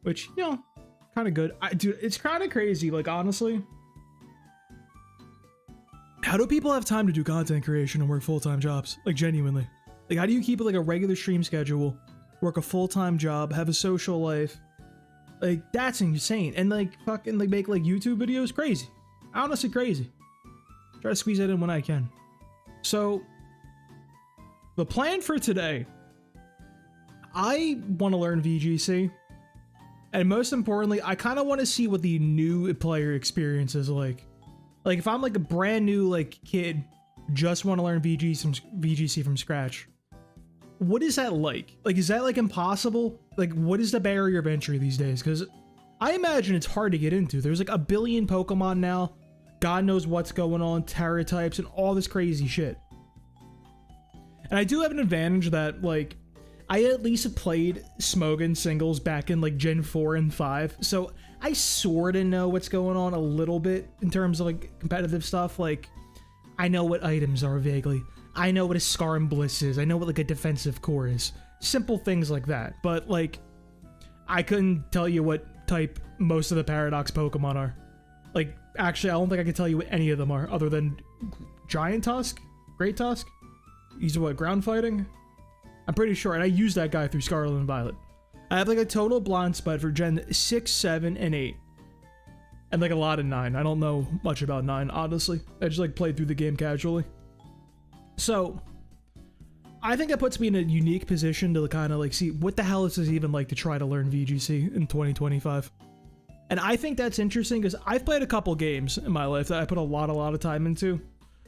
which, you know, kind of good. Dude, it's kind of crazy, like, honestly. How do people have time to do content creation and work full-time jobs? Like, genuinely. Like, how do you keep like a regular stream schedule, work a full-time job, have a social life? Like, that's insane. And like, fucking like make like YouTube videos? Crazy. Honestly crazy. Try to squeeze that in when I can. So, the plan for today, I want to learn VGC. And most importantly, I kind of want to see what the new player experience is like. Like, if I'm like a brand new like kid, just want to learn VGC from scratch, what is that like? Like, is that like impossible? Like, what is the barrier of entry these days? Because I imagine it's hard to get into. There's like a billion Pokemon now. God knows what's going on, Terra types, and all this crazy shit. And I do have an advantage that, like, I at least played Smogon singles back in like Gen 4 and 5. So I sort of know what's going on a little bit in terms of like competitive stuff. Like, I know what items are vaguely. I know what a Scar and Bliss is. I know what like a defensive core is. Simple things like that. But like, I couldn't tell you what type most of the Paradox Pokemon are. Like, actually, I don't think I can tell you what any of them are other than Giant Tusk, Great Tusk. These are what, ground fighting? I'm pretty sure, and I used that guy through Scarlet and Violet. I have like a total blind spot for Gen 6, 7, and 8. And like a lot of 9. I don't know much about 9, honestly. I just like played through the game casually. So, I think that puts me in a unique position to kind of like see what the hell is this even like to try to learn VGC in 2025. And I think that's interesting because I've played a couple games in my life that I put a lot of time into.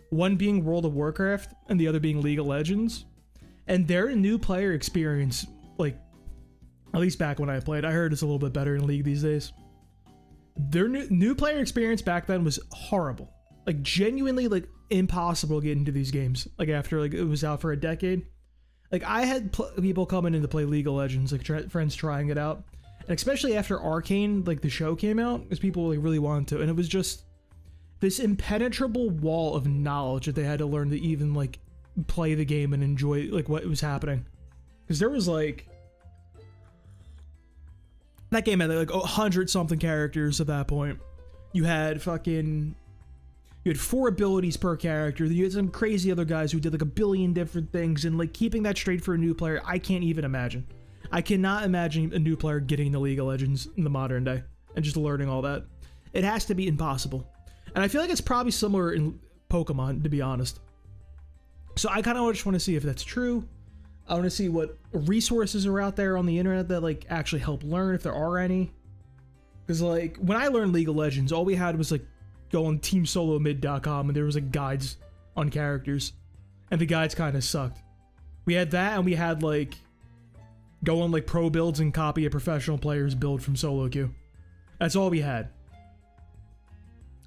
One being World of Warcraft and the other being League of Legends. And their new player experience, like, at least back when I played, I heard it's a little bit better in League these days. Their new player experience back then was horrible. Like, genuinely, like, impossible to get into these games. Like, after, like, it was out for a decade. Like, I had people coming in to play League of Legends, like, friends trying it out. And especially after Arcane, like, the show came out, because people, like, really wanted to. And it was just this impenetrable wall of knowledge that they had to learn to even, like, play the game and enjoy like what was happening. Because there was like, that game had like 100 something characters at that point. You had 4 abilities per character. You had some crazy other guys who did like a billion different things, and like keeping that straight for a new player, I can't even imagine. I cannot imagine a new player getting into League of Legends in the modern day and just learning all that. It has to be impossible. And I feel like it's probably similar in Pokemon, to be honest. So I kind of just want to see if that's true. I want to see what resources are out there on the internet that like actually help learn, if there are any. Because like when I learned League of Legends, all we had was like go on teamsolomid.com and there was like guides on characters, and the guides kind of sucked. We had that, and we had like go on like pro builds and copy a professional player's build from solo queue. That's all we had.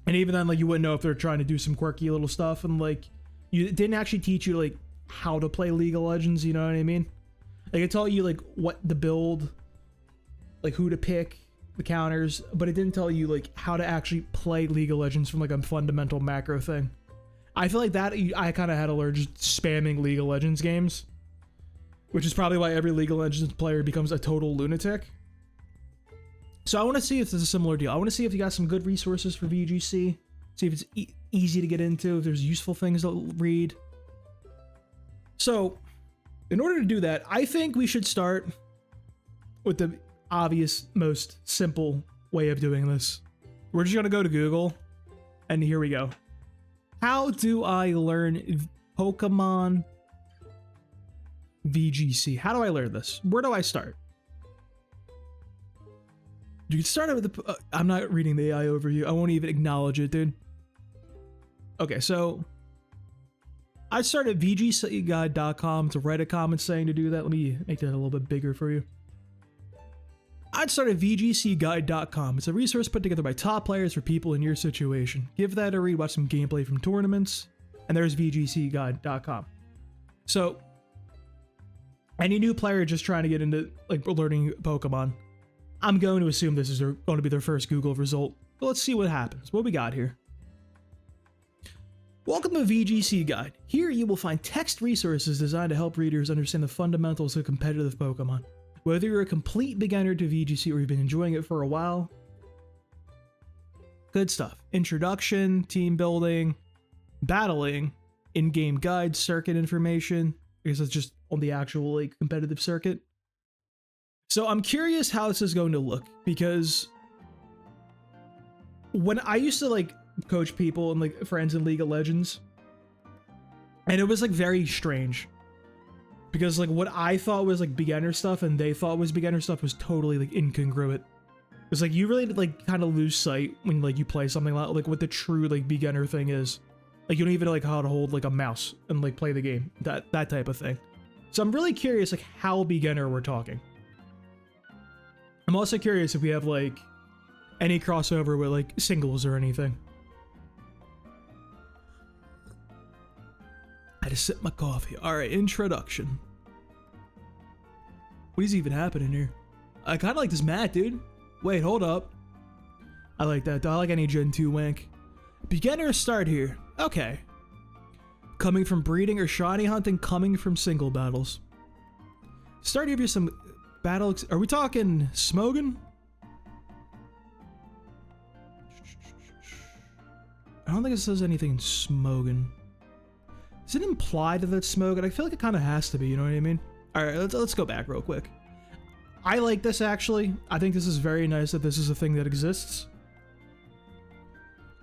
And even then, like, you wouldn't know if they're trying to do some quirky little stuff, and like it didn't actually teach you like how to play League of Legends, you know what I mean? Like, it taught you like what the build, like who to pick, the counters, but it didn't tell you like how to actually play League of Legends from like a fundamental macro thing. I feel like that I kind of had to learn just spamming League of Legends games, which is probably why every League of Legends player becomes a total lunatic. So I want to see if there's a similar deal. I want to see if you got some good resources for VGC. See if it's easy to get into, if there's useful things to read. So, in order to do that, I think we should start with the obvious, most simple way of doing this. We're just going to go to Google, and here we go. How do I learn Pokemon VGC? How do I learn this? Where do I start? You can start it with the... I'm not reading the AI overview. I won't even acknowledge it, dude. Okay, so I started at VGCguide.com to write a comment saying to do that. Let me make that a little bit bigger for you. I'd start at VGCguide.com. It's a resource put together by top players for people in your situation. Give that a read, watch some gameplay from tournaments, and there's VGCguide.com. So, any new player just trying to get into like learning Pokemon, I'm going to assume this is going to be their first Google result. But let's see what happens. What we got here? Welcome to VGC Guide. Here you will find text resources designed to help readers understand the fundamentals of competitive Pokemon. Whether you're a complete beginner to VGC or you've been enjoying it for a while, good stuff. Introduction, team building, battling, in-game guides, circuit information. I guess that's just on the actual like competitive circuit. So I'm curious how this is going to look, because when I used to like coach people and like friends in League of Legends, and it was like very strange, because like what I thought was like beginner stuff and they thought was beginner stuff was totally like incongruent. It's like you really like kind of lose sight when like you play something like what the true like beginner thing is. Like you don't even know like how to hold like a mouse and like play the game, that type of thing. So I'm really curious like how beginner we're talking. I'm also curious if we have like any crossover with like singles or anything. I just sip my coffee. All right, introduction. What is even happening here? I kind of like this mat, dude. Wait, hold up. I like that. I like any Gen 2 wank. Beginner start here. Okay. Coming from breeding or shiny hunting, coming from single battles. Start give you some battle. Are we talking Smogan? I don't think it says anything Smogan. Is it implied that it's Smogan? I feel like it kind of has to be, you know what I mean? Alright, let's go back real quick. I like this actually. I think this is very nice that this is a thing that exists.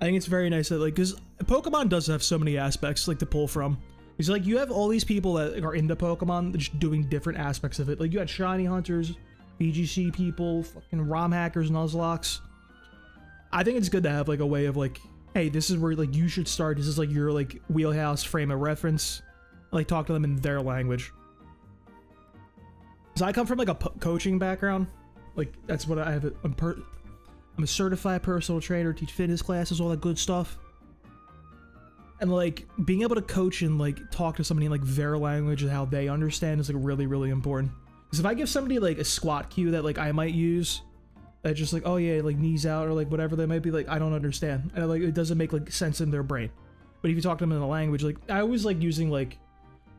I think it's very nice that like, because Pokemon does have so many aspects like to pull from. It's like you have all these people that are into Pokemon just doing different aspects of it. Like you got shiny hunters, VGC people, fucking ROM hackers, Nuzlocks. I think it's good to have like a way of like, hey, this is where like you should start. This is like your like wheelhouse frame of reference. Like talk to them in their language. So I come from like a coaching background. Like that's what I have. I'm a certified personal trainer, teach fitness classes, all that good stuff. And like being able to coach and like talk to somebody in like their language and how they understand is like really, really important. Because if I give somebody like a squat cue that like I might use, that just like, oh yeah, like knees out or like whatever they might be, like I don't understand. And like it doesn't make like sense in their brain. But if you talk to them in a language, like I always like using like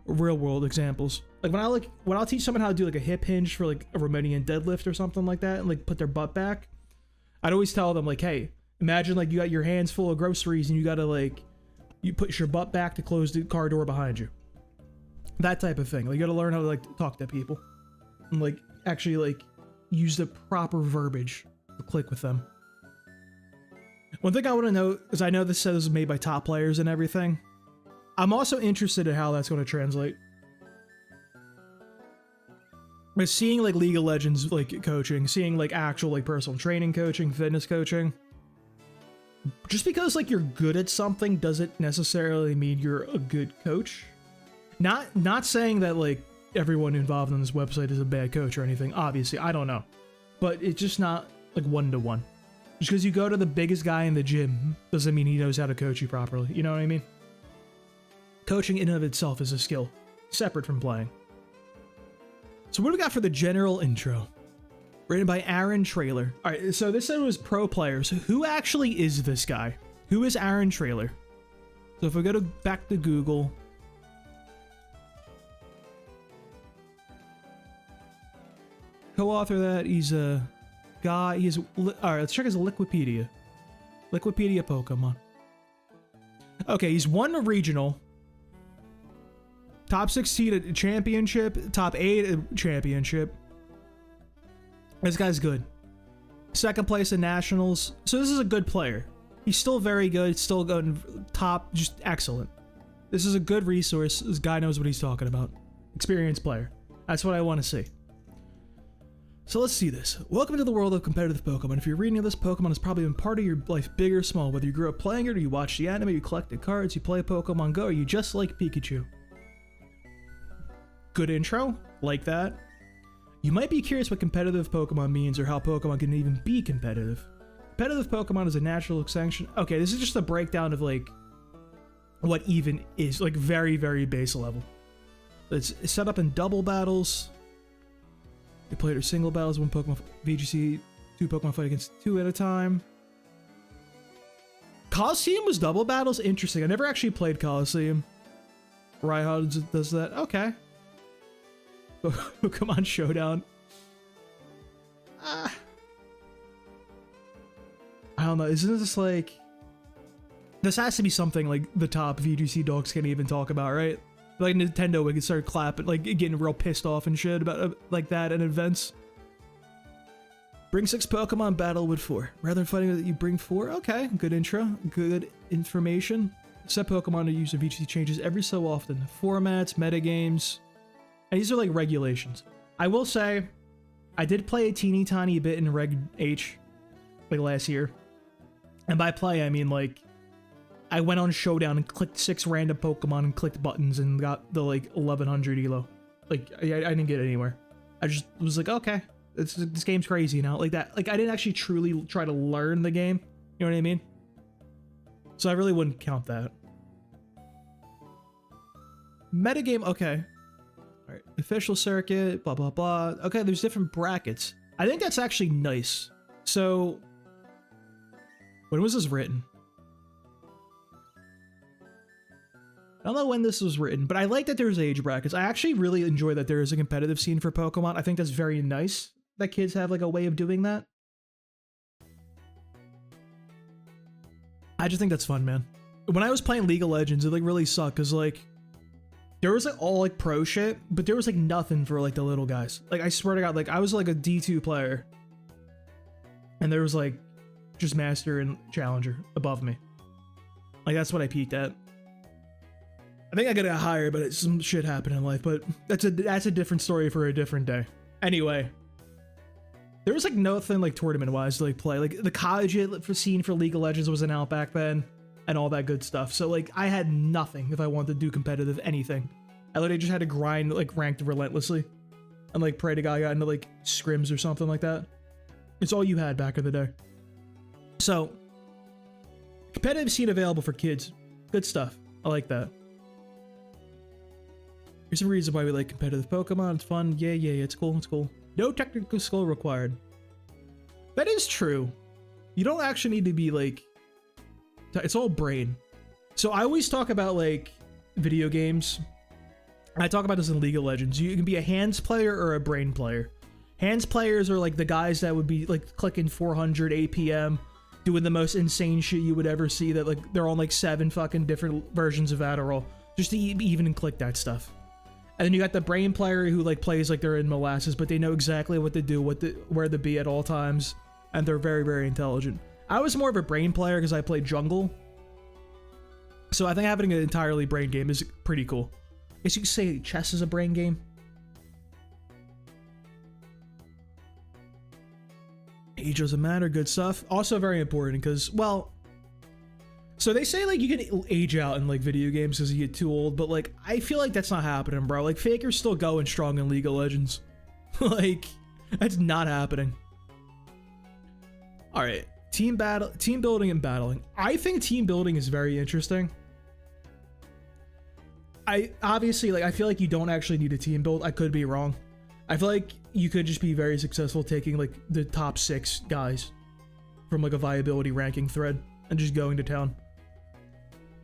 real world examples. Like when I'll teach someone how to do like a hip hinge for like a Romanian deadlift or something like that and like put their butt back, I'd always tell them like, hey, imagine like you got your hands full of groceries and you gotta like, you put your butt back to close the car door behind you. That type of thing. Like you gotta learn how to like talk to people and like actually like use the proper verbiage to click with them. One thing I want to know is I know this says it was made by top players and everything. I'm also interested in how that's going to translate. But seeing like League of Legends like coaching, seeing like actual like personal training coaching, fitness coaching. Just because like you're good at something doesn't necessarily mean you're a good coach. Not saying that like everyone involved on this website is a bad coach or anything. Obviously, I don't know. But it's just not like one-to-one. Just because you go to the biggest guy in the gym doesn't mean he knows how to coach you properly. You know what I mean? Coaching in and of itself is a skill, separate from playing. So what do we got for the general intro? Written by Aaron Trailer. All right, so this said it was pro players. Who actually is this guy? Who is Aaron Trailer? So if we go back to Google. Co-author that, he's a guy, all right, let's check his Wikipedia. Wikipedia Pokemon. Okay, he's won a regional. Top 16 at championship, top 8 at championship. This guy's good. Second place in nationals. So this is a good player. He's still very good, still going top, just excellent. This is a good resource. This guy knows what he's talking about. Experienced player. That's what I want to see. So let's see this. Welcome to the world of competitive Pokemon. If you're reading this, Pokemon has probably been part of your life, big or small. Whether you grew up playing it, or you watched the anime, you collected cards, you play Pokemon Go, or you just like Pikachu. Good intro, like that. You might be curious what competitive Pokemon means or how Pokemon can even be competitive. Competitive Pokemon is a natural extension. Okay, this is just a breakdown of like what even is, like very, very base level. It's set up in double battles. You play their single battles, one Pokemon VGC, 2 Pokemon fight against 2 at a time. Coliseum was double battles? Interesting. I never actually played Coliseum. Raihan does that. Okay. Pokemon Showdown. I don't know. Isn't this like... This has to be something like the top VGC dogs can't even talk about, right? Like Nintendo, we could start clapping, like getting real pissed off and shit about like that at events. Bring 6 Pokemon, battle with 4. Rather than fighting that you bring 4? Okay, good intro, good information. Set Pokemon to use of VGC changes every so often. Formats, metagames, and these are like regulations. I will say, I did play a teeny tiny bit in Reg H, like last year. And by play, I mean like, I went on Showdown and clicked 6 random Pokemon and clicked buttons and got the like 1100 elo. Like, I didn't get anywhere. I just was like, okay, this game's crazy now. Like that, like I didn't actually truly try to learn the game. You know what I mean? So I really wouldn't count that. Metagame, okay. All right, official circuit, blah, blah, blah. Okay, there's different brackets. I think that's actually nice. So, when was this written? I don't know when this was written, but I like that there's age brackets. I actually really enjoy that there is a competitive scene for Pokemon. I think that's very nice that kids have like a way of doing that. I just think that's fun, man. When I was playing League of Legends, it like really sucked because like there was like all like pro shit, but there was like nothing for like the little guys. Like I swear to God, like I was like a D2 player and there was like just Master and Challenger above me. Like that's what I peaked at. I think I got higher, but some shit happened in life, but that's a different story for a different day. Anyway, there was like nothing like tournament wise to like play. Like the college scene for League of Legends wasn't out back then and all that good stuff. So like I had nothing if I wanted to do competitive anything. I literally just had to grind like ranked relentlessly and like pray to God I got into like scrims or something like that. It's all you had back in the day. So competitive scene available for kids. Good stuff. I like that. Here's a reason why we like competitive Pokemon. It's fun. Yeah, it's cool. It's cool. No technical skill required. That is true. You don't actually need to be like... It's all brain. So I always talk about like video games. I talk about this in League of Legends. You can be a hands player or a brain player. Hands players are like the guys that would be like clicking 400 APM, doing the most insane shit you would ever see, that like they're on like 7 fucking different versions of Adderall just to even click that stuff. And then you got the brain player who like plays like they're in molasses, but they know exactly what to do, where to be at all times, and they're very, very intelligent. I was more of a brain player because I played jungle. So I think having an entirely brain game is pretty cool. I guess you could say chess is a brain game. Age doesn't matter, good stuff. Also very important because, well, so they say like you can age out in like video games as you get too old, but like I feel like that's not happening, bro. Like Faker's still going strong in League of Legends. Like that's not happening. All right, team building and battling. I think team building is very interesting. I feel like you don't actually need a team build. I could be wrong. I feel like you could just be very successful taking like the top 6 guys from like a viability ranking thread and just going to town.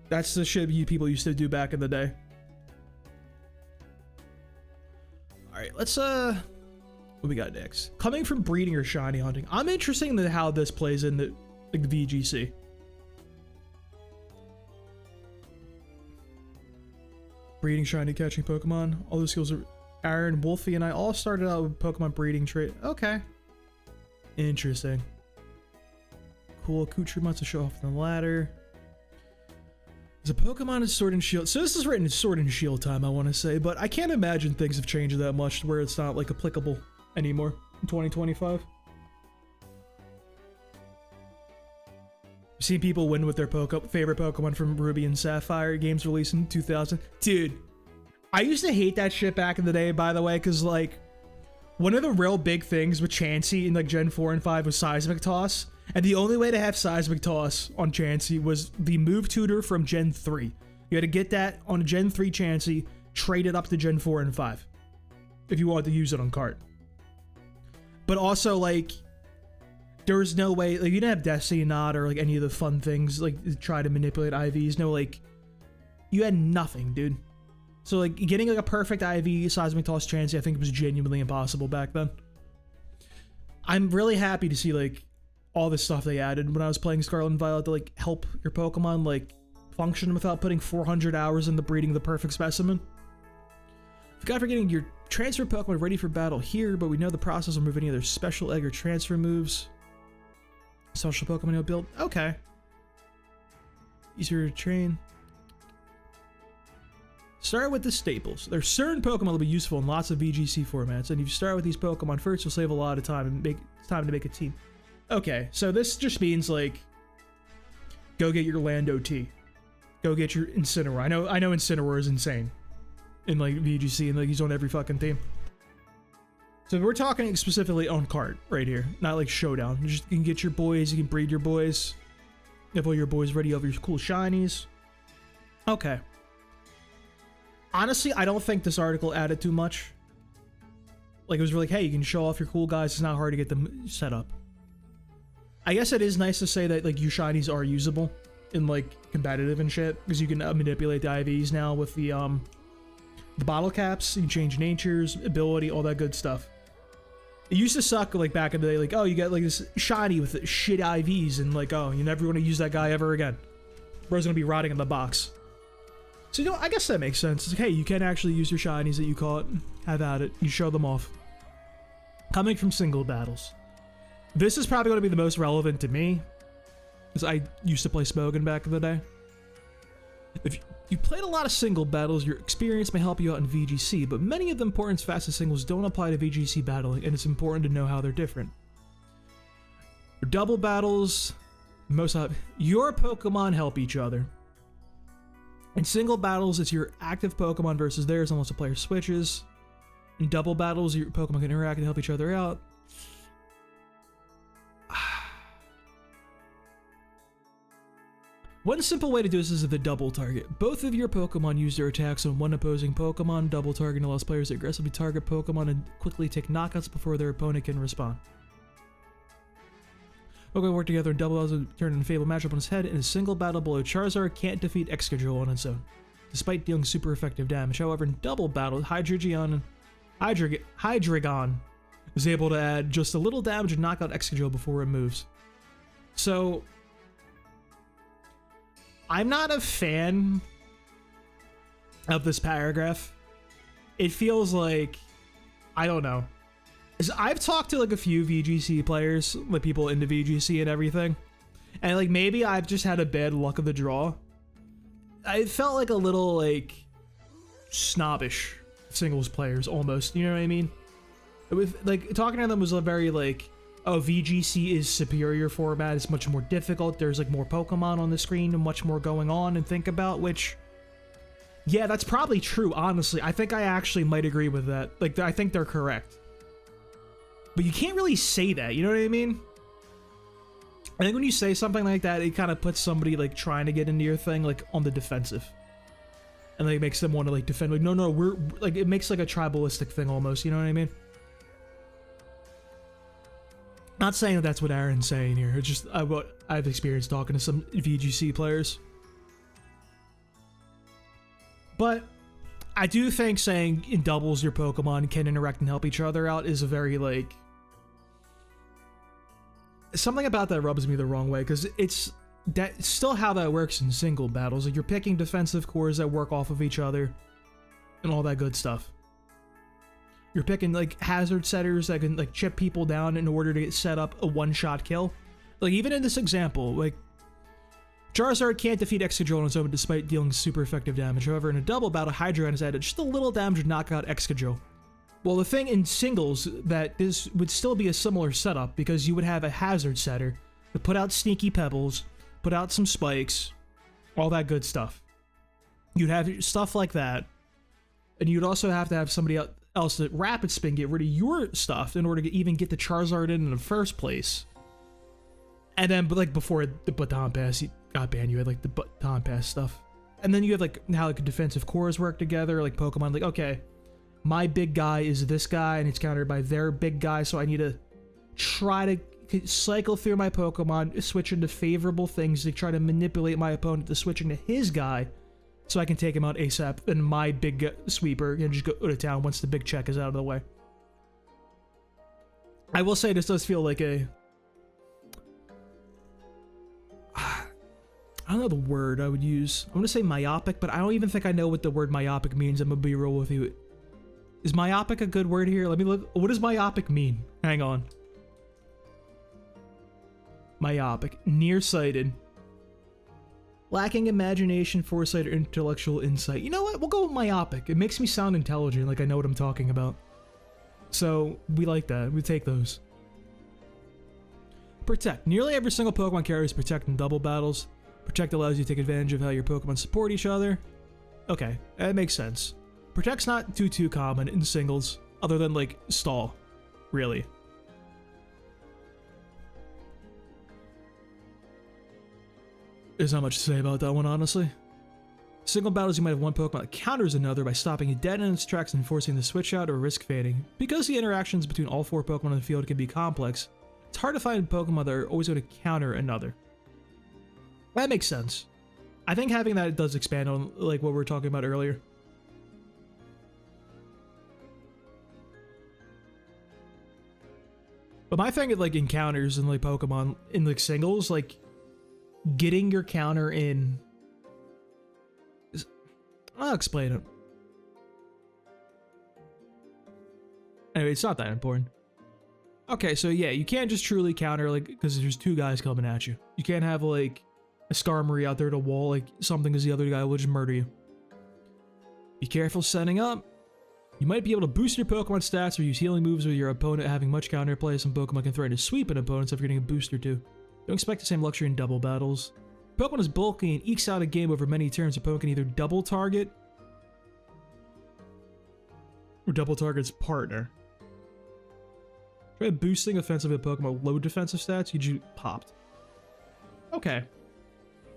That's the shit people used to do back in the day. All right, let's what we got next? Coming from breeding or shiny hunting. I'm interested in how this plays in the like the VGC. Breeding, shiny, catching Pokemon. All those skills are... Aaron, Wolfie, and I all started out with Pokemon breeding trait. Okay. Interesting. Cool. Kutri wants to show off the ladder. There's a Pokemon in Sword and Shield. So this is written in Sword and Shield time, I want to say, but I can't imagine things have changed that much to where it's not like applicable anymore in 2025. I've seen people win with their favorite Pokemon from Ruby and Sapphire games released in 2000. Dude, I used to hate that shit back in the day, by the way, because like one of the real big things with Chansey in like Gen 4 and 5 was Seismic Toss. And the only way to have Seismic Toss on Chansey was the move tutor from Gen 3. You had to get that on Gen 3 Chansey, trade it up to Gen 4 and 5 if you wanted to use it on cart. But also, like, there was no way, like, you didn't have Destiny Knot or like any of the fun things, like, to try to manipulate IVs. No, like, you had nothing, dude. So, like, getting like a perfect IV Seismic Toss Chansey, I think it was genuinely impossible back then. I'm really happy to see like all this stuff they added when I was playing Scarlet and Violet to like help your Pokemon like function without putting 400 hours into breeding the perfect specimen. Forgot forgetting your transfer Pokemon ready for battle here, but we know the process will remove any other special egg or transfer moves. Social Pokemon you'll build. Okay. Easier to train. Start with the staples. There's certain Pokemon that will be useful in lots of VGC formats, and if you start with these Pokemon first, you'll save a lot of time and it's time to make a team. Okay, so this just means like, go get your Land OT. Go get your Incineroar. I know Incineroar is insane in like VGC, and like he's on every fucking team. So we're talking specifically on card right here, not like showdown. You can get your boys, you can breed your boys. You have all your boys ready over your cool shinies. Okay. Honestly, I don't think this article added too much. Like, it was really like, hey, you can show off your cool guys. It's not hard to get them set up. I guess it is nice to say that, like, your shinies are usable in, like, competitive and shit. Because you can manipulate the IVs now with the bottle caps. You can change natures, ability, all that good stuff. It used to suck, like, back in the day. Like, oh, you get, like, this shiny with shit IVs. And, like, oh, you never want to use that guy ever again. Bro's gonna be rotting in the box. So, you know, I guess that makes sense. It's like, hey, you can actually use your shinies that you caught. Have at it. You show them off. Coming from single battles. This is probably going to be the most relevant to me, because I used to play Smogon back in the day. If you played a lot of single battles, your experience may help you out in VGC, but many of the important fastest singles don't apply to VGC battling, and it's important to know how they're different. For double battles, your Pokemon help each other. In single battles, it's your active Pokemon versus theirs unless a player switches. In double battles, your Pokemon can interact and help each other out. One simple way to do this is the double target. Both of your Pokemon use their attacks on one opposing Pokemon. Double target allows players to aggressively target Pokemon and quickly take knockouts before their opponent can respond. Pokemon work together in double battles to turn in a fatal matchup on his head. In a single battle below, Charizard can't defeat Excadrill on its own, despite dealing super effective damage. However, in double battle, Hydreigon is able to add just a little damage and knock out Excadrill before it moves. So, I'm not a fan of this paragraph. It feels like, I don't know. I've talked to like a few VGC players, like people into VGC and everything, and like maybe I've just had a bad luck of the draw. I felt like a little like snobbish singles players almost, you know what I mean? With like talking to them was a very like, oh, VGC is superior format, it's much more difficult, there's like more Pokemon on the screen and much more going on and think about, which yeah, that's probably true, honestly. I think I actually might agree with that. Like, I think they're correct. But you can't really say that, you know what I mean? I think when you say something like that, it kind of puts somebody like trying to get into your thing like on the defensive. And like makes them want to like defend, like, no, we're like, it makes like a tribalistic thing almost, you know what I mean? Not saying that that's what Aaron's saying here, it's just what I've experienced talking to some VGC players. But I do think saying in doubles your Pokemon can interact and help each other out is a very like, something about that rubs me the wrong way, because it's still how that works in single battles. Like, you're picking defensive cores that work off of each other and all that good stuff. You're picking like hazard setters that can like chip people down in order to set up a one-shot kill. Like, even in this example, like Charizard can't defeat Excadrill on its own despite dealing super effective damage. However, in a double battle, Hydreigon has added just a little damage to knock out Excadrill. Well, the thing in singles, that this would still be a similar setup, because you would have a hazard setter that put out sneaky pebbles, put out some spikes, all that good stuff. You'd have stuff like that, and you'd also have to have somebody else that rapid spin get rid of your stuff in order to even get the Charizard in the first place. And then, but like before the baton pass got banned, you had like the baton pass stuff. And then you have like how like defensive cores work together, like Pokemon, like, okay, my big guy is this guy and it's countered by their big guy, so I need to try to cycle through my Pokemon, switch into favorable things to try to manipulate my opponent to switch into his guy so I can take him out ASAP, and my big sweeper can just go to town once the big check is out of the way. I will say this does feel like a... I don't know the word I would use. I'm going to say myopic, but I don't even think I know what the word myopic means. I'm going to be real with you. Is myopic a good word here? Let me look. What does myopic mean? Hang on. Myopic. Nearsighted. Lacking imagination, foresight, or intellectual insight. You know what? We'll go with myopic. It makes me sound intelligent, like I know what I'm talking about. So, we like that. We take those. Protect. Nearly every single Pokemon carries Protect in double battles. Protect allows you to take advantage of how your Pokemon support each other. Okay, that makes sense. Protect's not too common in singles, other than, like, Stall. Really. There's not much to say about that one, honestly. Single battles, you might have one Pokemon that counters another by stopping it dead in its tracks and forcing the switch out or risk fading. Because the interactions between all 4 Pokemon in the field can be complex, it's hard to find Pokemon that are always going to counter another. That makes sense. I think having that does expand on like what we were talking about earlier. But my thing with like encounters and like Pokemon in like singles, like getting your counter in... I'll explain it. Anyway, it's not that important. Okay, so yeah, you can't just truly counter, like, because there's 2 guys coming at you. You can't have, like, a Skarmory out there at a wall, like, something because the other guy will just murder you. Be careful setting up. You might be able to boost your Pokemon stats or use healing moves with your opponent having much counterplay. Some Pokemon can threaten to sweep an opponent if you're getting a boost or 2. Don't expect the same luxury in double battles. Pokemon is bulky and ekes out a game over many turns. A Pokemon can either double target or double target its partner. Try boosting offensive with Pokemon with low defensive stats, you just popped. Okay.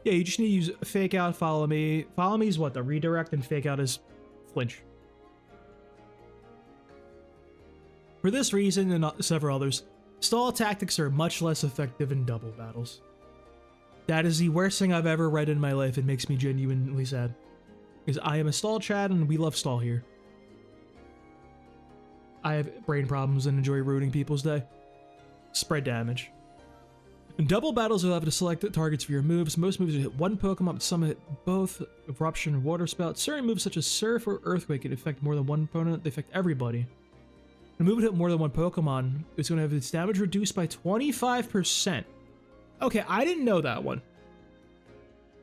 Yeah, you just need to use Fake Out, Follow Me. Follow Me is what? The redirect, and Fake Out is flinch. For this reason and several others, stall tactics are much less effective in double battles. That is the worst thing I've ever read in my life. It makes me genuinely sad. Because I am a stall Chad and we love stall here. I have brain problems and enjoy ruining people's day. Spread damage. In double battles, you'll have to select the targets for your moves. Most moves will hit one Pokemon, but some hit both Eruption and Water Spout. Certain moves such as Surf or Earthquake can affect more than one opponent. They affect everybody. When a move hit more than one Pokemon, it's going to have its damage reduced by 25%. Okay, I didn't know that one.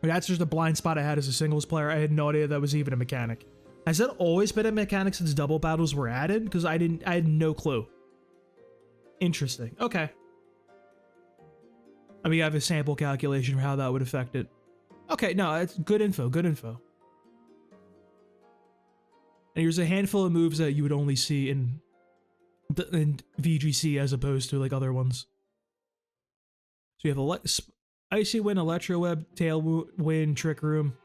That's just a blind spot I had as a singles player. I had no idea that was even a mechanic. Has that always been a mechanic since double battles were added? Because I had no clue. Interesting. Okay. I mean, I have a sample calculation for how that would affect it. Okay, no, it's good info, good info. And here's a handful of moves that you would only see in VGC as opposed to like other ones. So you have Icy Wind, Electro Web, Tailwind, Trick Room.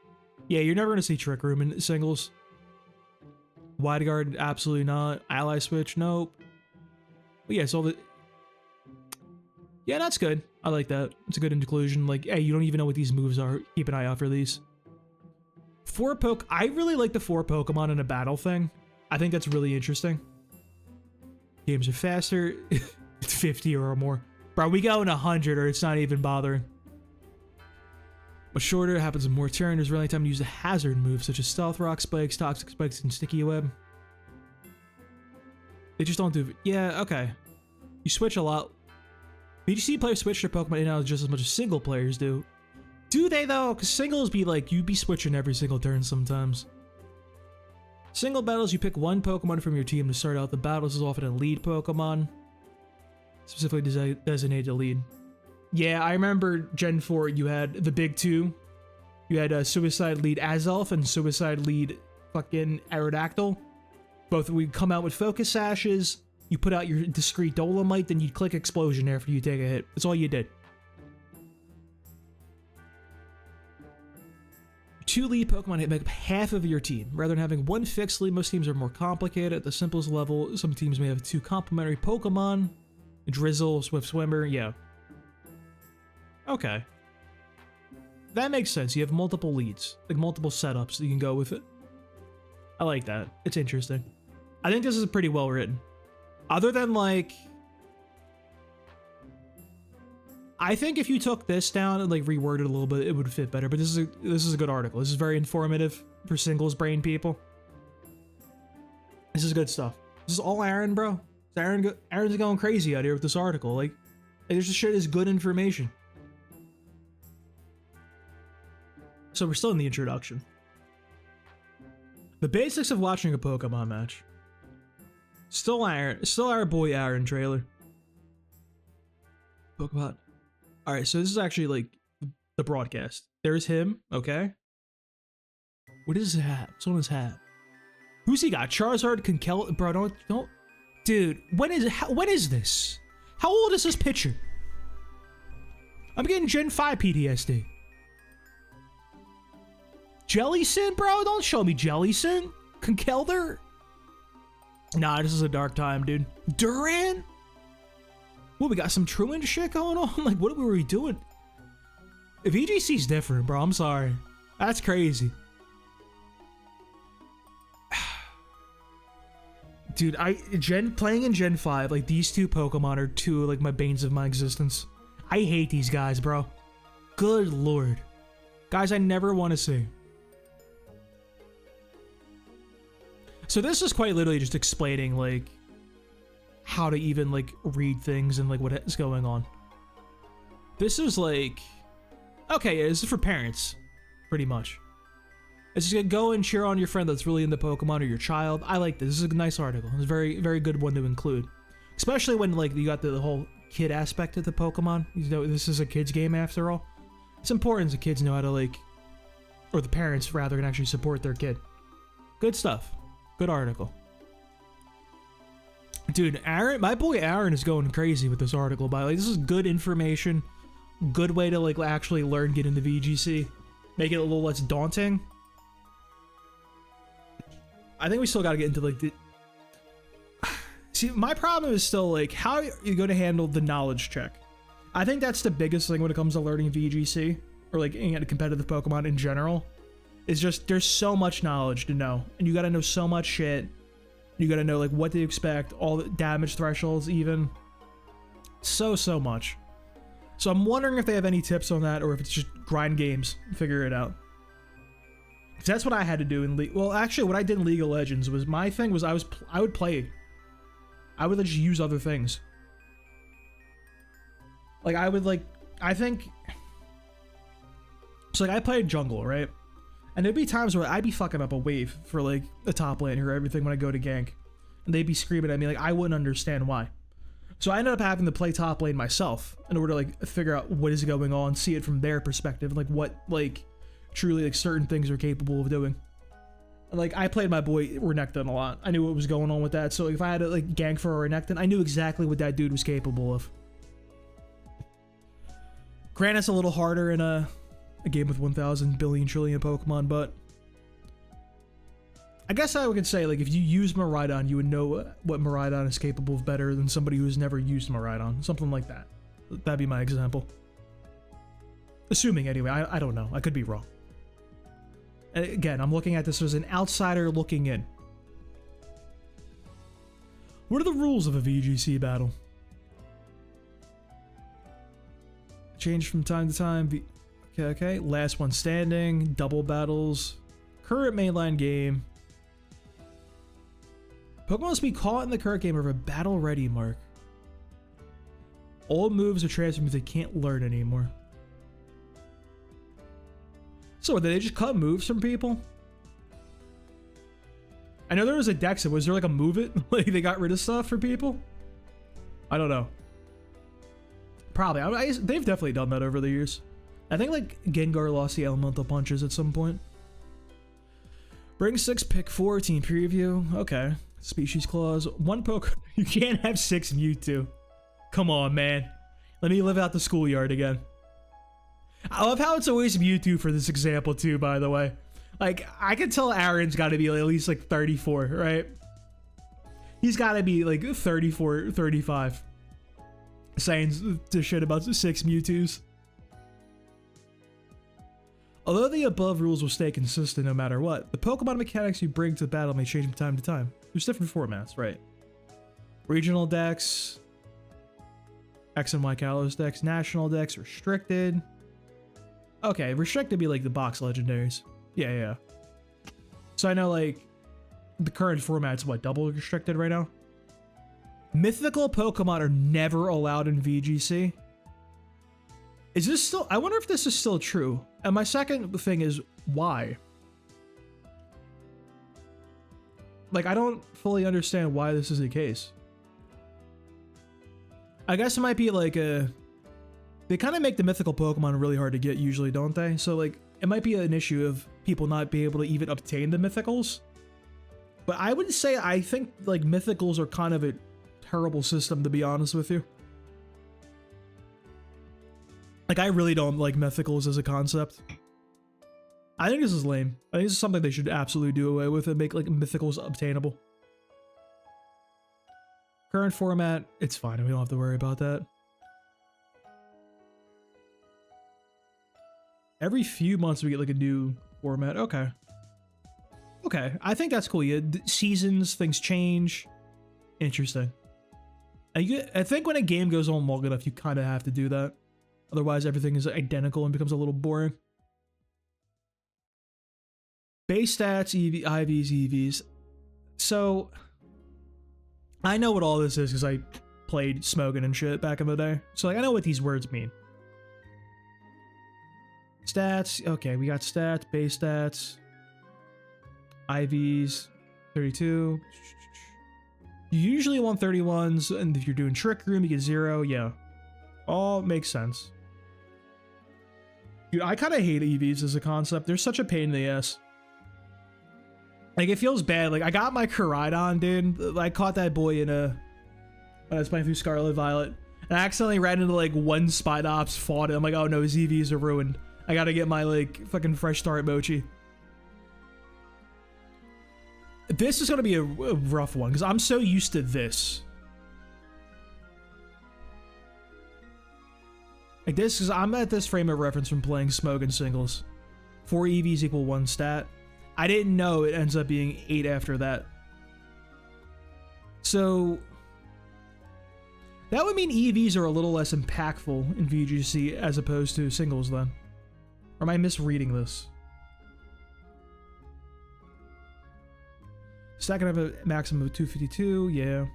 Yeah, you're never going to see Trick Room in singles. Wide Guard, absolutely not. Ally Switch, nope. But yeah, so the... Yeah, that's good. I like that. It's a good inclusion. Like, hey, you don't even know what these moves are. Keep an eye out for these. 4 poke... I really like the 4 Pokemon in a battle thing. I think that's really interesting. Games are faster. It's 50 or more. Bro, we go in 100 or it's not even bothering. But shorter, happens in more turn. There's really time to use the hazard moves such as Stealth Rock Spikes, Toxic Spikes, and Sticky Web. They just don't do... Yeah, okay. You switch a lot. VGC players switch their Pokemon in and out just as much as single players do. Do they though? Because singles be like, you'd be switching every single turn sometimes. Single battles, you pick one Pokemon from your team to start out the battle. This is often a lead Pokemon. Specifically designated to lead. Yeah, I remember Gen 4, you had the big 2. You had Suicide Lead Azelf and Suicide Lead fucking Aerodactyl. Both would come out with Focus Sashes. You put out your discreet Dolomite, then you'd click Explosion after you take a hit. That's all you did. 2 lead Pokemon make up half of your team. Rather than having one fixed lead, most teams are more complicated. At the simplest level, some teams may have 2 complementary Pokemon. Drizzle, Swift Swimmer, yeah. Okay. That makes sense. You have multiple leads. Like multiple setups that you can go with it. I like that. It's interesting. I think this is pretty well written. Other than like... I think if you took this down and like reworded a little bit, it would fit better. But this is a good article. This is very informative for singles brain people. This is good stuff. This is all Aaron, bro. Aaron's going crazy out here with this article. Like this shit is good information. So we're still in the introduction. The basics of watching a Pokemon match. Still our boy Aaron trailer. Pokemon. Alright, so this is actually like the broadcast. There's him, okay? What is his hat? What's on his hat? Who's he got? Charizard, Conkel, bro, don't. Dude, when is this? How old is this picture? I'm getting Gen 5 PTSD. Jellicent, bro? Don't show me Jellicent. Conkeldurr? Nah, this is a dark time, dude. Duran? What, we got some Truant shit going on? Like, what were we doing? VGC's different, bro. I'm sorry. That's crazy. Dude, playing in Gen 5, like, these two Pokemon are two, like, my banes of my existence. I hate these guys, bro. Good lord. Guys I never want to see. So this is quite literally just explaining, like, how to even, like, read things and, like, what is going on. This is, like... Okay, yeah, this is for parents, pretty much. It's just gonna go and cheer on your friend that's really into Pokemon or your child. I like this. This is a nice article. It's a very, very good one to include. Especially when, like, you got the whole kid aspect of the Pokemon. You know, this is a kid's game after all. It's important the kids know how to, like... Or the parents, rather, can actually support their kid. Good stuff. Good article. Dude, Aaron, my boy Aaron is going crazy with this article, by the way. This is good information. Good way to, like, actually learn, get into VGC. Make it a little less daunting. I think we still gotta get into, like, the... See, my problem is still, like, how you're gonna handle the knowledge check. I think that's the biggest thing when it comes to learning VGC, or, like, any competitive Pokemon in general. It's just, there's so much knowledge to know, and you gotta know so much shit. You gotta know, like, what to expect, all the damage thresholds, even. So much. So I'm wondering if they have any tips on that, or if it's just grind games, figure it out. Because that's what I had to do in League. Well, actually, what I did in League of Legends was, my thing was, I would play. I would just use other things. Like, I would, like, I think. So, like, I played jungle, right? And there'd be times where I'd be fucking up a wave for, like, a top lane or everything when I go to gank. And they'd be screaming at me, like, I wouldn't understand why. So I ended up having to play top lane myself in order to, like, figure out what is going on, see it from their perspective, and, like, what, like, truly, like, certain things are capable of doing. And, like, I played my boy Renekton a lot. I knew what was going on with that, so if I had to, like, gank for a Renekton, I knew exactly what that dude was capable of. Granted, it's a little harder in a game with 1,000 billion trillion Pokemon, but I guess I could say, like, if you use Miraidon, you would know what Miraidon is capable of better than somebody who's never used Miraidon. Something like that. That'd be my example. Assuming, anyway. I don't know. I could be wrong. And again, I'm looking at this as an outsider looking in. What are the rules of a VGC battle? Change from time to time. Okay. Last one standing. Double battles. Current mainline game. Pokemon must be caught in the current game of a battle ready mark. Old moves are transferred because they can't learn anymore. So did they just cut moves from people? I know there was a Dexa. Was there like a move it? Like they got rid of stuff for people? I don't know. Probably. They've definitely done that over the years. I think like Gengar lost the elemental punches at some point. Bring 6, pick 4, team preview. Okay. Species clause. 1 Pokemon. You can't have 6 Mewtwo. Come on, man. Let me live out the schoolyard again. I love how it's always Mewtwo for this example too, by the way. Like, I can tell Aaron's got to be at least like 34, right? He's got to be like 34, 35. Saying the shit about 6 Mewtwo's. Although the above rules will stay consistent no matter what, the Pokemon mechanics you bring to the battle may change from time to time. There's different formats, right? Regional decks. X and Y Kalos decks, national decks, restricted. Okay, restricted be like the box legendaries. Yeah, yeah. So I know like the current format's what, double restricted right now? Mythical Pokemon are never allowed in VGC. Is this still, I wonder if this is still true. And my second thing is why? Like, I don't fully understand why this is the case. I guess it might be like a, they kind of make the mythical Pokemon really hard to get usually, don't they? So like, it might be an issue of people not being able to even obtain the mythicals. But I would say, I think like mythicals are kind of a terrible system, to be honest with you. Like, I really don't like mythicals as a concept. I think this is lame. I think this is something they should absolutely do away with and make like mythicals obtainable. Current format, it's fine. We don't have to worry about that. Every few months we get like a new format. Okay. Okay, I think that's cool. Yeah, seasons, things change. Interesting. I think when a game goes on long enough, you kind of have to do that. Otherwise, everything is identical and becomes a little boring. Base stats, EV, IVs, EVs. So, I know what all this is because I played Smoking and shit back in the day. So, like, I know what these words mean. Stats. Okay, we got stats, base stats. IVs, 32. You usually want 31s, and if you're doing Trick Room, you get 0. Yeah. All makes sense. Dude, I kind of hate EVs as a concept. They're such a pain in the ass. Like, it feels bad. Like, I got my Koraidon, dude. I caught that boy in a... when I was playing through Scarlet Violet. And I accidentally ran into, like, one Spite Ops, fought it. I'm like, oh no, his EVs are ruined. I gotta get my, like, fucking fresh start Mochi. This is gonna be a rough one, because I'm so used to this. Like this, because I'm at this frame of reference from playing Smoke singles. 4 EVs equal 1 stat. I didn't know it ends up being 8 after that. So that would mean EVs are a little less impactful in VGC as opposed to singles then. Or am I misreading this? Stack can have a maximum of 252, yeah.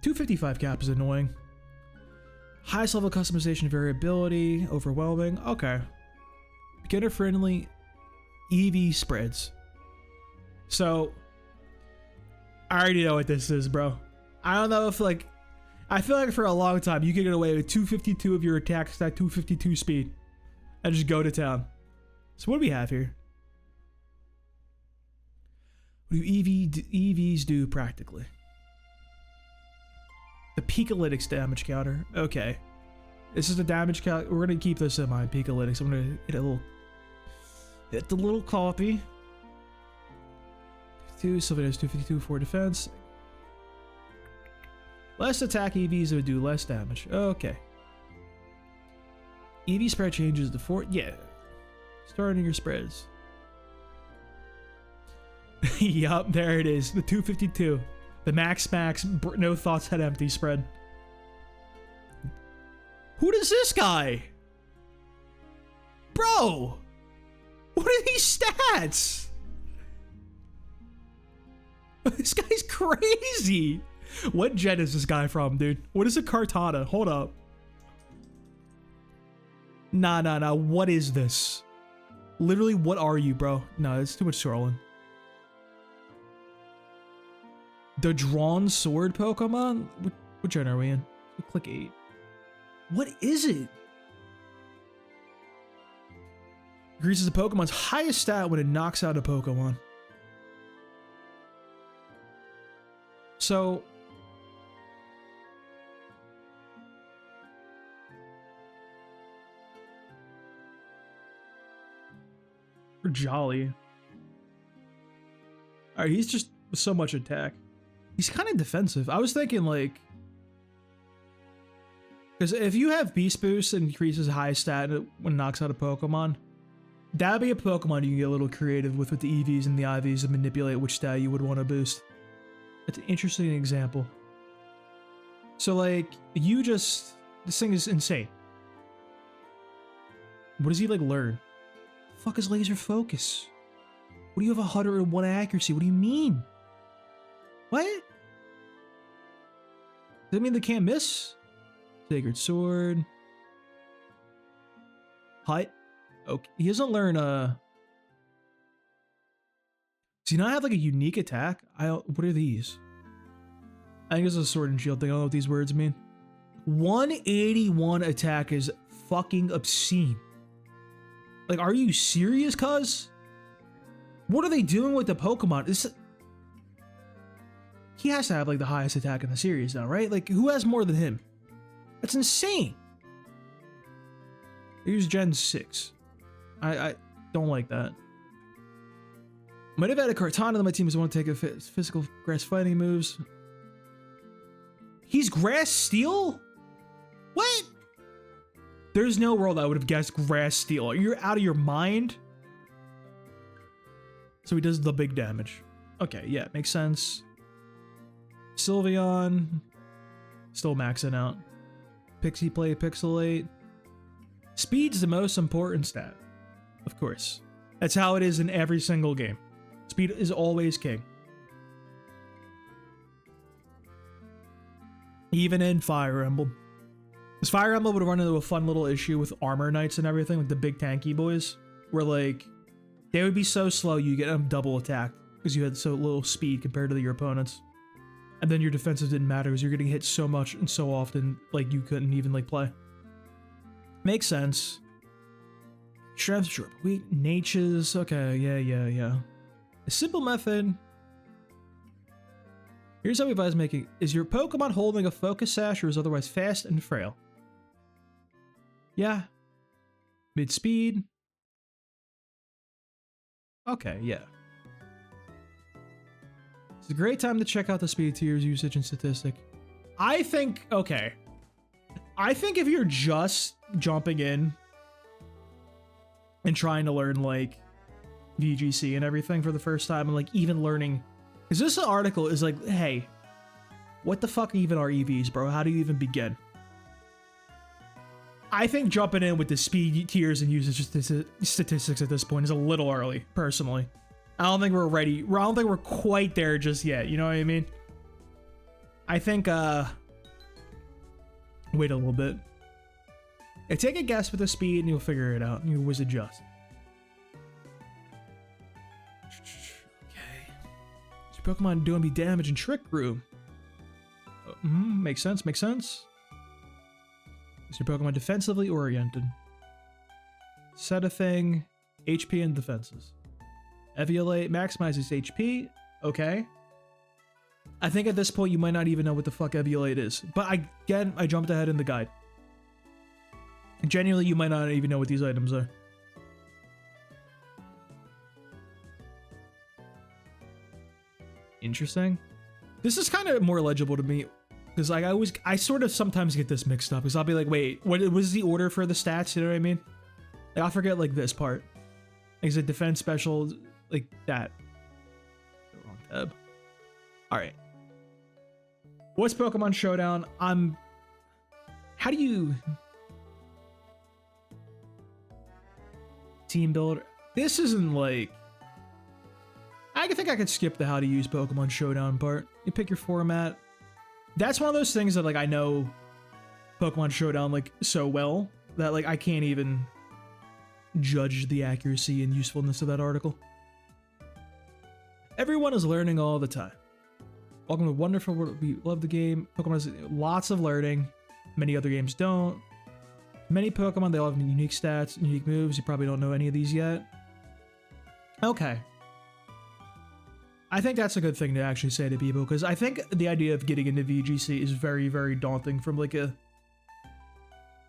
255 cap is annoying. Highest level customization variability, overwhelming, okay. Beginner friendly, EV spreads. So, I already know what this is, bro. I don't know if like, I feel like for a long time you could get away with 252 of your attack stat, 252 speed, and just go to town. So what do we have here? What do EVs do practically? The Pikalytics damage counter. Okay. This is the damage count. We're going to keep this in mind, Pikalytics. I'm going to hit the little copy. 2, Sylvan has 252 for defense. Less attack EVs would do less damage. Okay. EV spread changes to 4. Yeah. Starting your spreads. Yup, there it is. The 252. The max, no thoughts head empty spread. Who is this guy? Bro! What are these stats? This guy's crazy. What gen is this guy from, dude? What is a Kartana? Hold up. Nah. What is this? Literally, what are you, bro? No, it's too much scrolling. The Drawn Sword Pokemon? What gen are we in? Click 8. What is it? Increases the Pokemon's highest stat when it knocks out a Pokemon. So... we're jolly. Alright, he's just so much attack. He's kind of defensive. I was thinking like... because if you have Beast Boost and increases high stat when it knocks out a Pokemon, that'd be a Pokemon you can get a little creative with the EVs and the IVs and manipulate which stat you would want to boost. It's an interesting example. So like, this thing is insane. What does he like learn? Fuck is laser focus? What do you have 101 accuracy? What do you mean? What? Does that mean they can't miss? Sacred sword. Hut. Okay. He doesn't learn does he not have like a unique attack? What are these? I think it's a sword and shield thing. I don't know what these words mean. 181 attack is fucking obscene. Like, are you serious, cuz? What are they doing with the Pokemon? He has to have like the highest attack in the series now, right? Like, who has more than him? That's insane. Here's Gen 6. I don't like that. Might have had a Kartana that my team doesn't want to take a physical grass fighting moves. He's grass steel? What? There's no world I would have guessed grass steel. You're out of your mind? So he does the big damage. Okay, yeah, makes sense. Sylveon. Still maxing out. Pixie play, pixelate. Speed's the most important stat. Of course. That's how it is in every single game. Speed is always king. Even in Fire Emblem. Because Fire Emblem would run into a fun little issue with armor knights and everything, like the big tanky boys, where like, they would be so slow you get them double attacked because you had so little speed compared to your opponents. And then your defensive didn't matter because you're getting hit so much and so often, like you couldn't even like play. Makes sense. Strength, short, weak, natures. Okay, yeah. A simple method. Here's how we advise making. Is your Pokemon holding a focus sash or is otherwise fast and frail? Yeah. Mid speed. Okay, yeah. It's a great time to check out the speed tiers usage and statistic. I think, okay. I think if you're just jumping in and trying to learn like VGC and everything for the first time and like even learning, because this article is like, hey, what the fuck even are EVs, bro? How do you even begin? I think jumping in with the speed tiers and usage statistics at this point is a little early, personally. I don't think we're ready. I don't think we're quite there just yet. You know what I mean? I think, wait a little bit. Yeah, take a guess with the speed and you'll figure it out. You always adjust. Okay. Is your Pokemon doing me damage in Trick Room? Makes sense, makes sense. Is your Pokemon defensively oriented? Set a thing, HP and defenses. Eviolate maximizes HP. Okay. I think at this point you might not even know what the fuck Eviolate is. But again, I jumped ahead in the guide. Genuinely, you might not even know what these items are. Interesting. This is kind of more legible to me. Because like I sort of sometimes get this mixed up. Because I'll be like, wait, what was the order for the stats? You know what I mean? Like, I'll forget like this part. Like, is it defense special? Like that. The wrong tab. Alright. What's Pokemon Showdown? How do you... Team builder? This isn't like... I think I could skip the how to use Pokemon Showdown part. You pick your format. That's one of those things that like I know Pokemon Showdown like so well that like I can't even judge the accuracy and usefulness of that article. Everyone is learning all the time. Welcome to Wonderful World. We love the game. Pokemon has lots of learning. Many other games don't. Many Pokemon, they all have unique stats and unique moves. You probably don't know any of these yet. Okay. I think that's a good thing to actually say to people, because I think the idea of getting into VGC is very, very daunting from like a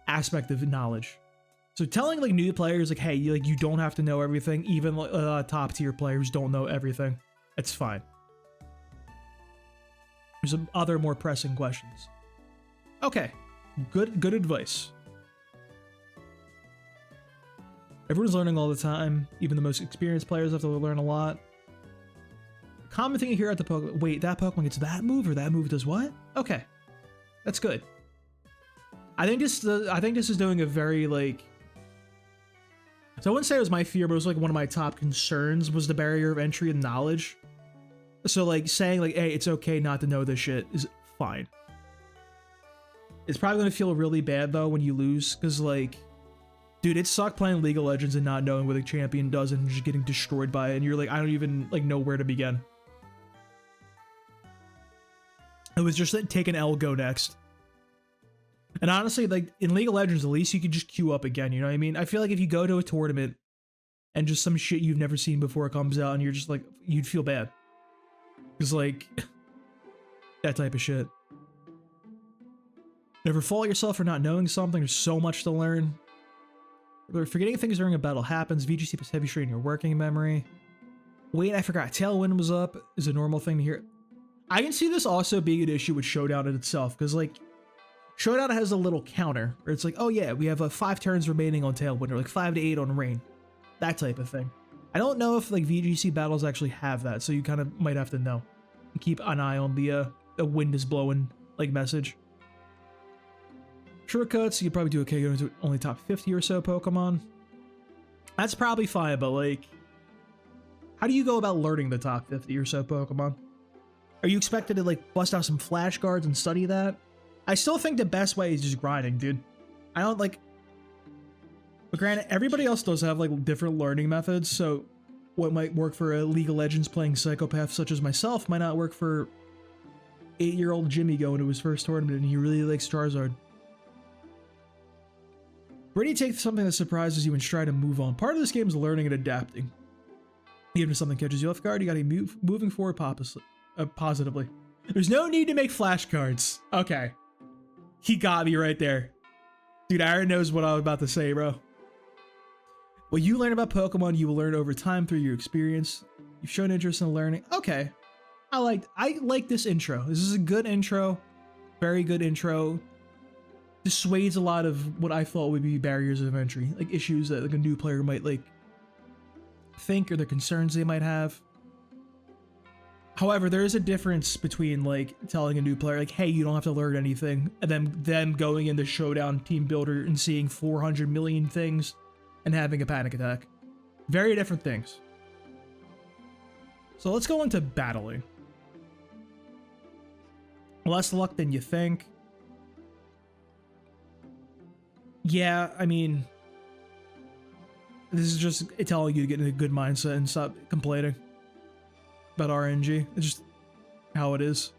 aspect of knowledge. So telling like new players like, hey, you don't have to know everything. Even top tier players don't know everything. It's fine. There's some other more pressing questions. Okay, good advice. Everyone's learning all the time. Even the most experienced players have to learn a lot. Common thing you hear at the Pokemon. Wait, that Pokemon gets that move or that move does what? Okay. That's good. I think this is doing a very like. So I wouldn't say it was my fear, but it was like one of my top concerns was the barrier of entry and knowledge. So like saying like, hey, it's okay not to know this shit is fine. It's probably gonna feel really bad though when you lose, because like, dude, it sucked playing League of Legends and not knowing what a champion does and just getting destroyed by it, and you're like, I don't even like know where to begin. It was just like, take an L, go next. And honestly, like in League of Legends, at least you could just queue up again, you know what I mean? I feel like if you go to a tournament and just some shit you've never seen before comes out and you're just like, you'd feel bad. Because like, that type of shit. Never fault yourself for not knowing something. There's so much to learn. Forgetting things during a battle happens. VGC puts heavy strain in your working memory. Wait, I forgot Tailwind was up is a normal thing to hear. I can see this also being an issue with Showdown in itself, because like, Showdown has a little counter where it's like, oh yeah, we have 5 turns remaining on Tailwind, or like 5 to 8 on Rain. That type of thing. I don't know if like VGC battles actually have that, so you kind of might have to know. Keep an eye on the wind is blowing like message. Shortcuts, you could probably do okay going to only top 50 or so Pokemon. That's probably fine, but like, how do you go about learning the top 50 or so Pokemon? Are you expected to like bust out some flashcards and study that? I still think the best way is just grinding, dude. I don't like... But granted, everybody else does have like different learning methods, so what might work for a League of Legends playing psychopath such as myself might not work for 8-year-old Jimmy going to his first tournament and he really likes Charizard. Where do you take something that surprises you and try to move on? Part of this game is learning and adapting. Even if something catches you off guard, you gotta be moving forward positively. There's no need to make flashcards. Okay. He got me right there. Dude, Aaron knows what I was about to say, bro. What you learn about Pokemon, you will learn over time through your experience. You've shown interest in learning. Okay. I like this intro. This is a good intro. Very good intro. Dissuades a lot of what I thought would be barriers of entry. Like issues that like a new player might like think, or the concerns they might have. However, there is a difference between like telling a new player like, hey, you don't have to learn anything, and then them going into Showdown Team Builder and seeing 400 million things and having a panic attack. Very different things. So let's go into battling. Less luck than you think. Yeah, I mean, this is just telling you to get in a good mindset and stop complaining about RNG. It's just how it is.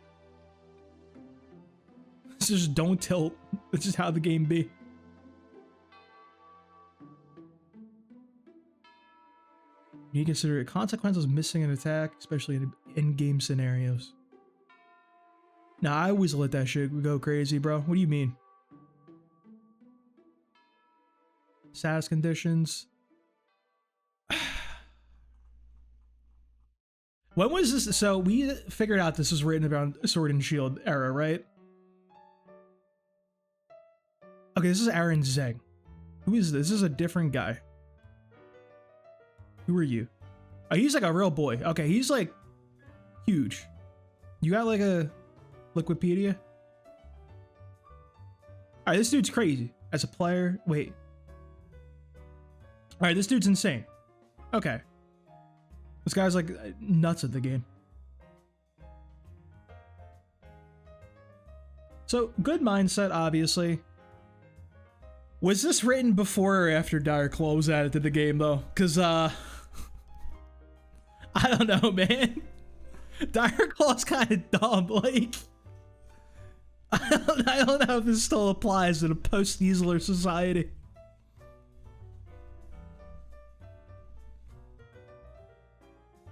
It's just don't tilt. It's just how the game be. You consider consequences of missing an attack, especially in in-game scenarios. Now, I always let that shit go crazy, bro. What do you mean? Status conditions. When was this? So we figured out this was written around Sword and Shield era, right? Okay, this is Aaron Zeng. Who is this? This is a different guy. Who are you? Oh, he's like a real boy. Okay, he's like huge. You got like a Wikipedia? Alright, this dude's crazy. As a player, wait. Alright, this dude's insane. Okay. This guy's like nuts at the game. So, good mindset, obviously. Was this written before or after Dire Claw was added to the game, though? Because, I don't know, man. Dire Claw's kind of dumb, like... I don't know if this still applies in a post-Easler society.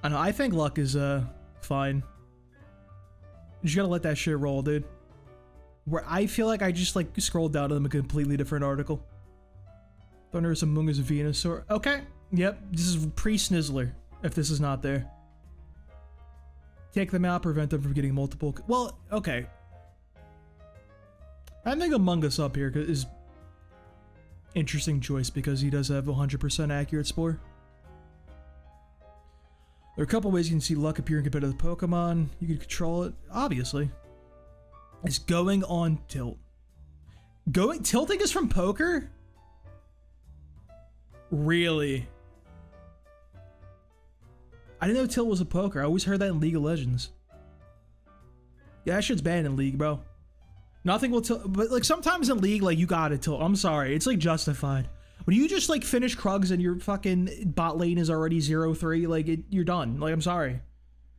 I know, I think luck is, fine. You just gotta let that shit roll, dude. Where I feel like I just, like, scrolled down to them a completely different article. Thunderous Among Us Venusaur. Okay, yep, this is pre-Snizzler, if this is not there. Take them out, prevent them from getting multiple... Well, okay. I think Among Us up here is interesting choice because he does have 100% accurate Spore. There are a couple ways you can see luck appear in competitive Pokemon. You can control it, obviously. is going on tilt. Tilting is from poker? Really? I didn't know tilt was a poker. I always heard that in League of Legends. Yeah, that shit's banned in League, bro. Nothing will tilt, but like sometimes in League, like you gotta tilt. I'm sorry, it's like justified. When you just like finish Krugs and your fucking bot lane is already 0-3, like you're done. Like I'm sorry.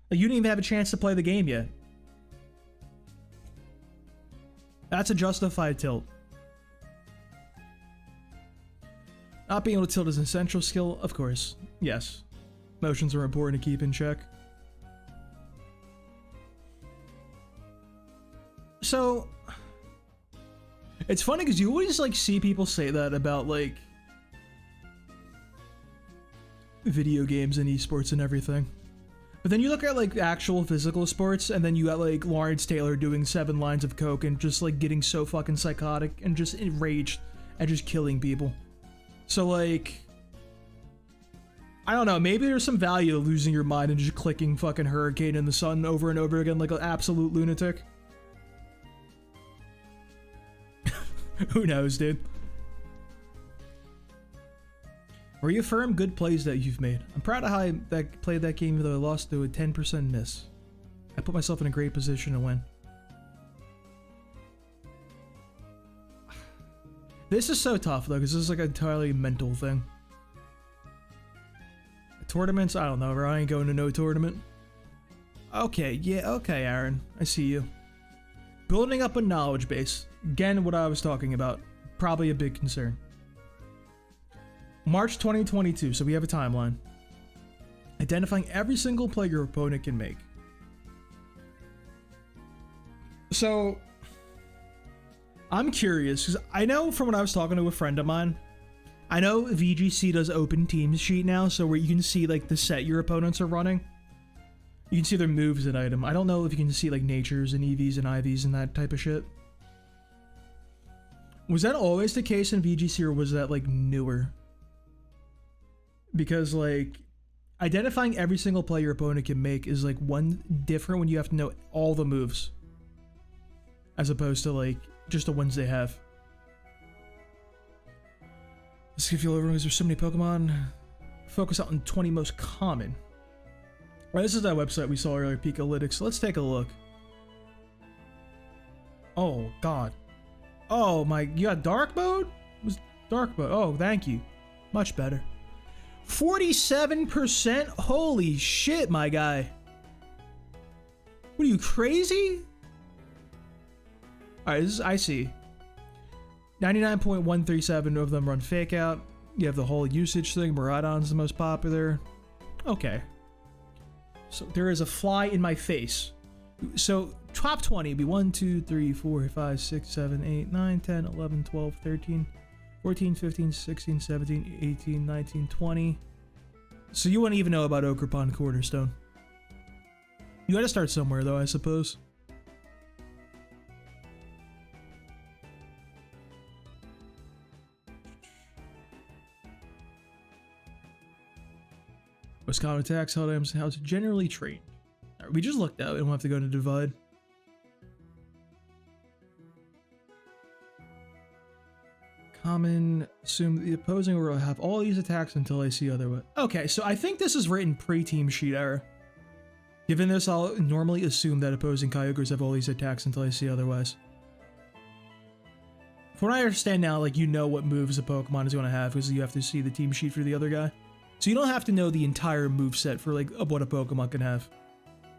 Like you didn't even have a chance to play the game yet. That's a justified tilt. Not being able to tilt is an essential skill, of course. Yes. Motions are important to keep in check. So, it's funny because you always like see people say that about like video games and esports and everything. But then you look at like actual physical sports and then you got like Lawrence Taylor doing 7 lines of coke and just like getting so fucking psychotic and just enraged and just killing people. So like, I don't know, maybe there's some value to losing your mind and just clicking fucking Hurricane in the Sun over and over again like an absolute lunatic. Who knows, dude? Reaffirm good plays that you've made. I'm proud of how I played that game, even though I lost to a 10% miss. I put myself in a great position to win. This is so tough though, because this is like an entirely mental thing. Tournaments? I don't know, bro. I ain't going to no tournament. Okay, yeah, okay, Aaron. I see you. Building up a knowledge base. Again, what I was talking about. Probably a big concern. March 2022, so we have a timeline. Identifying every single play your opponent can make. So, I'm curious, because I know from when I was talking to a friend of mine, I know VGC does open teams sheet now, so where you can see like the set your opponents are running. You can see their moves and item. I don't know if you can see like natures and EVs and IVs and that type of shit. Was that always the case in VGC or was that like newer? Because like identifying every single play your opponent can make is like one different when you have to know all the moves. As opposed to like just the ones they have. Let's see if you'll overrun because there's so many Pokemon. Focus on 20 most common. Right, this is that website we saw earlier, Pikalytics. So let's take a look. Oh god. Oh my, you got dark mode? It was dark mode. Oh, thank you. Much better. 47%? Holy shit, my guy. What are you, crazy? Alright, this is, I see. 99.137 of them run fake out. You have the whole usage thing. Miraidon's the most popular. Okay. So there is a fly in my face. So top 20 would be 1, 2, 3, 4, 5, 6, 7, 8, 9, 10, 11, 12, 13, 14, 15, 16, 17, 18, 19, 20. So you wouldn't even know about Okerpon Cornerstone. You gotta start somewhere though, I suppose. Most common attacks, how it's generally trained. Right, we just looked out and we'll have to go into Divide. Common, assume the opposing will have all these attacks until I see otherwise. Okay, so I think this is written pre-team sheet error. Given this, I'll normally assume that opposing Kyogres have all these attacks until I see otherwise. From what I understand now, like you know what moves a Pokemon is going to have because you have to see the team sheet for the other guy. So you don't have to know the entire moveset for like what a Pokemon can have.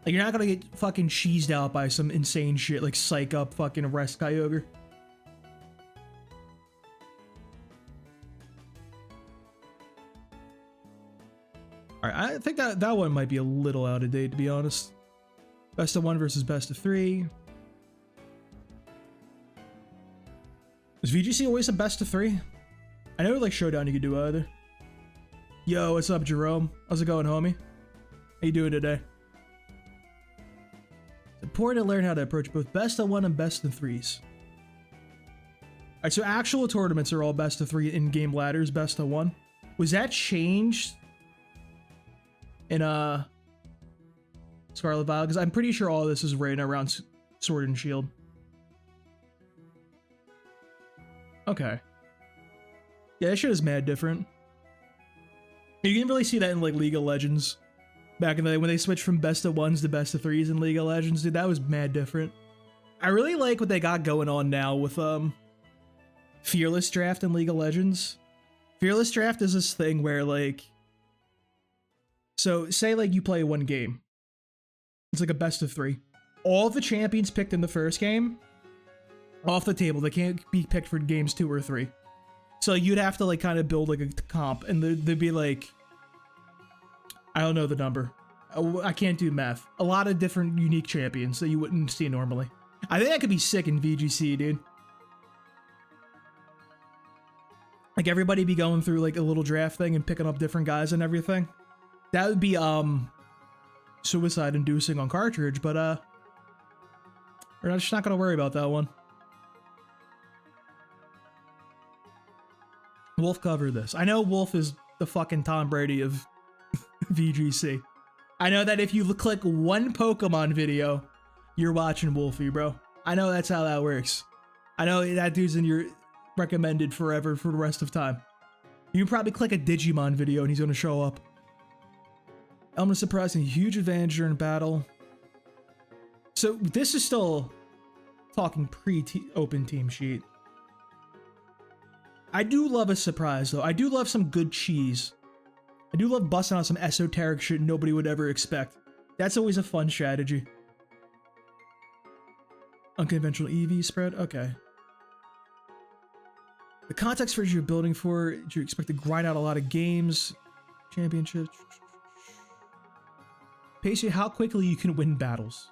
Like you're not gonna get fucking cheesed out by some insane shit like Psych Up fucking Rest Kyogre. Alright, I think that one might be a little out of date to be honest. Best of 1 versus best of 3. Is VGC always a best of 3? I know like Showdown you could do either. Yo, what's up, Jerome? How's it going, homie? How you doing today? It's important to learn how to approach both best of 1 and best of 3s. Alright, so actual tournaments are all best of 3 in-game ladders, best of 1. Was that changed in Scarlet Violet? Because I'm pretty sure all of this is right around Sword and Shield. Okay. Yeah, that shit is mad different. You can really see that in like League of Legends. Back in the day when they switched from best of ones to best of threes in League of Legends, dude, that was mad different. I really like what they got going on now with Fearless Draft in League of Legends. Fearless Draft is this thing where like, so say like you play one game. It's like a best of three. All the champions picked in the first game, off the table. They can't be picked for games 2 or 3. So you'd have to like kind of build like a comp, and there'd be like, I don't know the number. I can't do math. A lot of different unique champions that you wouldn't see normally. I think that could be sick in VGC, dude. Like everybody be going through like a little draft thing and picking up different guys and everything. That would be suicide inducing on cartridge, but we're just not gonna worry about that one. Wolf covered this. I know Wolf is the fucking Tom Brady of VGC. I know that if you click one Pokemon video, you're watching Wolfie, bro. I know that's how that works. I know that dude's in your recommended forever for the rest of time. You can probably click a Digimon video and he's gonna show up. Element surprising, huge advantage during battle. So this is still talking pre-open team sheet. I do love a surprise though. I do love some good cheese. I do love busting out some esoteric shit nobody would ever expect. That's always a fun strategy. Unconventional EV spread, okay. The context for you're building for, do you expect to grind out a lot of games? Championships. Pace you how quickly you can win battles.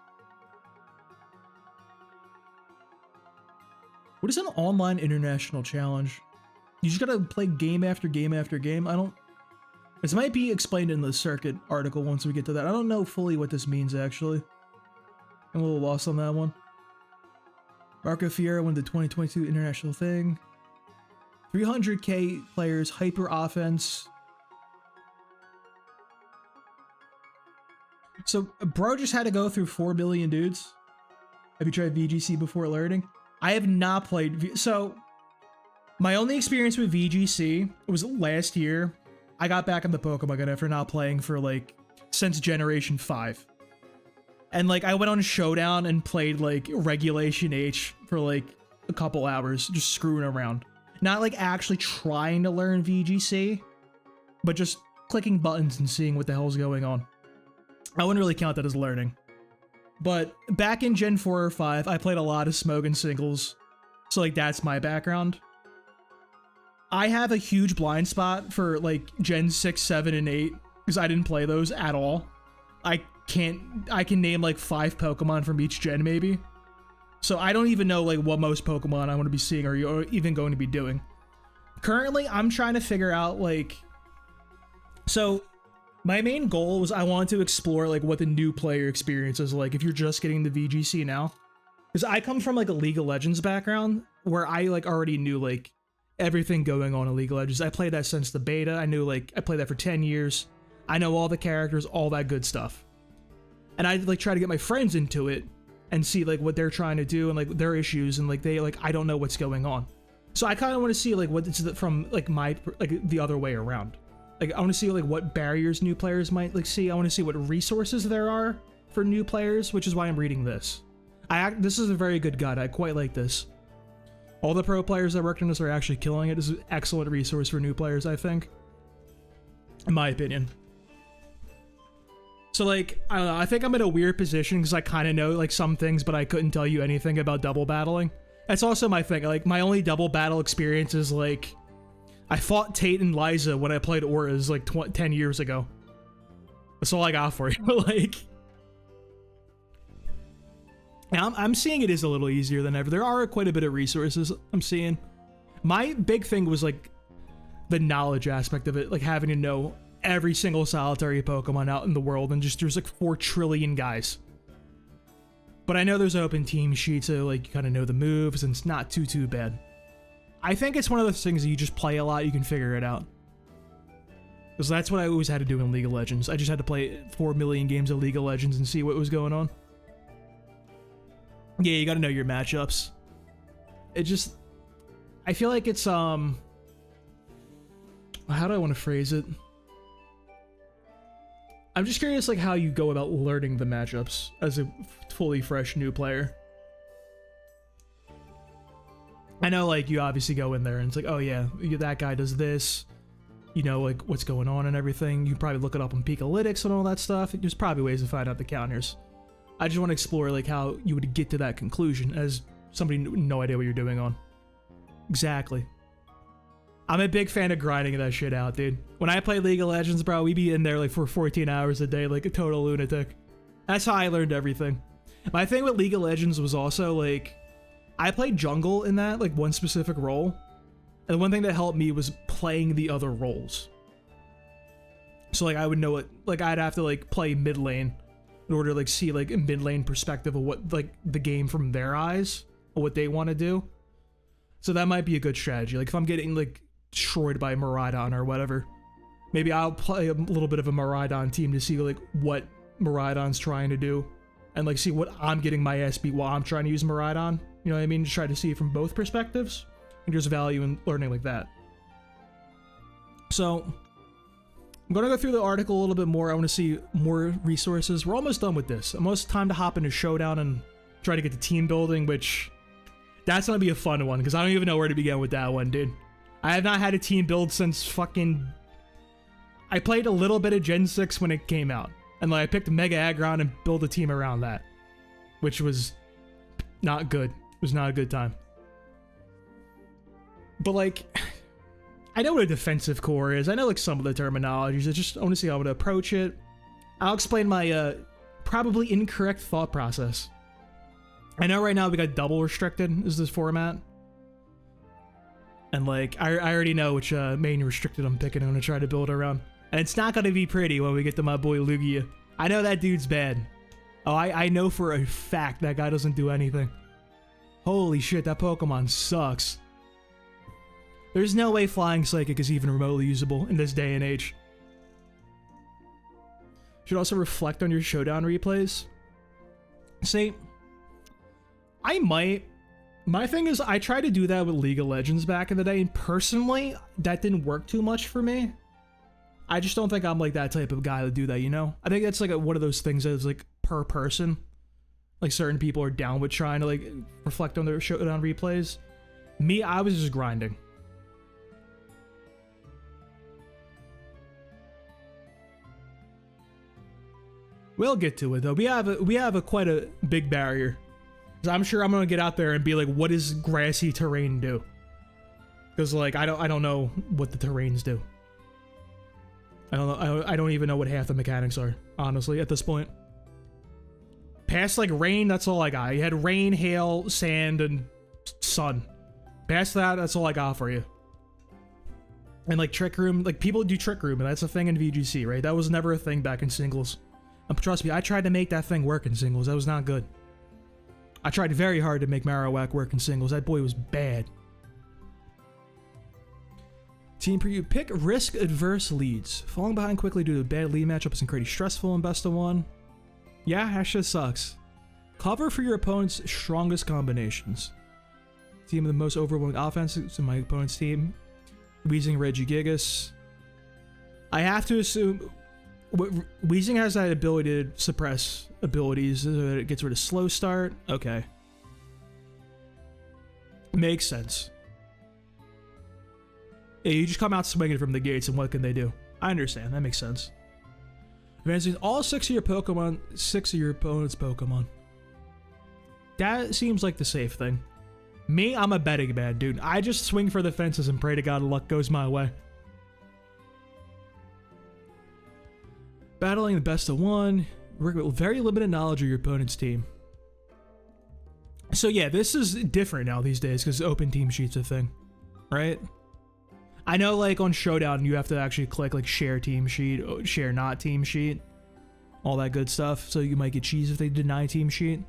What is an online international challenge? You just gotta play game after game after game. I don't... This might be explained in the circuit article once we get to that. I don't know fully what this means, actually. I'm a little lost on that one. Marco Fiera won the 2022 international thing. 300k players, hyper offense. So, bro just had to go through 4 billion dudes. Have you tried VGC before learning? I have not played... So, my only experience with VGC was last year. I got back in the Pokemon Go after not playing for like since Generation 5. And like I went on Showdown and played like Regulation H for like a couple hours, just screwing around. Not like actually trying to learn VGC, but just clicking buttons and seeing what the hell's going on. I wouldn't really count that as learning. But back in Gen 4 or 5, I played a lot of Smogon singles. So like that's my background. I have a huge blind spot for like Gen 6, 7, and 8 because I didn't play those at all. I can name like 5 Pokemon from each gen maybe. So I don't even know like what most Pokemon I want to be seeing or even going to be doing. Currently, I'm trying to figure out like... So my main goal was I wanted to explore like what the new player experience is like if you're just getting the VGC now. Because I come from like a League of Legends background where I like already knew like everything going on in League of Legends. I played that since the beta. I knew like I played that for 10 years. I know all the characters, all that good stuff. And I like try to get my friends into it and see like what they're trying to do and like their issues and like they like I don't know what's going on. So I kind of want to see like what it's from like my like the other way around. Like I want to see like what barriers new players might like see. I want to see what resources there are for new players, which is why I'm reading this. This is a very good guide. I quite like this. All the pro players that worked on this are actually killing it. This is an excellent resource for new players, I think. In my opinion. So like, I don't know, I think I'm in a weird position because I kind of know like some things, but I couldn't tell you anything about double battling. That's also my thing. Like my only double battle experience is like, I fought Tate and Liza when I played Auras like 10 years ago. That's all I got for you. Like, now I'm seeing it is a little easier than ever. There are quite a bit of resources I'm seeing. My big thing was like the knowledge aspect of it, like having to know every single solitary Pokemon out in the world, and just there's like 4 trillion guys. But I know there's open team sheets, so like you kind of know the moves, and it's not too bad. I think it's one of those things that you just play a lot, you can figure it out. Because that's what I always had to do in League of Legends. I just had to play 4 million games of League of Legends and see what was going on. Yeah, you gotta know your matchups. It just... I feel like it's how do I want to phrase it? I'm just curious like how you go about learning the matchups as a fully fresh new player. I know like you obviously go in there and it's like, oh yeah, that guy does this, you know, like what's going on and everything. You probably look it up on Peakalytics and all that stuff. There's probably ways to find out the counters. I just want to explore like how you would get to that conclusion as somebody with no idea what you're doing on. Exactly. I'm a big fan of grinding that shit out, dude. When I play League of Legends, bro, we be in there like for 14 hours a day, like a total lunatic. That's how I learned everything. My thing with League of Legends was also like, I played jungle in that, like one specific role. And the one thing that helped me was playing the other roles. So like I would know it, like I'd have to like play mid lane in order to like see like a mid lane perspective of what like the game from their eyes or what they want to do. So that might be a good strategy. Like if I'm getting like destroyed by Miraidon or whatever, maybe I'll play a little bit of a Miraidon team to see like what Miraidon's trying to do and like see what I'm getting my ass beat while I'm trying to use Miraidon. You know what I mean? Just try to see it from both perspectives, and there's value in learning like that. So I'm going to go through the article a little bit more. I want to see more resources. We're almost done with this. Almost time to hop into Showdown and try to get to team building, which that's going to be a fun one because I don't even know where to begin with that one, dude. I have not had a team build since fucking... I played a little bit of Gen 6 when it came out. And like I picked Mega Aggron and built a team around that. Which was not good. It was not a good time. But like... I know what a defensive core is. I know like some of the terminologies. I want to see how I would approach it. I'll explain my probably incorrect thought process. I know right now we got double restricted is this format. And like, I already know which main restricted I'm picking. I'm going to try to build around. And it's not going to be pretty when we get to my boy Lugia. I know that dude's bad. Oh, I know for a fact that guy doesn't do anything. Holy shit, that Pokemon sucks. There's no way Flying Psychic is even remotely usable in this day and age. Should also reflect on your Showdown replays. See, I might. My thing is, I tried to do that with League of Legends back in the day, and personally, that didn't work too much for me. I just don't think I'm like that type of guy to do that, you know? I think that's like one of those things that's like per person. Like certain people are down with trying to like reflect on their Showdown replays. Me, I was just grinding. We'll get to it though. We have a quite a big barrier. So I'm sure I'm gonna get out there and be like, what does grassy terrain do? Because like I don't know what the terrains do. I don't know. I don't even know what half the mechanics are, honestly, at this point. Past like rain, that's all I got. You had rain, hail, sand, and sun. Past that, that's all I got for you. And like Trick Room, like people do Trick Room, and that's a thing in VGC, right? That was never a thing back in singles. Trust me, I tried to make that thing work in singles. That was not good. I tried very hard to make Marowak work in singles. That boy was bad. Team preview. Pick risk-adverse leads. Falling behind quickly due to a bad lead matchup is incredibly stressful in best of one. Yeah, that shit sucks. Cover for your opponent's strongest combinations. Team with the most overwhelming offenses in my opponent's team. Weezing, Regigigas. I have to assume... Weezing has that ability to suppress abilities so that it gets rid of slow start. Okay. Makes sense. Yeah, you just come out swinging from the gates and what can they do? I understand. That makes sense. Advancing all 6 of your Pokemon, 6 of your opponent's Pokemon. That seems like the safe thing. Me, I'm a betting man, dude. I just swing for the fences and pray to God luck goes my way. Battling the best of one. Work with very limited knowledge of your opponent's team. So yeah, this is different now these days because open team sheet's a thing, right? I know like on Showdown you have to actually click like share team sheet, share not team sheet, all that good stuff. So you might get cheese if they deny team sheet.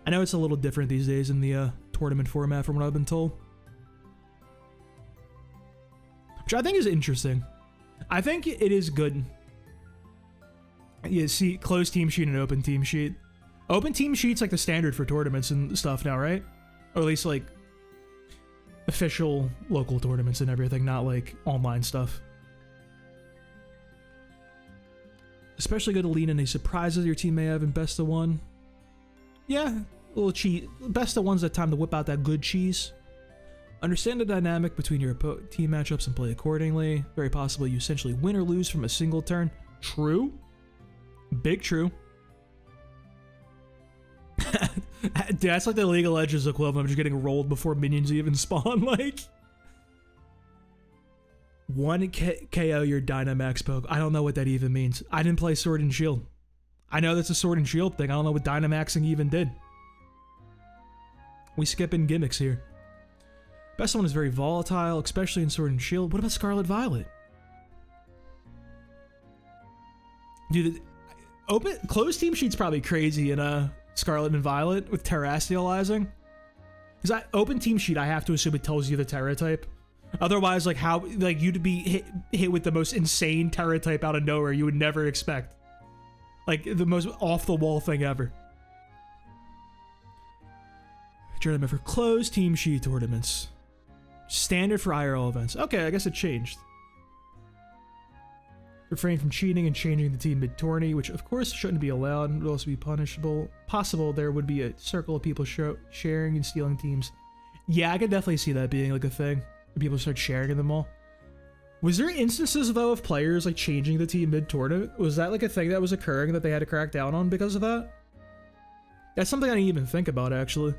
I know it's a little different these days in the tournament format from what I've been told. Which I think is interesting. I think it is good. Yeah, see, closed team sheet and open team sheet. Open team sheet's like the standard for tournaments and stuff now, right? Or at least like official local tournaments and everything, not like online stuff. Especially good to lean in any surprises your team may have in best of one. Yeah, a little cheat. Best of one's that time to whip out that good cheese. Understand the dynamic between your team matchups and play accordingly. Very possible you essentially win or lose from a single turn. True. Big true. Dude, that's like the League of Legends equivalent of just getting rolled before minions even spawn. Like, one KO your Dynamax poke. I don't know what that even means. I didn't play Sword and Shield. I know that's a Sword and Shield thing. I don't know what Dynamaxing even did. We skipping gimmicks here. Best one is very volatile, especially in Sword and Shield. What about Scarlet Violet? Dude, closed team sheet's probably crazy in Scarlet and Violet with terrestrializing. Because open team sheet, I have to assume it tells you the Terra type. Otherwise, like how you'd be hit with the most insane Terra type out of nowhere you would never expect. Like the most off the wall thing ever. Tournament for closed team sheet tournaments. Standard for IRL events. Okay, I guess it changed. Refrain from cheating and changing the team mid-tourney, which of course shouldn't be allowed and would also be punishable. Possible there would be a circle of people sharing and stealing teams. Yeah, I could definitely see that being like a thing. People start sharing them all. Was there instances though of players like changing the team mid-tournament? Was that like a thing that was occurring that they had to crack down on because of that? That's something I didn't even think about actually.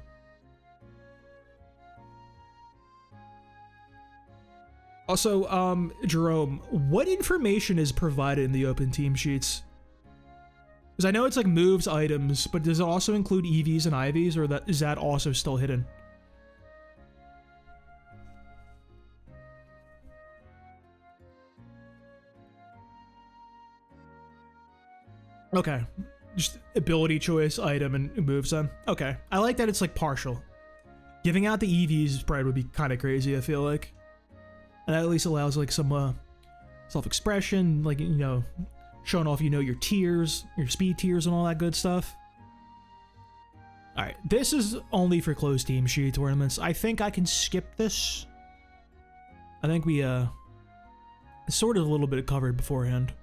Also, Jerome, what information is provided in the open team sheets? Because I know it's like moves, items, but does it also include EVs and IVs, or is that also still hidden? Okay, just ability choice, item, and moves then. Okay, I like that it's like partial. Giving out the EVs spread would be kind of crazy, I feel like. And that at least allows like some self-expression, like, you know, showing off, you know, your tiers, your speed tiers and all that good stuff. All right, this is only for closed team sheet tournaments. I think I can skip this. I think we sort of a little bit covered beforehand.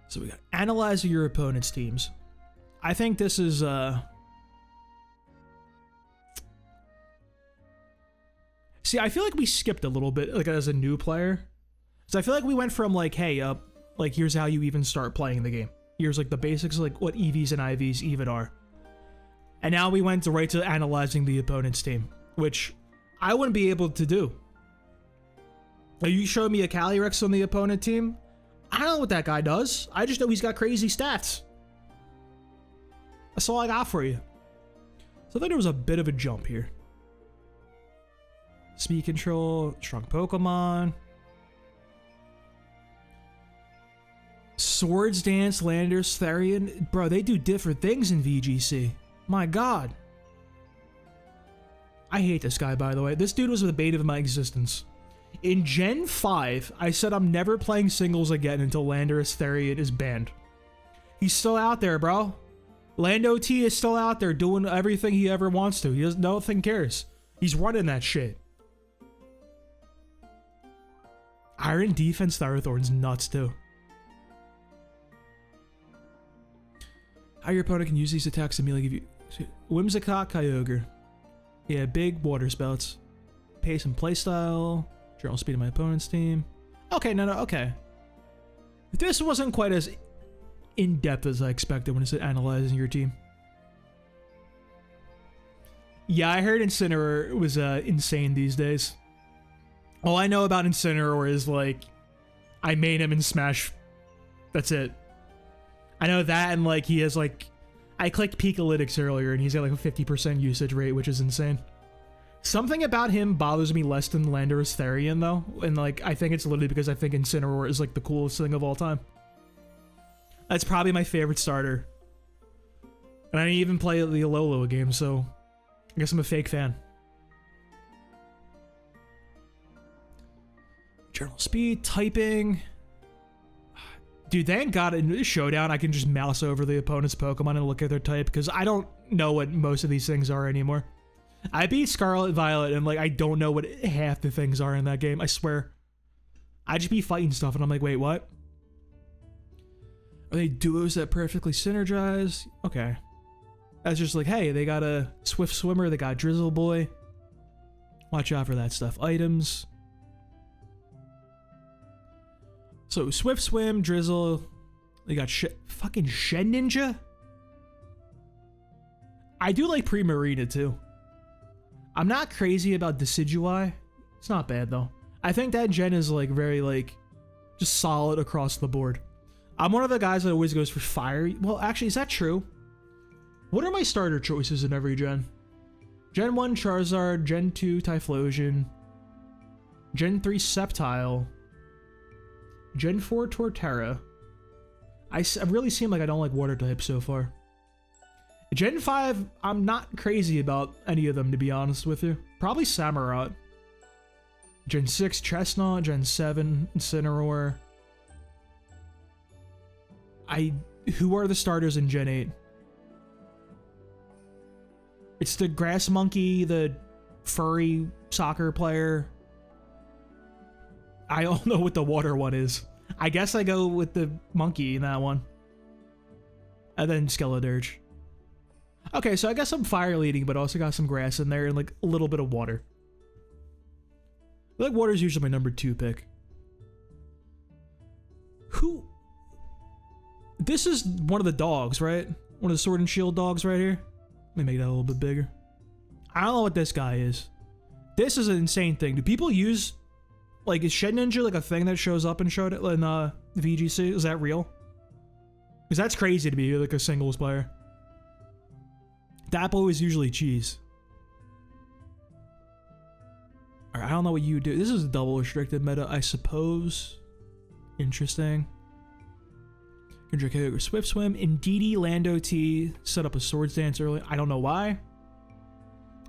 So we got analyzing your opponent's teams. I think this is see, I feel like we skipped a little bit, like as a new player. So I feel like we went from like, hey, like here's how you even start playing the game. Here's like the basics, like what EVs and IVs even are. And now we went right to analyzing the opponent's team, which I wouldn't be able to do. Like, you showed me a Calyrex on the opponent team. I don't know what that guy does. I just know he's got crazy stats. That's all I got for you. So I thought there was a bit of a jump here. Speed control, strong Pokemon. Swords Dance, Landers, Therian. Bro, they do different things in VGC. My god. I hate this guy, by the way. This dude was the bane of my existence. In Gen 5, I said I'm never playing singles again until Landorus Therian is banned. He's still out there, bro. Lando T is still out there doing everything he ever wants to. He doesn't, nothing cares. He's running that shit. Iron Defense Thorn's nuts too. How your opponent can use these attacks to immediately give you Whimsicott, Kyogre. Yeah, big water spouts. Pace and playstyle. General speed of my opponent's team. Okay, no, okay. This wasn't quite as in-depth as I expected when it said analyzing your team. Yeah, I heard Incineroar was insane these days. All I know about Incineroar is, like, I made him in Smash. That's it. I know that, and, like, he has, like... I clicked Peakalytics earlier, and he's got, like, a 50% usage rate, which is insane. Something about him bothers me less than Landorus Therian, though. And, like, I think it's literally because I think Incineroar is, like, the coolest thing of all time. That's probably my favorite starter. And I didn't even play the Alola game, so... I guess I'm a fake fan. Journal speed, typing. Dude, thank God in Showdown I can just mouse over the opponent's Pokemon and look at their type, because I don't know what most of these things are anymore. I beat Scarlet Violet and like I don't know what half the things are in that game. I swear. I just be fighting stuff and I'm like, wait, what? Are they duos that perfectly synergize? Okay. That's just like, hey, they got a Swift Swimmer, they got Drizzle Boy. Watch out for that stuff. Items. So Swift Swim, Drizzle. They got fucking Shed Ninja. I do like Primarina too. I'm not crazy about Decidueye. It's not bad though. I think that gen is like very like just solid across the board. I'm one of the guys that always goes for fire. Well, actually, is that true? What are my starter choices in every gen? Gen 1 Charizard, Gen 2 Typhlosion, Gen 3 Sceptile, Gen 4 Torterra. I really seem like I don't like water types so far. Gen 5, I'm not crazy about any of them, to be honest with you. Probably Samurott. Gen 6 Chestnut, Gen 7 Incineroar. Who are the starters in Gen 8? It's the grass monkey, the furry soccer player. I don't know what the water one is. I guess I go with the monkey in that one. And then Skeledirge. Okay, so I guess I'm fire leading, but also got some grass in there and like a little bit of water. I feel like water's usually my number 2 pick. Who? This is one of the dogs, right? One of the Sword and Shield dogs right here. Let me make that a little bit bigger. I don't know what this guy is. This is an insane thing. Do people use, like, is Shed Ninja like a thing that shows up in VGC? Is that real? Because that's crazy to be like a singles player. That boy is usually cheese. Alright, I don't know what you do. This is a double restricted meta, I suppose. Interesting. Kendrick Swift Swim. Indeedee Lando T set up a Swords Dance early. I don't know why.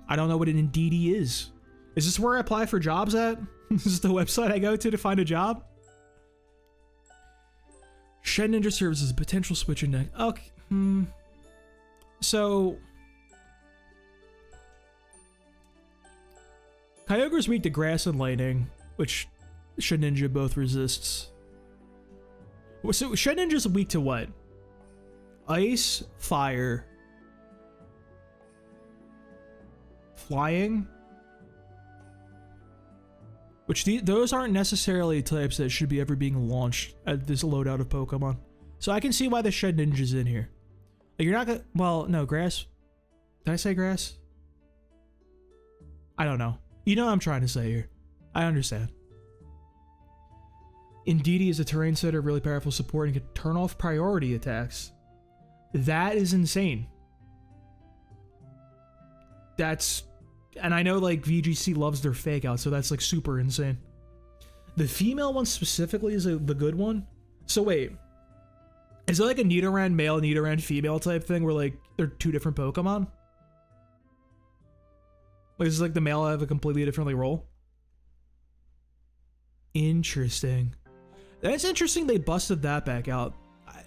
I don't know what an Indeedee is. Is this where I apply for jobs at? This is the website I go to find a job? Shed Ninja serves as a potential switching deck. Okay. So Kyogre's weak to grass and lightning, which Shed Ninja both resists. So Shed Ninja's weak to what? Ice, fire, flying? Which those aren't necessarily types that should be ever being launched at this loadout of Pokemon. So I can see why the Shed Ninja's in here. Like you're not gonna, well, no, grass. Did I say grass? I don't know. You know what I'm trying to say here. I understand. Indeedee is a terrain setter, really powerful support, and can turn off priority attacks. That is insane. That's, and I know like VGC loves their fake out, so that's like super insane. The female one specifically is the good one. So wait, is it like a Nidoran male, Nidoran female type thing where like they're 2 different Pokemon? Like is like the male have a completely different like role? Interesting. That's interesting they busted that back out.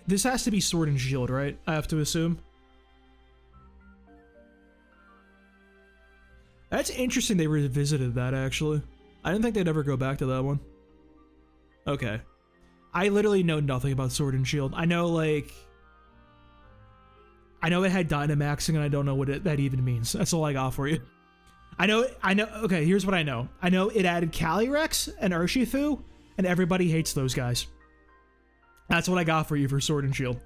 This has to be Sword and Shield, right? I have to assume. That's interesting they revisited that, actually. I didn't think they'd ever go back to that one. Okay. I literally know nothing about Sword and Shield. I know, like... I know it had Dynamaxing, and I don't know what that even means. That's all I got for you. I know, okay, here's what I know. I know it added Calyrex and Urshifu, and everybody hates those guys. That's what I got for you for Sword and Shield.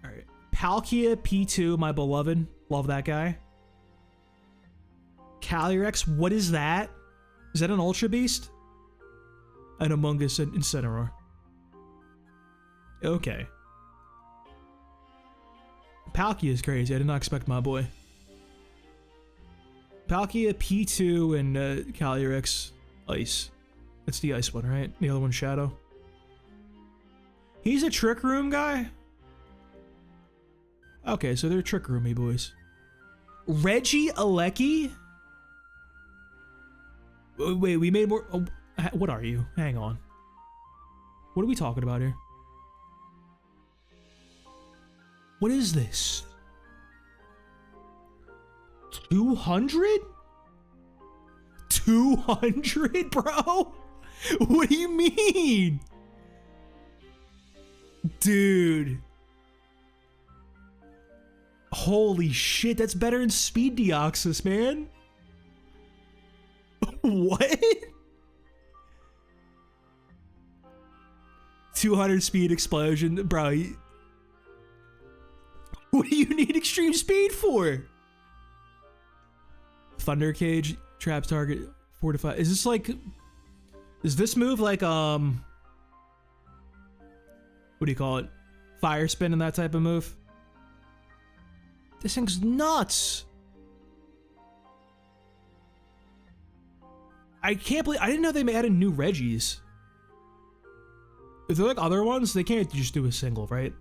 Alright. Palkia P2, my beloved. Love that guy. Calyrex, what is that? Is that an Ultra Beast? An Among Us and Incineroar. Okay. Palkia is crazy. I did not expect my boy. Palkia, P2, and Calyrex, Ice. That's the Ice one, right? The other one's Shadow. He's a Trick Room guy? Okay, so they're Trick Roomy boys. Reggie Alecki? Wait, we made more... Oh, what are you? Hang on. What are we talking about here? What is this? 200? 200, bro? What do you mean? Dude. Holy shit, that's better than Speed Deoxys, man. What? 200 speed explosion, bro. What do you need extreme speed for? Thunder Cage, traps target, fortify. Is this like, is this move like, what do you call it? Fire spin and that type of move? This thing's nuts. I can't believe, I didn't know they added new Reggies. If they're like other ones, they can't just do a single, right?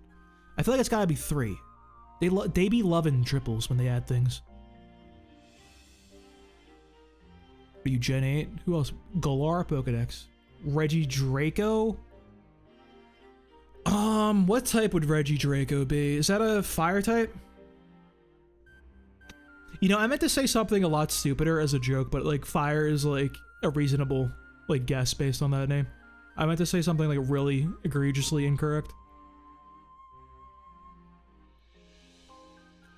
I feel like it's gotta be 3. They be loving triples when they add things. Are you Gen 8? Who else? Galar Pokedex. Reggie Draco? What type would Reggie Draco be? Is that a fire type? You know, I meant to say something a lot stupider as a joke, but like fire is like a reasonable like guess based on that name. I meant to say something like really egregiously incorrect.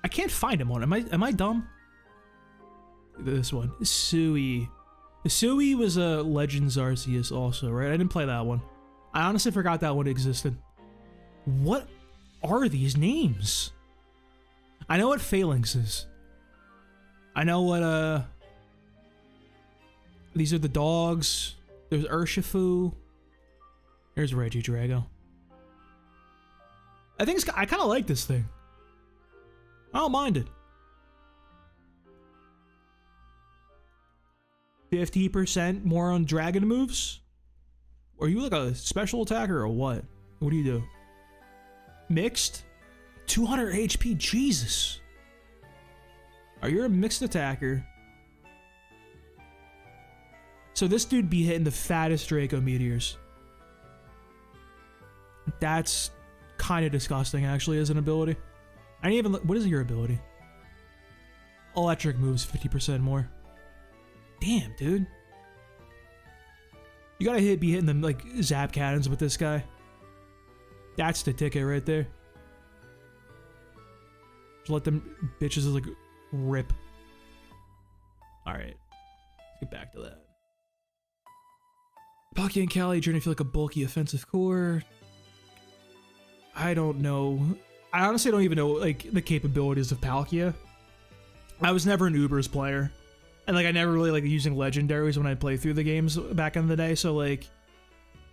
I can't find him on. Am I dumb? This one. Sui. Sui was a Legends Arceus also, right? I didn't play that one. I honestly forgot that one existed. What are these names? I know what Phalanx is. I know what, these are the dogs. There's Urshifu. There's Reggie Drago. I think I kind of like this thing. I don't mind it. 50% more on dragon moves? Are you like a special attacker or what? What do you do? Mixed? 200 HP, Jesus. Are you a mixed attacker? So this dude be hitting the fattest Draco meteors. That's kind of disgusting actually as an ability. I didn't even, what is your ability? Electric moves 50% more. Damn, dude. You gotta be hitting them like zap cannons with this guy. That's the ticket right there. Just let them bitches like rip. Alright. Let's get back to that. Palkia and Cali journey feel like a bulky offensive core. I don't know. I honestly don't even know like the capabilities of Palkia. I was never an Ubers player. And like I never really like using legendaries when I play through the games back in the day, so like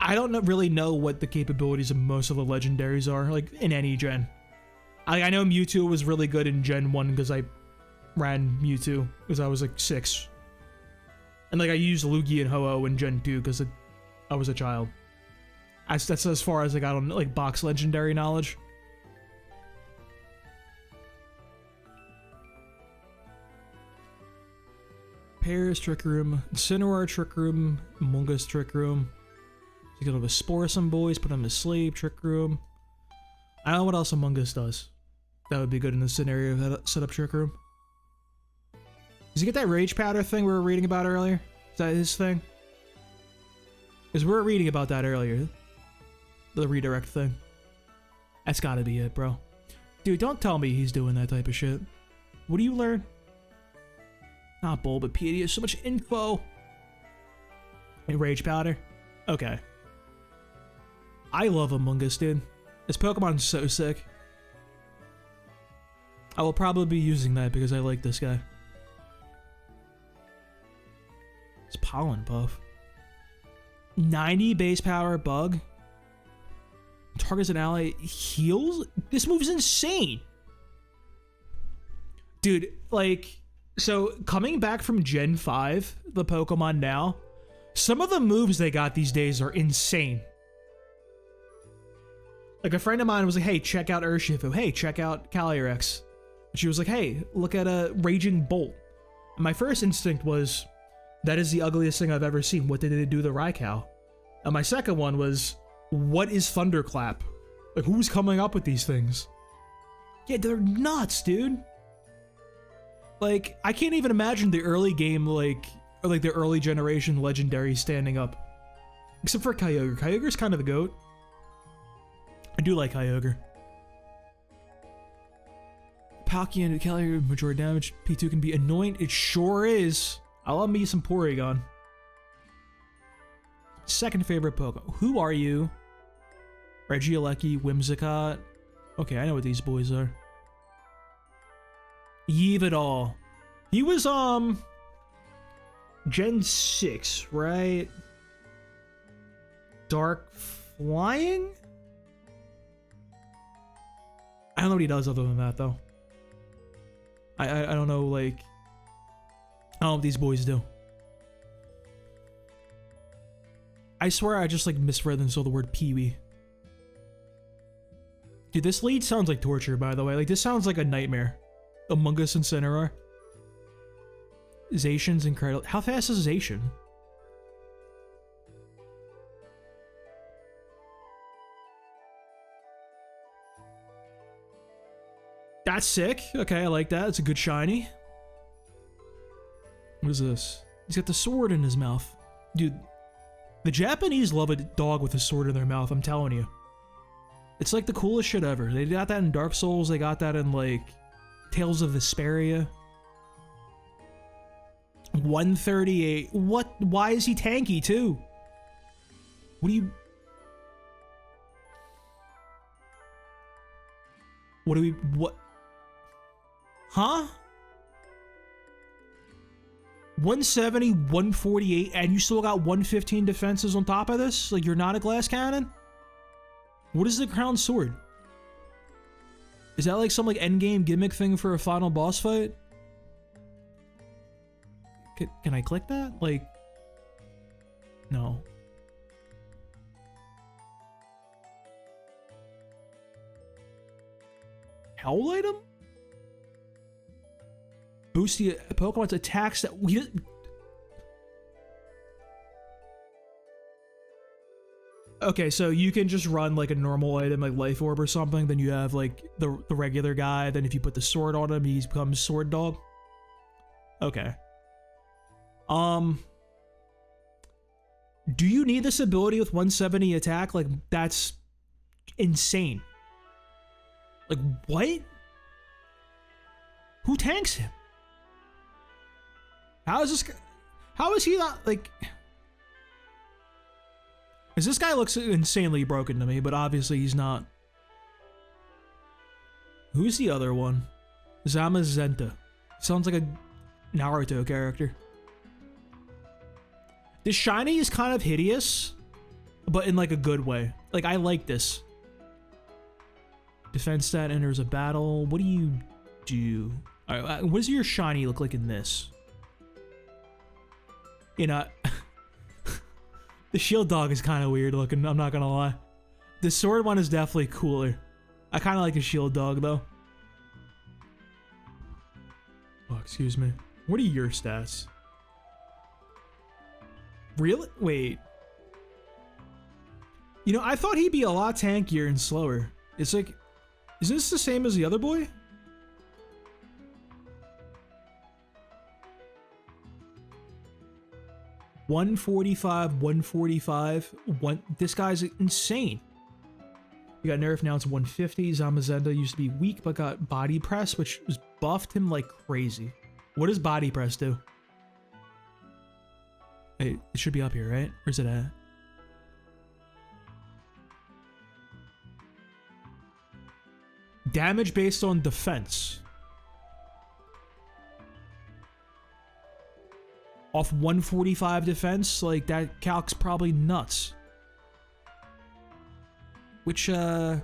I don't really know what the capabilities of most of the legendaries are, like in any gen. I know Mewtwo was really good in Gen 1 because I ran Mewtwo because I was like 6. And like I used Lugia and Ho-Oh in Gen 2 because I was a child. That's as far as I got on like box legendary knowledge. Paris Trick Room, Incineroar Trick Room, Mungus Trick Room. You get a Sporesome boys, put them to sleep, Trick Room. I don't know what else Among Us does. That would be good in the scenario of that setup Trick Room. Does he get that Rage Powder thing we were reading about earlier? Is that his thing? Because we were reading about that earlier. The redirect thing. That's gotta be it, bro. Dude, don't tell me he's doing that type of shit. What do you learn? Not Bulbapedia, so much info. And Rage Powder? Okay. I love Among Us, dude. This Pokemon's so sick. I will probably be using that because I like this guy. It's Pollen Puff. 90 base power bug. Targets an ally, heals? This move is insane. Dude, like... So, coming back from Gen 5, the Pokemon now, some of the moves they got these days are insane. Like, a friend of mine was like, hey, check out Urshifu. Hey, check out Calyrex. And she was like, hey, look at a Raging Bolt. And my first instinct was, that is the ugliest thing I've ever seen. What did they do to Raikou? And my second one was, what is Thunderclap? Like, who's coming up with these things? Yeah, they're nuts, dude. Like, I can't even imagine the early game, like, or like the early generation legendary standing up. Except for Kyogre. Kyogre's kind of the GOAT. I do like Kyogre. Palkia and Kelly majority damage. P2 can be annoying. It sure is. I love me some Porygon. Second favorite Pokemon. Who are you? Regieleki, Whimsicott. Okay, I know what these boys are. Yveltal. He was, Gen 6, right? Dark Flying? I don't know what he does other than that, though. I don't know, like... I don't know what these boys do. I swear I just, like, misread and saw the word Pee-wee. Dude, this lead sounds like torture, by the way. Like, this sounds like a nightmare. Among Us and Incineroar. Zacian's incredible. How fast is Zacian? That's sick. Okay, I like that. It's a good shiny. What is this? He's got the sword in his mouth. Dude, the Japanese love a dog with a sword in their mouth, I'm telling you. It's like the coolest shit ever. They got that in Dark Souls. They got that in, like, Tales of Vesperia. 138. What? Why is he tanky, too? What do you... What do we... What? Huh? 170, 148, and you still got 115 defenses on top of this? Like, you're not a glass cannon? What is the crown sword? Is that like some like endgame gimmick thing for a final boss fight? Can I click that? Like, no. Hell item? Boost the Pokemon's attacks that we... Okay, so you can just run like a normal item like Life Orb or something, then you have like the regular guy, then if you put the sword on him, he becomes Sword Dog. Okay. Do you need this ability with 170 attack? Like, that's insane. Like, what? Who tanks him? How is this... How is he not, like... Because this guy looks insanely broken to me, but obviously he's not. Who's the other one? Zamazenta. Sounds like a Naruto character. This shiny is kind of hideous, but in like a good way. Like, I like this. Defense stat enters a battle. What do you do? All right, what does your shiny look like in this? You know, the shield dog is kind of weird looking, I'm not gonna lie. The sword one is definitely cooler. I kind of like the shield dog though. Oh, excuse me. What are your stats? Really? Wait. You know, I thought he'd be a lot tankier and slower. It's like, is this the same as the other boy? $145, $145, this guy's insane. He got nerfed, now it's 150. Zamazenta used to be weak, but got body press, which was buffed him like crazy. What does body press do? Wait, it should be up here, right? Where's it at? Damage based on defense. Off 145 defense, like that calc's probably nuts. Which, is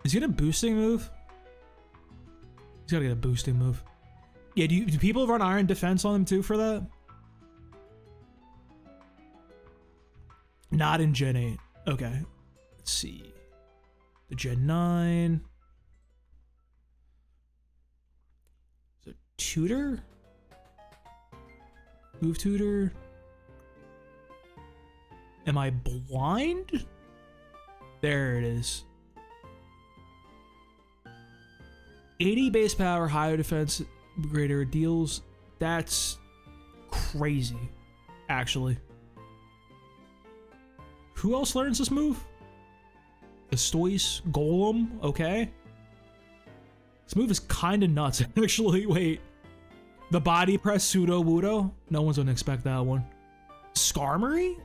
he get a boosting move? He's gotta get a boosting move. Yeah, do people run Iron Defense on him too for that? Not in Gen 8. Okay. Let's see. The Gen 9. Is it Tutor? Move Tutor? Am I blind? There it is. 80 base power, higher defense, greater deals. That's crazy, actually. Who else learns this move? The Stoice Golem, okay. This move is kind of nuts, actually. Wait. The body press pseudo wudo? No one's gonna expect that one. Skarmory?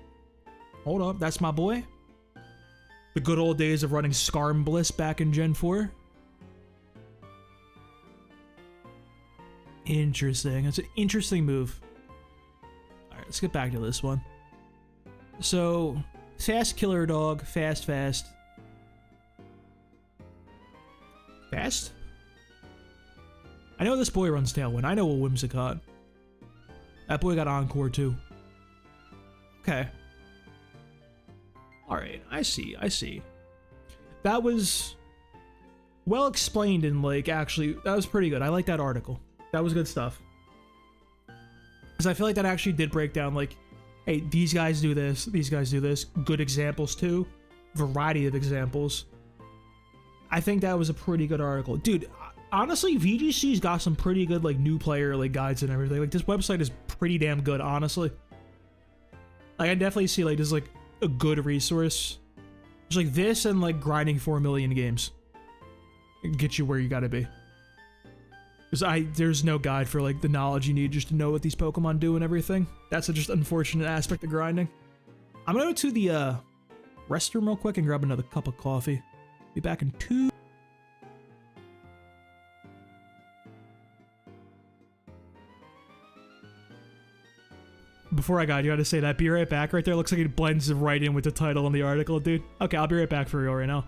Hold up, that's my boy. The good old days of running Skarm Bliss back in Gen 4. Interesting. It's an interesting move. Alright, let's get back to this one. So, fast killer dog. Fast. Fast? I know this boy runs Tailwind. I know a Whimsicott. That boy got Encore too. Okay. Alright, I see. That was well explained and like actually, that was pretty good. I like that article. That was good stuff. Because I feel like that actually did break down like, hey, these guys do this, these guys do this. Good examples too. Variety of examples. I think that was a pretty good article. Dude, honestly, VGC's got some pretty good like new player like guides and everything. Like this website is pretty damn good, honestly. Like I definitely see like this is like a good resource. It's like this and like grinding 4 million games. Get you where you gotta be. Because there's no guide for like the knowledge you need just to know what these Pokemon do and everything. That's a just unfortunate aspect of grinding. I'm gonna go to the restroom real quick and grab another cup of coffee. Be back in 2. Before I gotta say that, be right back right there. Looks like it blends right in with the title on the article, dude. Okay, I'll be right back for real right now.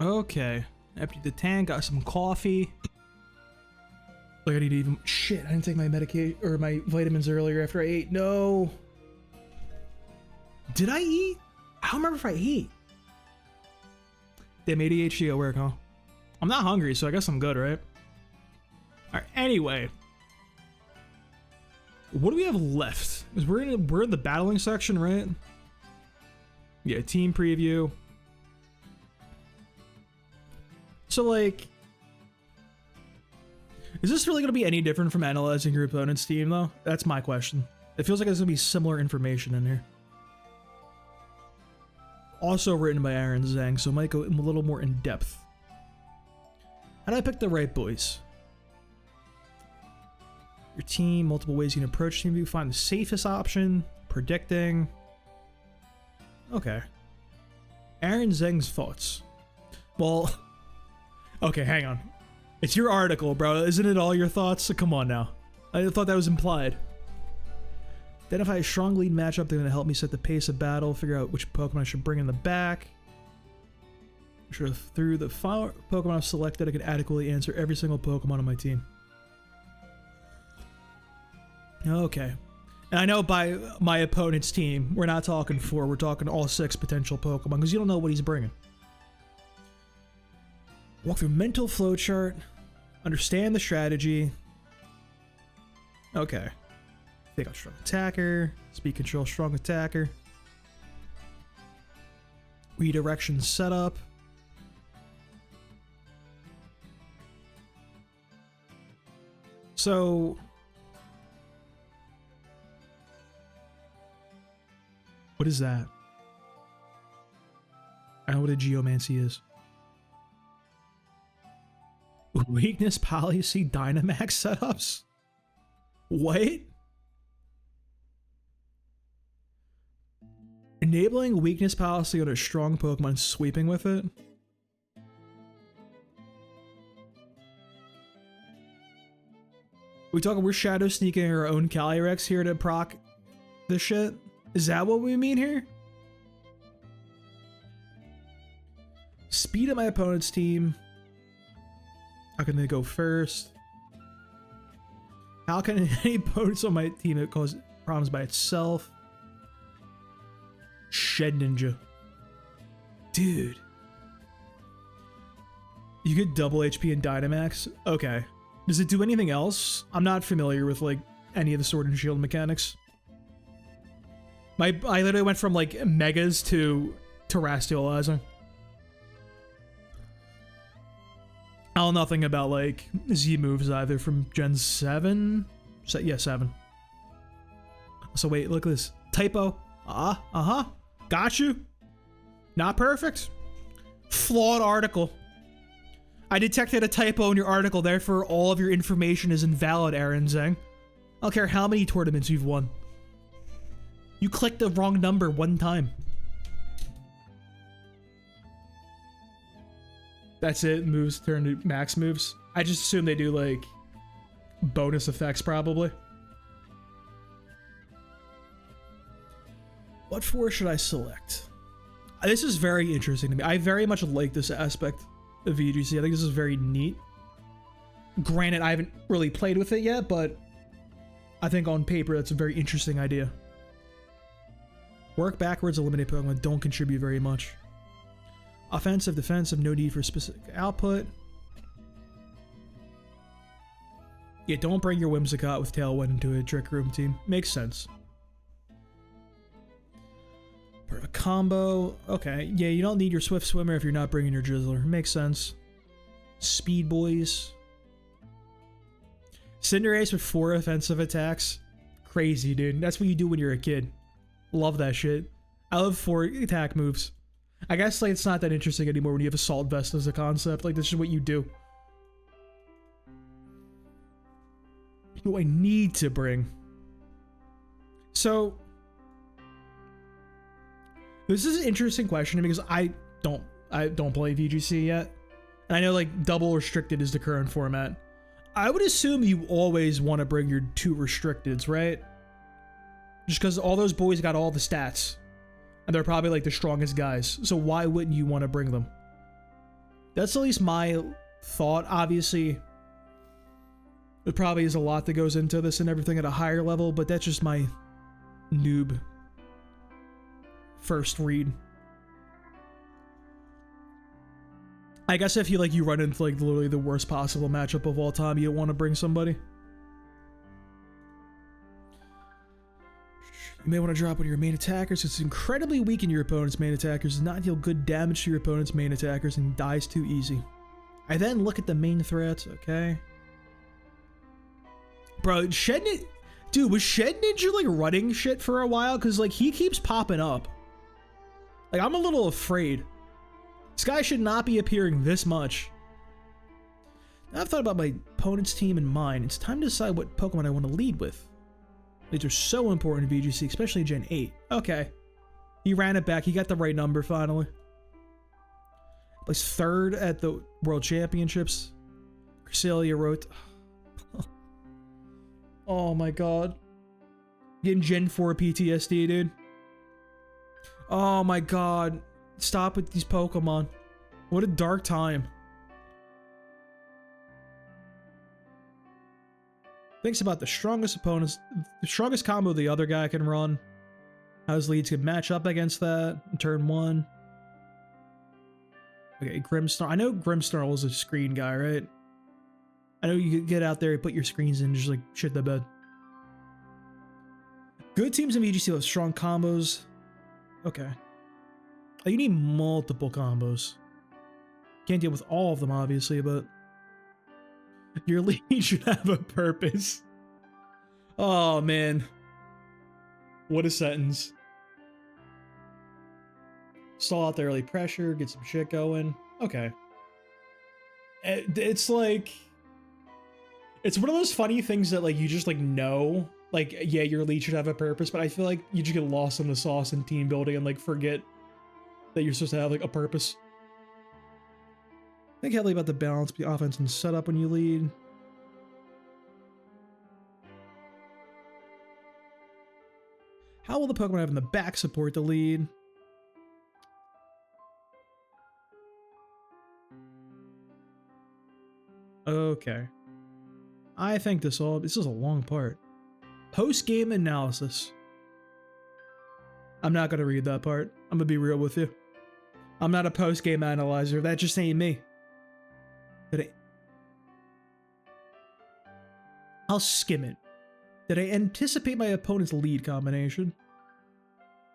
Okay, emptied the tank, got some coffee. Like I need to even, shit, I didn't take my medication or my vitamins earlier after I ate. No. Did I eat? I don't remember if I ate. Damn, ADHD at work, huh? I'm not hungry, so I guess I'm good, right? Alright, anyway. What do we have left? Because we're in the battling section, right? Yeah, team preview. So, like, is this really going to be any different from analyzing your opponent's team, though? That's my question. It feels like there's going to be similar information in here. Also written by Aaron Zhang, so it might go a little more in depth. How did I pick the right boys? Your team, multiple ways you can approach team view, find the safest option, predicting. Okay. Aaron Zhang's thoughts. Well... Okay, hang on. It's your article, bro. Isn't it all your thoughts? Come on now. I thought that was implied. Identify a strong lead matchup that's going to help me set the pace of battle, figure out which Pokemon I should bring in the back. I'm sure through the Pokemon I've selected, I can adequately answer every single Pokemon on my team. Okay. And I know by my opponent's team, we're not talking 4, we're talking all 6 potential Pokemon, because you don't know what he's bringing. Walk through mental flowchart, understand the strategy. Okay. Take out strong attacker, speed control strong attacker. Redirection setup. So what is that? I don't know what a geomancy is. Weakness policy Dynamax setups? What? Enabling weakness policy on a strong Pokemon sweeping with it? We're shadow sneaking our own Calyrex here to proc this shit? Is that what we mean here? Speed of my opponent's team. How can they go first? How can any opponents on my team cause problems by itself? Shed Ninja. Dude. You get double HP in Dynamax? Okay. Does it do anything else? I'm not familiar with like any of the Sword and Shield mechanics. I literally went from like Megas to Terrestrializing. I know nothing about like Z moves either from Gen 7. Yeah, 7. So wait, look at this. Typo. Got you. Not perfect. Flawed article. I detected a typo in your article, therefore all of your information is invalid, Aaron Zhang. I don't care how many tournaments you've won. You clicked the wrong number one time. That's it, moves turn to max moves. I just assume they do like bonus effects probably. What four should I select? This is very interesting to me. I very much like this aspect of VGC. I think this is very neat. Granted, I haven't really played with it yet, but I think on paper that's a very interesting idea. Work backwards, eliminate Pokemon, don't contribute very much. Offensive, defensive, no need for specific output. Yeah, don't bring your Whimsicott with Tailwind into a Trick Room team. Makes sense. Part of a combo. Okay, yeah, you don't need your Swift Swimmer if you're not bringing your Drizzler. Makes sense. Speed Boys. Cinderace with 4 offensive attacks. Crazy, dude. That's what you do when you're a kid. Love that shit. I love 4 attack moves. I guess like it's not that interesting anymore when you have Assault Vest as a concept. Like, this is what you do. Who do I need to bring? So, this is an interesting question because I don't play VGC yet. And I know like double restricted is the current format. I would assume you always want to bring your 2 restricteds, right? Just because all those boys got all the stats. And they're probably like the strongest guys. So why wouldn't you want to bring them? That's at least my thought. Obviously, there probably is a lot that goes into this and everything at a higher level, but that's just my noob first read. I guess if you run into like literally the worst possible matchup of all time, you don't want to bring somebody. You may want to drop one of your main attackers. It's incredibly weak in your opponent's main attackers, does not deal good damage to your opponent's main attackers, and dies too easy. I then look at the main threats, okay? Bro, Shed Ninja... Dude, was Shed Ninja like running shit for a while? Because like he keeps popping up. Like, I'm a little afraid. This guy should not be appearing this much. Now I've thought about my opponent's team in mind. It's time to decide what Pokemon I want to lead with. These are so important in VGC, especially Gen 8. Okay. He ran it back. He got the right number finally. Placed 3rd at the World Championships. Cresselia wrote... Oh my god. Getting Gen 4 PTSD, dude. Oh my god. Stop with these Pokemon. What a dark time. Thinks about the strongest opponents, the strongest combo the other guy can run. How his leads could match up against that in turn 1. Okay, Grimmsnarl. I know Grimmsnarl is a screen guy, right? I know you could get out there, put your screens in, and just like shit the bed. Good teams in VGC have strong combos. Okay. Oh, you need multiple combos. Can't deal with all of them, obviously, but... Your lead should have a purpose. Oh, man. What a sentence. Stall out the early pressure, get some shit going. Okay. It's like... It's one of those funny things that, like, you just, like, know. Like, yeah, your lead should have a purpose, but I feel like you just get lost in the sauce in team building and, like, forget that you're supposed to have, like, a purpose. Think heavily about the balance between offense and setup when you lead. How will the Pokemon have in the back support the lead? Okay. I think this is a long part. Post-game analysis. I'm not going to read that part. I'm going to be real with you. I'm not a post-game analyzer. That just ain't me. I'll skim it. Did I anticipate my opponent's lead combination?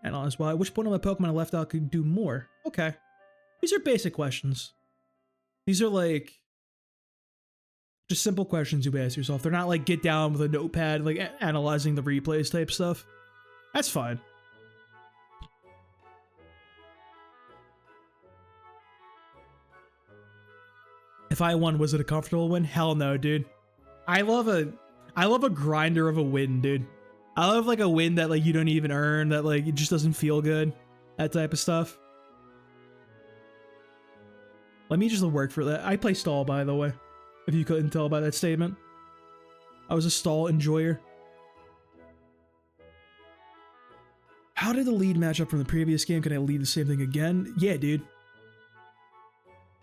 Analyze why. Which one of my Pokemon I left out could do more? Okay. These are basic questions. These are like... just simple questions you ask yourself. They're not like get down with a notepad, like analyzing the replays type stuff. That's fine. If I won, was it a comfortable win? Hell no, dude. I love a grinder of a win, dude. I love like a win that like you don't even earn, that like it just doesn't feel good. That type of stuff. Let me just work for that. I play stall, by the way. If you couldn't tell by that statement. I was a stall enjoyer. How did the lead match up from the previous game? Can I lead the same thing again? Yeah, dude.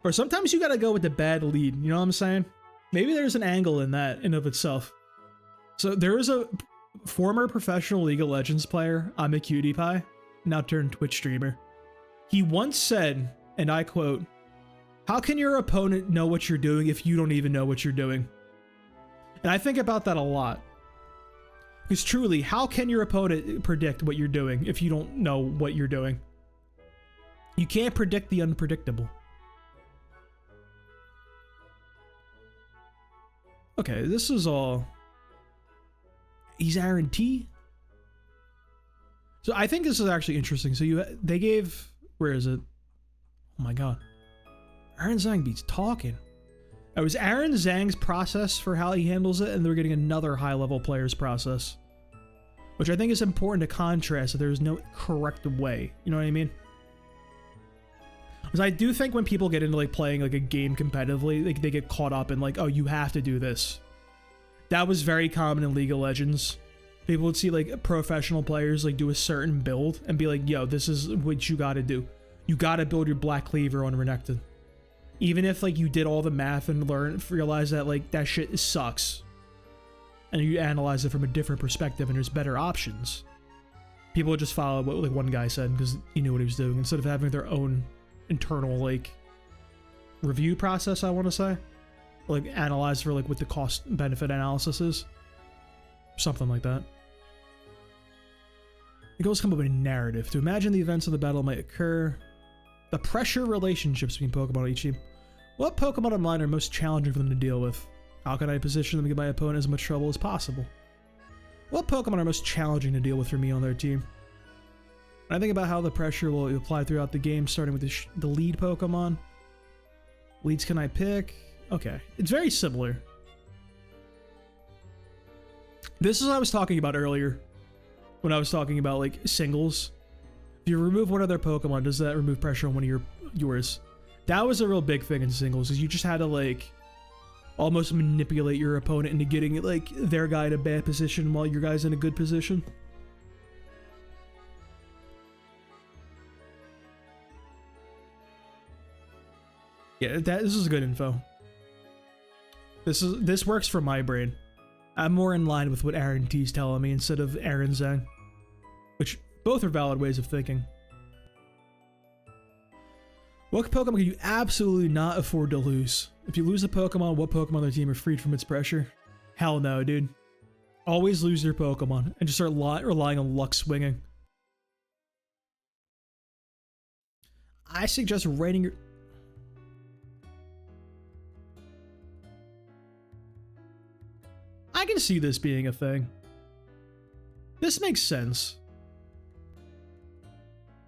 Or sometimes you gotta go with the bad lead, you know what I'm saying? Maybe there's an angle in that in of itself. So there is a former professional League of Legends player, I'm a cutie pie, now turned Twitch streamer. He once said, and I quote, "How can your opponent know what you're doing if you don't even know what you're doing?" And I think about that a lot. Because truly, how can your opponent predict what you're doing if you don't know what you're doing? You can't predict the unpredictable. Okay, this is all... He's Aaron T? So I think this is actually interesting. So they gave... Where is it? Oh my god. Aaron Zhang beats talking. It was Aaron Zhang's process for how he handles it, and they're getting another high-level player's process. Which I think is important to contrast, that there's no correct way. You know what I mean? Because I do think when people get into like playing like a game competitively, like they get caught up in like, oh, you have to do this. That was very common in League of Legends. People would see like professional players like do a certain build and be like, yo, this is what you gotta do. You gotta build your Black Cleaver on Renekton. Even if like you did all the math and realize that like that shit sucks. And you analyze it from a different perspective and there's better options. People would just follow what like one guy said because he knew what he was doing instead of having their own internal like review process, I want to say. Like analyze for like what the cost benefit analysis is. Something like that. The goal is to come up with a narrative to imagine the events of the battle might occur. The pressure relationships between Pokemon on each team. What Pokemon online are most challenging for them to deal with? How can I position them to give my opponent as much trouble as possible? What Pokemon are most challenging to deal with for me on their team? When I think about how the pressure will apply throughout the game, starting with the lead Pokemon. Leads can I pick? Okay, it's very similar. This is what I was talking about earlier. When I was talking about like singles. If you remove one of their Pokemon, does that remove pressure on one of yours? That was a real big thing in singles, is you just had to like almost manipulate your opponent into getting like their guy in a bad position while your guy's in a good position. Yeah, this is good info. This works for my brain. I'm more in line with what Aaron T's telling me instead of Aaron Zhang, which both are valid ways of thinking. What Pokemon can you absolutely not afford to lose? If you lose a Pokemon, what Pokemon on their team are freed from its pressure? Hell no, dude. Always lose your Pokemon and just start relying on luck swinging. I suggest writing your... I can see this being a thing. This makes sense.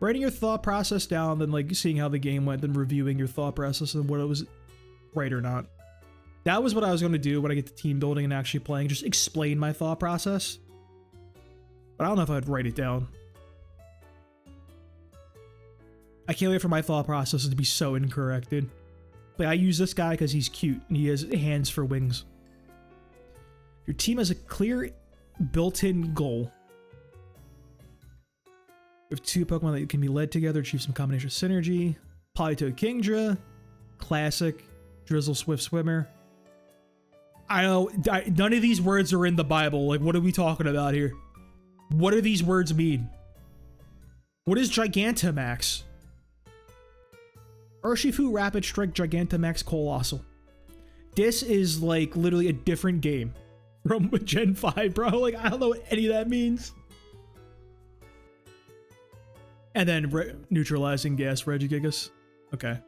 Writing your thought process down, then like seeing how the game went, then reviewing your thought process and what it was right or not. That was what I was going to do when I get to team building and actually playing. Just explain my thought process. But I don't know if I'd write it down. I can't wait for my thought processes to be so incorrect, dude. Like, I use this guy because he's cute and he has hands for wings. Your team has a clear built-in goal. You have 2 Pokemon that can be led together, achieve some combination of synergy. Politoed Kingdra, Classic, Drizzle Swift Swimmer. I know, none of these words are in the Bible. Like, what are we talking about here? What do these words mean? What is Gigantamax? Urshifu Rapid Strike Gigantamax Colossal. This is like literally a different game from Gen 5, bro. Like, I don't know what any of that means. And then neutralizing gas Regigigas. Okay.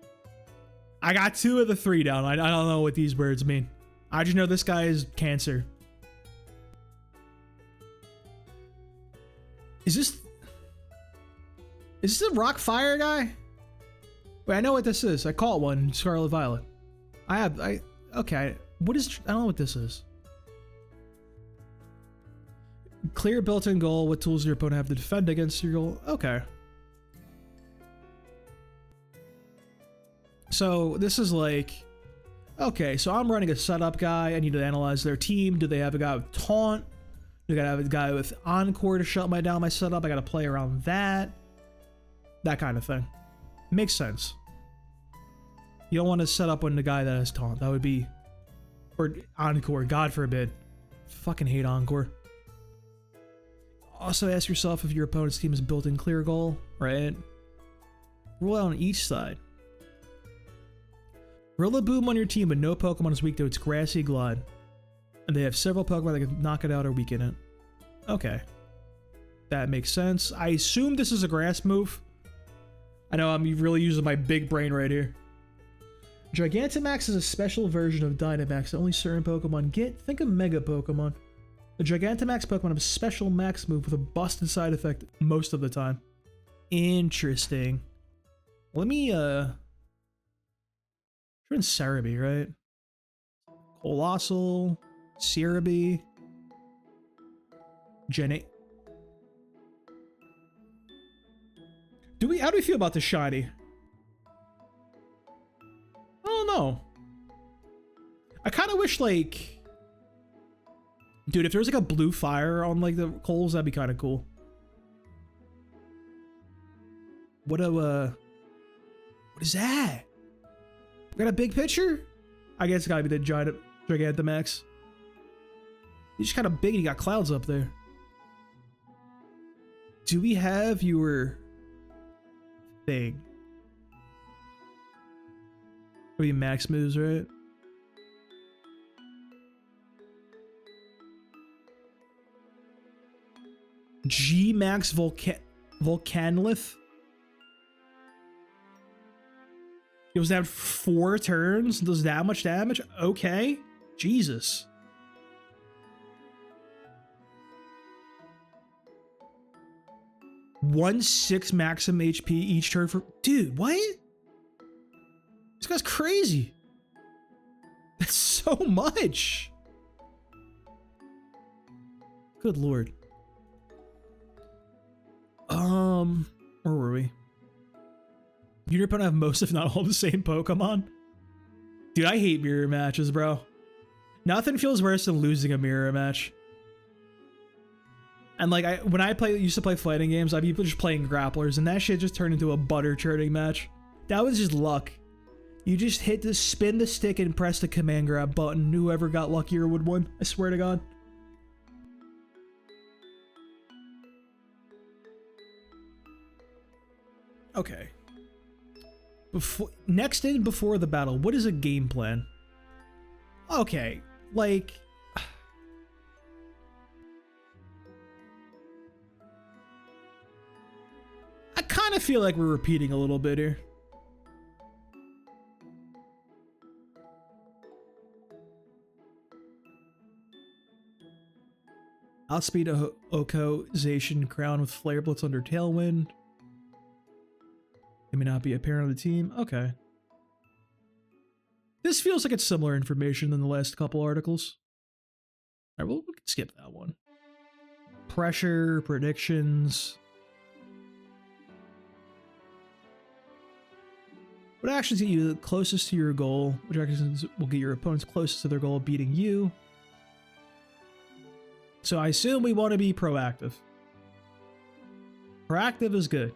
I got 2 of the 3 down. I don't know what these words mean. I just know this guy is Cancer. Is this a Rock Fire guy? Wait, I know what this is. I caught one, Scarlet Violet. Okay. What is, I don't know what this is. Clear built-in goal. What tools does your opponent have to defend against your goal? Okay. So this is like, okay, so I'm running a setup guy. I need to analyze their team. Do they have a guy with taunt? Do they have a guy with encore to shut down my setup? I got to play around that. That kind of thing. Makes sense. You don't want to set up when the guy that has taunt. That would be, or encore, God forbid. Fucking hate encore. Also ask yourself if your opponent's team is built in clear goal, right? Roll out on each side. Rillaboom on your team, but no Pokemon is weak to its Grassy Glide. And they have several Pokemon that can knock it out or weaken it. Okay. That makes sense. I assume this is a grass move. I know I'm really using my big brain right here. Gigantamax is a special version of Dynamax that only certain Pokemon get. Think of Mega Pokemon. The Gigantamax Pokemon have a special max move with a busted side effect most of the time. Interesting. Let me, You're in Cerebi, right? Colossal, Cerebi, Gen 8. How do we feel about the shiny? I don't know. I kind of wish, like, dude, if there was like a blue fire on like the coals, that'd be kind of cool. What is that? We got a big picture? I guess it's gotta be the Gigantamax. He's just kind of big and he got clouds up there. Do we have your thing? What are you, max moves, right? G-Max Volcanlith? It was that 4 turns, does that much damage? Okay. Jesus. One 6 maximum HP each turn for... Dude, what? This guy's crazy. That's so much. Good lord. Where were we? You and your opponent have most, if not all, the same Pokemon? Dude, I hate mirror matches, bro. Nothing feels worse than losing a mirror match. And like, when I used to play fighting games, I'd be just playing grapplers, and that shit just turned into a butter churning match. That was just luck. You just spin the stick and press the command grab button. Whoever got luckier would win. I swear to God. Okay. Next in before the battle, what is a game plan? Okay, like... I kind of feel like we're repeating a little bit here. Outspeed Oko-zation crown with Flare Blitz under Tailwind. It may not be apparent on the team. Okay. This feels like it's similar information than the last couple articles. All right, well, we can skip that one. Pressure, predictions. What actions get you closest to your goal? Which actions will get your opponents closest to their goal of beating you? So I assume we want to be proactive. Proactive is good.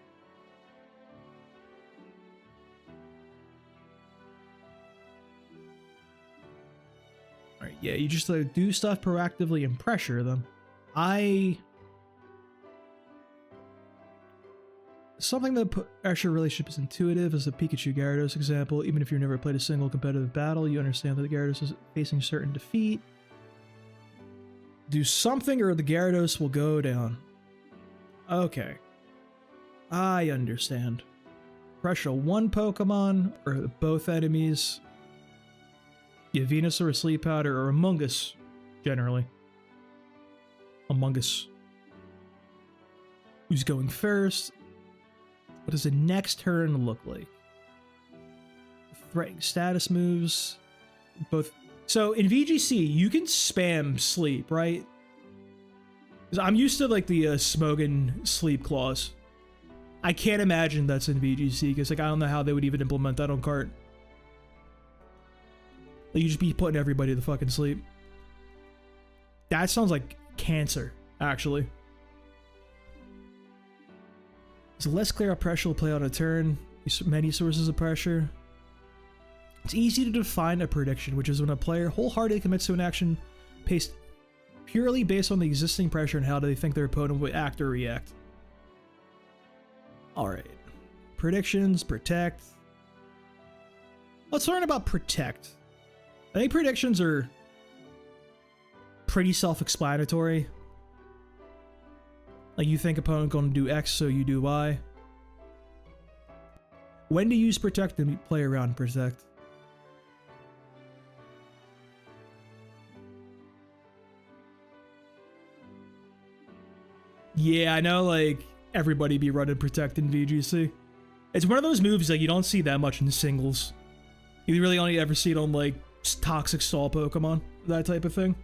Alright, yeah, you just like do stuff proactively and pressure them. Something that put pressure relationship is intuitive, as a Pikachu Gyarados example. Even if you've never played a single competitive battle, you understand that the Gyarados is facing certain defeat. Do something or the Gyarados will go down. Okay. I understand. Pressure one Pokemon, or both enemies. Yeah, Venusaur, Sleep Powder, or Among Us, generally. Among Us. Who's going first? What does the next turn look like? Threatening status moves. Both. So in VGC, you can spam sleep, right? Because I'm used to like the Smogon sleep clause. I can't imagine that's in VGC because like I don't know how they would even implement that on cart. Like, you just be putting everybody to fucking sleep. That sounds like cancer, actually. It's less clear how pressure will play on a turn. Many sources of pressure. It's easy to define a prediction, which is when a player wholeheartedly commits to an action based purely based on the existing pressure and how they think their opponent will act or react. Alright. Predictions, protect. Let's learn about protect. I think predictions are pretty self-explanatory. Like, you think opponent going to do X, so you do Y. When to use protect and play around protect. Yeah, I know, like, everybody be running protect in VGC. It's one of those moves like you don't see that much in singles. You really only ever see it on like toxic stall Pokemon, that type of thing.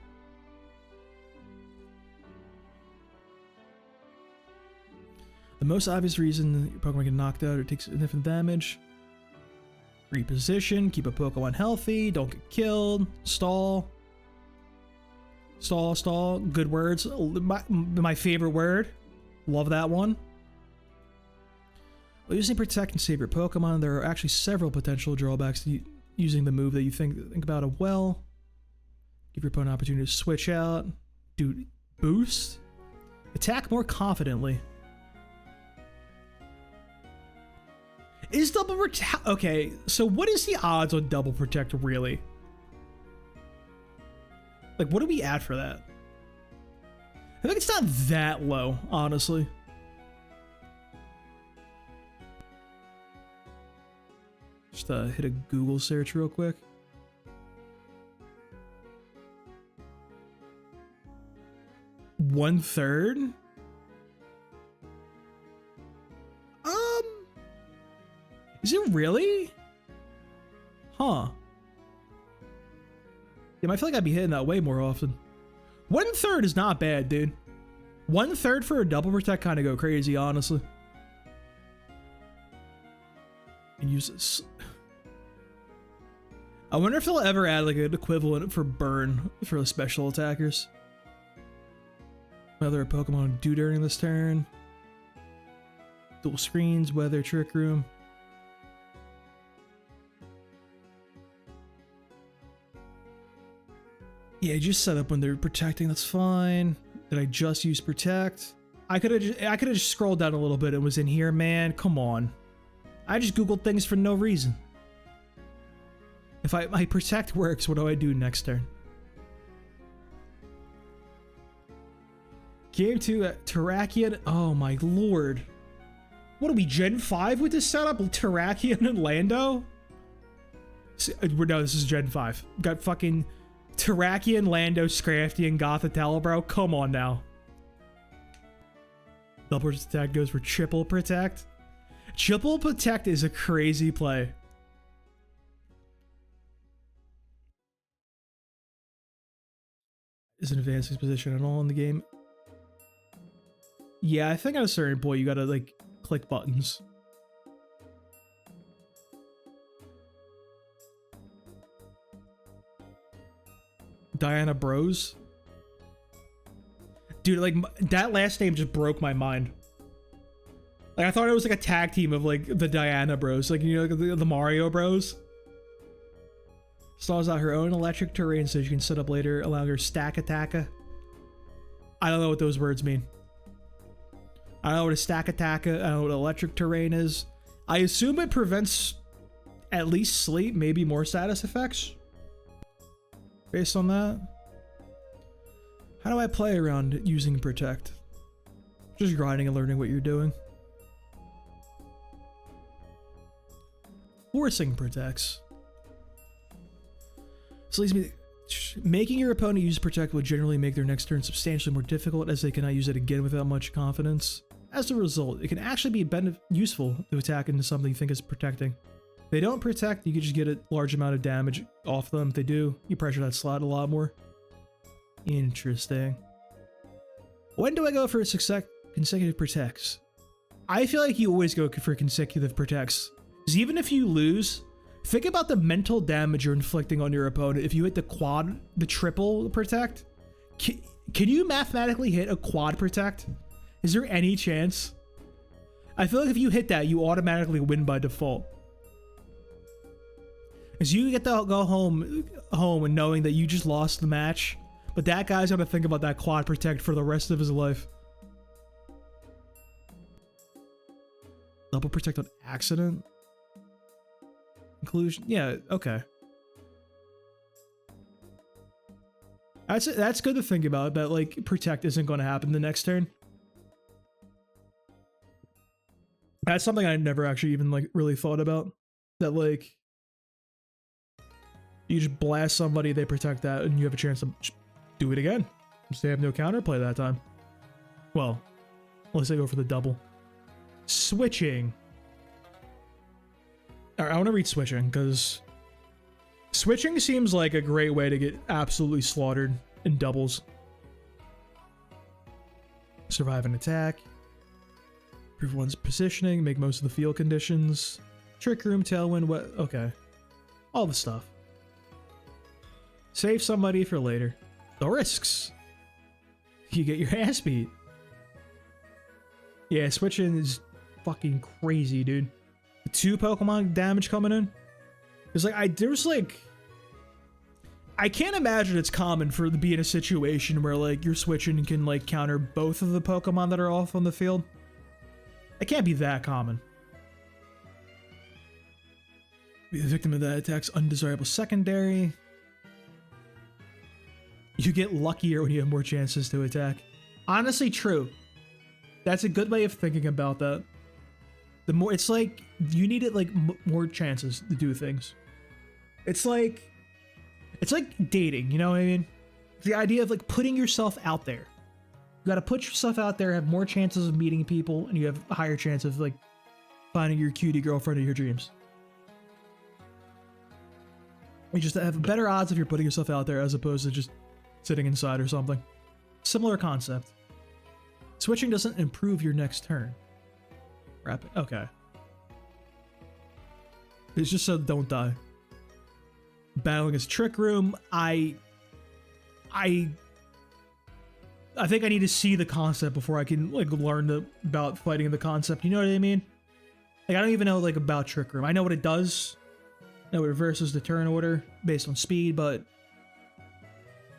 The most obvious reason your Pokemon get knocked out or takes significant damage. Reposition, keep a Pokemon healthy, don't get killed, stall. Stall, good words. My favorite word. Love that one. While using Protect and save your Pokemon, there are actually several potential drawbacks to using the move that you think about it well. Give your opponent an opportunity to switch out. Do boost. Attack more confidently. Is double protect? Okay, so what is the odds on double protect really? Like, what do we add for that? I think it's not that low, honestly. Just hit a Google search real quick. One-third? Is it really? Huh. Yeah, I feel like I'd be hitting that way more often. 1/3 is not bad, dude. 1/3 for a double protect kind of go crazy, honestly. And use this. I wonder if they'll ever add like an equivalent for burn for the special attackers. What other Pokemon do during this turn? Dual screens, weather, trick room. Yeah, just set up when they're protecting, that's fine. Did I just use protect? I could have just scrolled down a little bit and was in here, man. Come on. I just Googled things for no reason. If my protect works, what do I do next turn? Game 2 at Terrakion. Oh my lord. What are we, Gen 5 with this setup? Terrakion and Lando? No, this is Gen 5. Got fucking Terrakion, Lando, Scrafty, and Gothitelle, bro. Come on now. Double protect goes for triple protect. Triple protect is a crazy play. Is an advancing position at all in the game? Yeah, I think at a certain point you gotta like click buttons. Diana Bros. Dude, like that last name just broke my mind. Like I thought it was like a tag team of like the Diana Bros, like you know the Mario Bros. Stalls out her own electric terrain so she can set up later, allowing her stack attacka. I don't know what those words mean. I don't know what a stack attacka. I don't know what electric terrain is. I assume it prevents at least sleep, maybe more status effects. Based on that, how do I play around using protect? Just grinding and learning what you're doing. Forcing protects. So leads me making your opponent use protect will generally make their next turn substantially more difficult as they cannot use it again without much confidence. As a result, it can actually be useful to attack into something you think is protecting. If they don't protect, you can just get a large amount of damage off them. If they do, you pressure that slot a lot more. Interesting. When do I go for consecutive protects? I feel like you always go for consecutive protects. Because even if you lose, think about the mental damage you're inflicting on your opponent. If you hit the triple protect, can you mathematically hit a quad protect? Is there any chance? I feel like if you hit that, you automatically win by default. Because you get to go home and knowing that you just lost the match, but that guy's gonna think about that quad protect for the rest of his life. Double protect on accident? Inclusion? Yeah, okay. That's good to think about, that like protect isn't going to happen the next turn. That's something I never actually even like really thought about. That like you just blast somebody, they protect that, and you have a chance to do it again. Because they have no counterplay that time. Well, unless they go for the double. Switching. Alright, I want to read switching, because switching seems like a great way to get absolutely slaughtered in doubles. Survive an attack. Improve one's positioning, make most of the field conditions. Trick room, tailwind, what? Okay. All the stuff. Save somebody for later. The risks. You get your ass beat. Yeah, switching is fucking crazy, dude. 2 Pokemon damage coming in. It's like I can't imagine it's common for to be in a situation where like you're switching and can like counter both of the Pokemon that are off on the field. It can't be that common. Be the victim of that attack's undesirable secondary. You get luckier when you have more chances to attack. Honestly, true. That's a good way of thinking about that. The more, it's like you need it like more chances to do things. It's like dating, you know what I mean? The idea of like putting yourself out there. You got to put yourself out there, have more chances of meeting people, and you have a higher chance of like finding your cutie girlfriend of your dreams. You just have better odds if you're putting yourself out there as opposed to just sitting inside or something. Similar concept. Switching doesn't improve your next turn. Rapid. Okay. It's just so don't die. Battling his Trick Room. I think I need to see the concept before I can like learn about fighting the concept. You know what I mean? Like I don't even know like about Trick Room. I know what it does. I know it reverses the turn order based on speed, but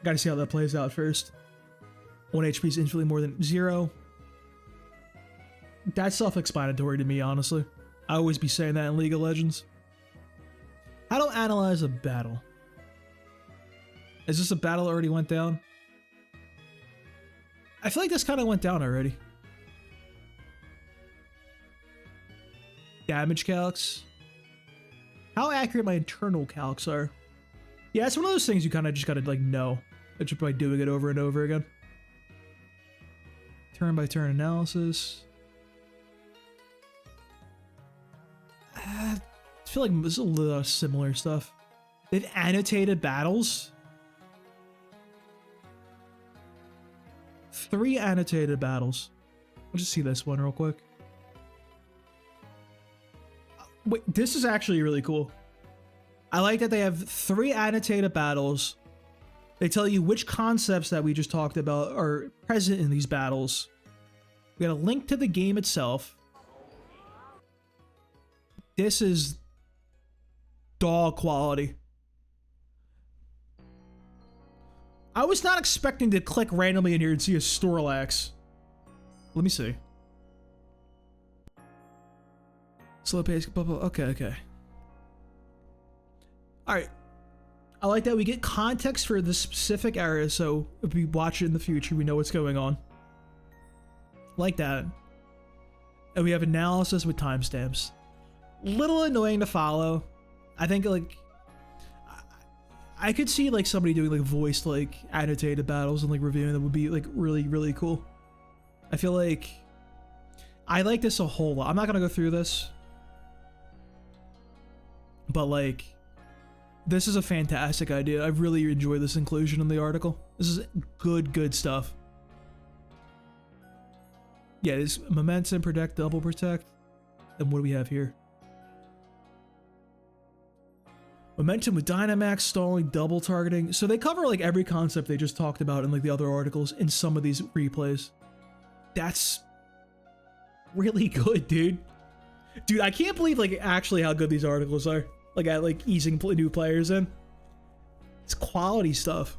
gotta see how that plays out first. 1 HP is infinitely more than 0. That's self-explanatory to me, honestly. I always be saying that in League of Legends. How to analyze a battle? Is this a battle that already went down? I feel like this kind of went down already. Damage calcs. How accurate my internal calcs are. Yeah, it's one of those things you kind of just gotta like know. Just by doing it over and over again. turn-by-turn analysis. I feel like there's a lot of similar stuff. They have annotated battles. 3 annotated battles. Let's just see this one real quick. Wait, this is actually really cool. I like that they have 3 annotated battles. They tell you which concepts that we just talked about are present in these battles. We got a link to the game itself. This is dog quality. I was not expecting to click randomly in here and see a Snorlax. Let me see. Slow pace, blah, blah. Okay. Alright. I like that we get context for this specific area, so if we watch it in the future, we know what's going on. Like that. And we have analysis with timestamps. Little annoying to follow. I think, like, I could see, like, somebody doing, like, voiced, like, annotated battles and, like, reviewing them would be, like, really, really cool. I feel like I like this a whole lot. I'm not gonna go through this, but, like, this is a fantastic idea. I really enjoy this inclusion in the article. This is good stuff. Yeah, this momentum, protect, double protect. And what do we have here? Momentum with Dynamax, stalling, double targeting. So they cover like every concept they just talked about in like the other articles in some of these replays. That's really good, dude. Dude, I can't believe like actually how good these articles are. Like at like easing new players in. It's quality stuff.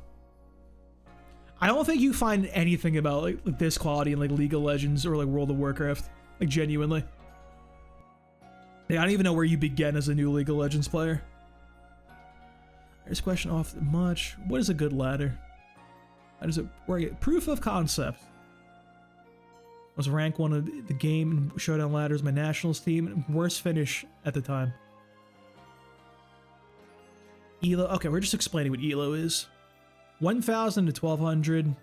I don't think you find anything about like this quality in like League of Legends or like World of Warcraft. Like genuinely. Like, I don't even know where you begin as a new League of Legends player. There's a question off much. What is a good ladder? How does it work? Proof of concept. I was rank 1 of the game in Showdown Ladders, my nationals team. Worst finish at the time. ELO. Okay, we're just explaining what ELO is. 1,000 to 1,200.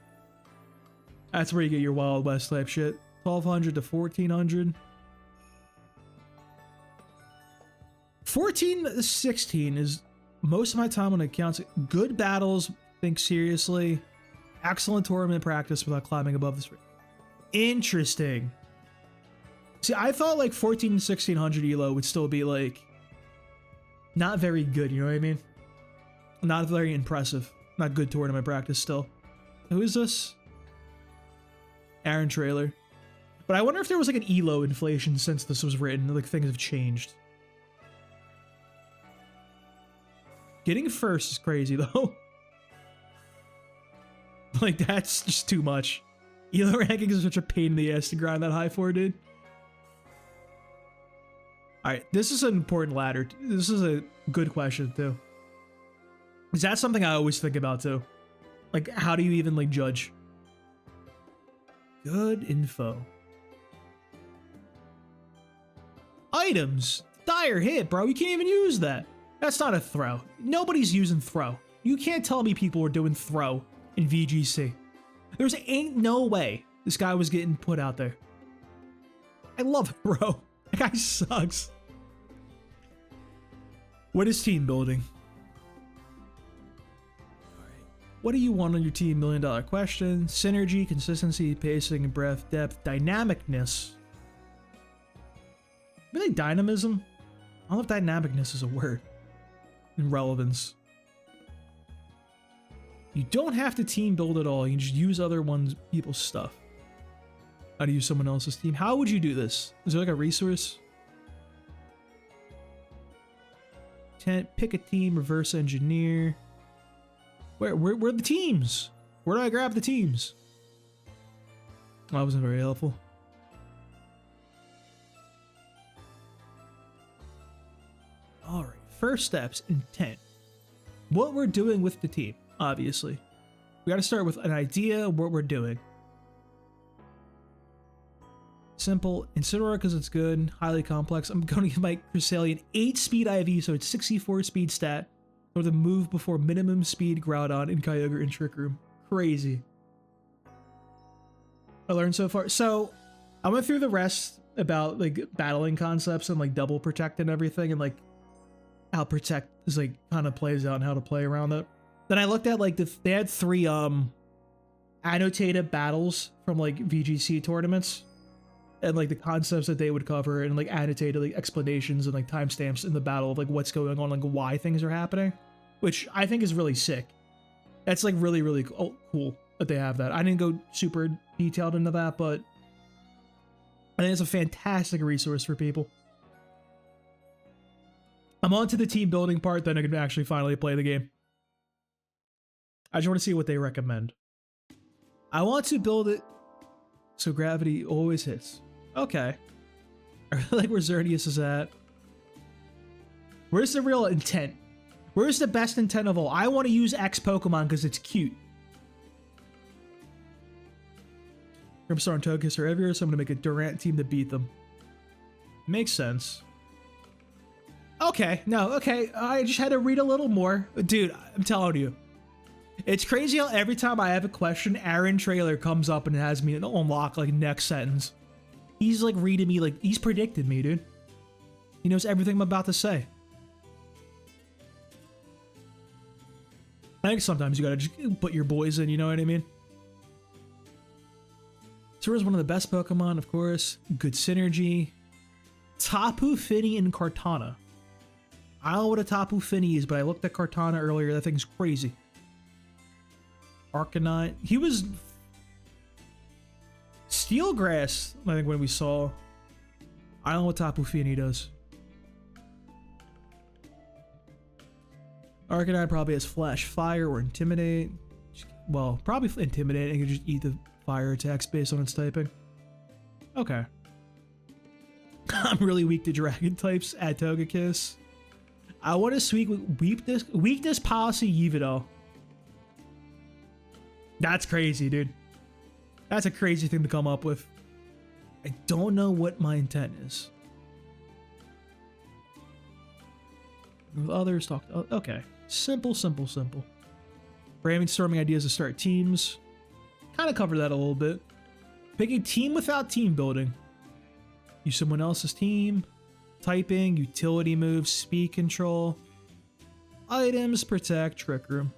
That's where you get your Wild West type shit. 1,200 to 1,400. 14 to 16 is most of my time when it counts. Good battles, think seriously. Excellent tournament practice without climbing above this. Interesting. See, I thought like 14 to 1,600 ELO would still be like not very good, you know what I mean? Not very impressive. Not good tournament practice still. Who is this? Aaron Trailer. But I wonder if there was like an ELO inflation since this was written. Like things have changed. Getting first is crazy though. Like that's just too much. ELO ranking is such a pain in the ass to grind that high for, dude. Alright, this is an important ladder. This is a good question too. Is that something I always think about too? Like, how do you even like judge? Good info. Items. Dire hit, bro. You can't even use that. That's not a throw. Nobody's using throw. You can't tell me people were doing throw in VGC. There's ain't no way this guy was getting put out there. I love it, bro. That guy sucks. What is team building? What do you want on your team? $1 million question. Synergy, consistency, pacing, breadth, depth, dynamicness. Really dynamism? I don't know if dynamicness is a word. And relevance. You don't have to team build at all. You can just use other people's stuff. How to use someone else's team. How would you do this? Is there like a resource? Pick a team, reverse engineer. Where are the teams? Where do I grab the teams? That wasn't very helpful. Alright, first steps, intent. What we're doing with the team, obviously. We gotta start with an idea of what we're doing. Simple, Incineroar because it's good, highly complex. I'm going to give my Cresselia 8 speed IV, so it's 64 speed stat. Or the move before minimum speed Groudon in Kyogre and Trick Room. Crazy. I learned so far. So I went through the rest about like battling concepts and like double protect and everything, and like how protect is like kind of plays out and how to play around it. Then I looked at like they had 3 annotated battles from like VGC tournaments and like the concepts that they would cover, and like annotated like explanations and like timestamps in the battle of like what's going on, like why things are happening, which I think is really sick. That's like really cool that they have that. I didn't go super detailed into that, but I think it's a fantastic resource for people. I'm on to the team building part, then I can actually finally play the game. I just want to see what they recommend. I want to build it so gravity always hits. Okay. I really like where Xerneas is at. Where's the real intent? Where's the best intent of all? I want to use X Pokemon because it's cute. Grimstar and Togekiss are everywhere, so I'm going to make a Durant team to beat them. Makes sense. Okay, no, okay. I just had to read a little more. Dude, I'm telling you. It's crazy how every time I have a question, Aaron Trailer comes up and has me unlock like next sentence. He's like reading me, like he's predicted me, dude. He knows everything I'm about to say. I think sometimes you gotta just put your boys in, you know what I mean? Tura's one of the best Pokemon, of course. Good synergy. Tapu Fini and Kartana. I don't know what a Tapu Fini is, but I looked at Kartana earlier. That thing's crazy. Arcanine. He was Steelgrass, I think, when we saw. I don't know what Tapu Fini does. Arcanine probably has Flash Fire or Intimidate. Well, probably Intimidate. It can just eat the fire attacks based on its typing. Okay. I'm really weak to dragon types at Togekiss. I want to sweep weakness policy Yveltal. That's crazy, dude. That's a crazy thing to come up with. I don't know what my intent is. With others, talk. Okay. Simple. Brainstorming ideas to start teams. Kind of covered that a little bit. Pick a team without team building. Use someone else's team. Typing, utility moves, speed control. Items, protect, trick room.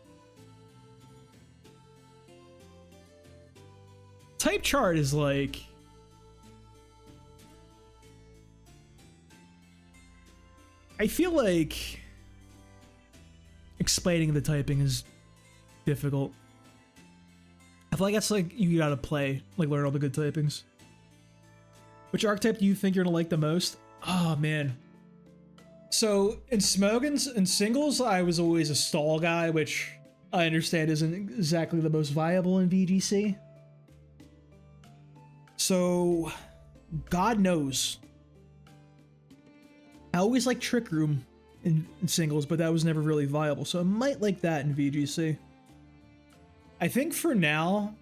Type chart is like... I feel like explaining the typing is difficult. I feel like that's like you gotta play, like learn all the good typings. Which archetype do you think you're gonna like the most? Oh man. So in Smogans and singles, I was always a stall guy, which I understand isn't exactly the most viable in VGC. So God knows. I always like Trick Room in singles, but that was never really viable. So I might like that in VGC. I think for now,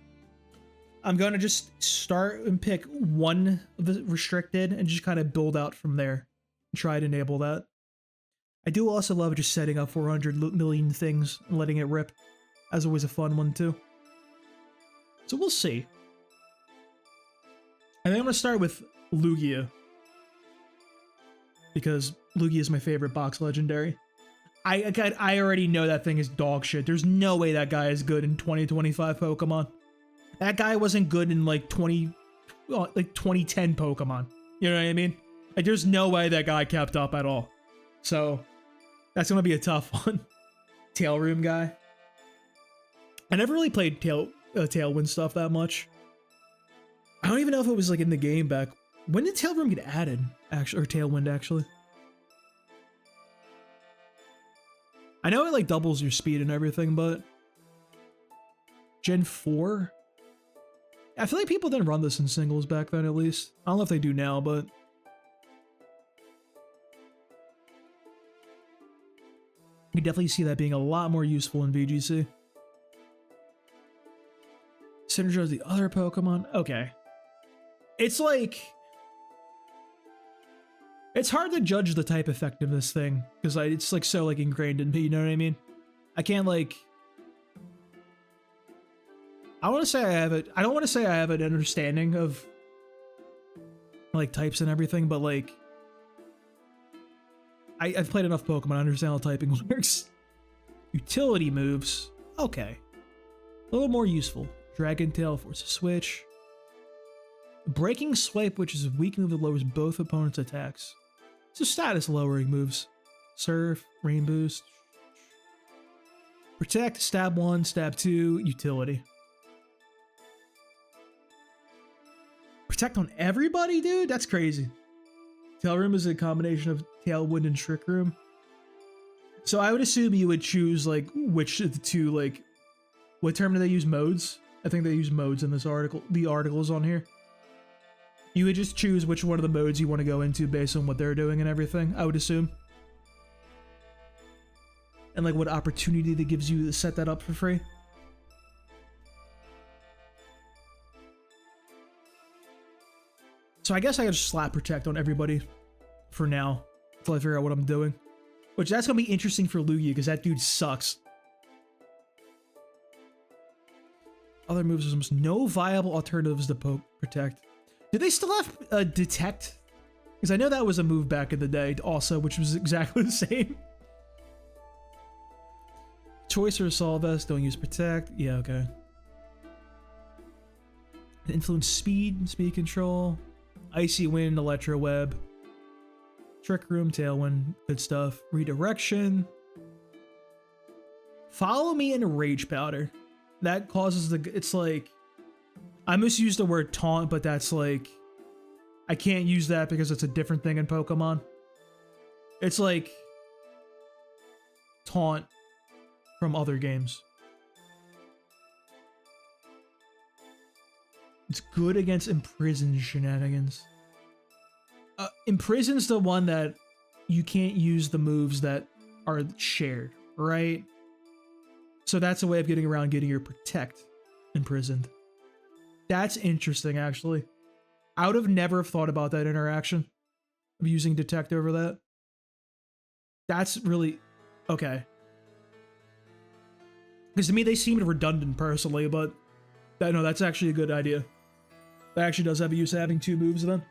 I'm going to just start and pick one of the restricted and just kind of build out from there. And try to enable that. I do also love just setting up 400 million things and letting it rip. That's always a fun one too. So we'll see. I think I'm going to start with Lugia. Because Lugia is my favorite box legendary. I already know that thing is dog shit. There's no way that guy is good in 2025 Pokemon. That guy wasn't good in like 2010 Pokemon. You know what I mean? Like there's no way that guy kept up at all. So that's gonna be a tough one. Tail Room guy. I never really played Tailwind stuff that much. I don't even know if it was like in the game back. When did Tail Room get added? Actually, or Tailwind actually? I know it like doubles your speed and everything, but Gen 4? I feel like people didn't run this in singles back then, at least. I don't know if they do now, but you definitely see that being a lot more useful in VGC. Synergize the other Pokemon. Okay. It's like... It's hard to judge the type effectiveness thing, because it's like so like ingrained in me, you know what I mean? I can't like... I want to say I have it. I don't want to say I have an understanding of like types and everything, but like I've played enough Pokemon to understand how typing works. Utility moves. Okay. A little more useful. Dragon Tail, Force of Switch. Breaking Swipe, which is a weak move that lowers both opponents' attacks. So status lowering moves. Surf, Rain Boost. Protect, Stab 1, Stab 2, Utility. Protect on everybody, dude? That's crazy. Tail Room is a combination of Tailwind and Trick Room. So I would assume you would choose like which of the two, like, what term do they use? Modes? I think they use modes in this article. The article is on here. You would just choose which one of the modes you want to go into based on what they're doing and everything, I would assume. And like what opportunity that gives you to set that up for free. So I guess I could just slap Protect on everybody for now until I figure out what I'm doing. Which that's going to be interesting for Lugia because that dude sucks. Other moves, there's almost no viable alternatives to Protect. Do they still have Detect? Because I know that was a move back in the day also, which was exactly the same. Choice or Assault Vest, don't use Protect. Yeah, okay. Influence Speed, Speed Control. Icy Wind, Electro Web. Trick Room, Tailwind, good stuff. Redirection. Follow Me in Rage Powder. That causes the... It's like... I misused the word taunt, but that's like... I can't use that because it's a different thing in Pokemon. It's like... taunt from other games. It's good against Imprison shenanigans. Imprison's the one that you can't use the moves that are shared, right? So that's a way of getting around getting your Protect imprisoned. That's interesting, actually. I would have never thought about that interaction of using Detect over that. That's really... okay. Because to me, they seemed redundant personally, but no, that's actually a good idea. That actually does have a use of having two moves then.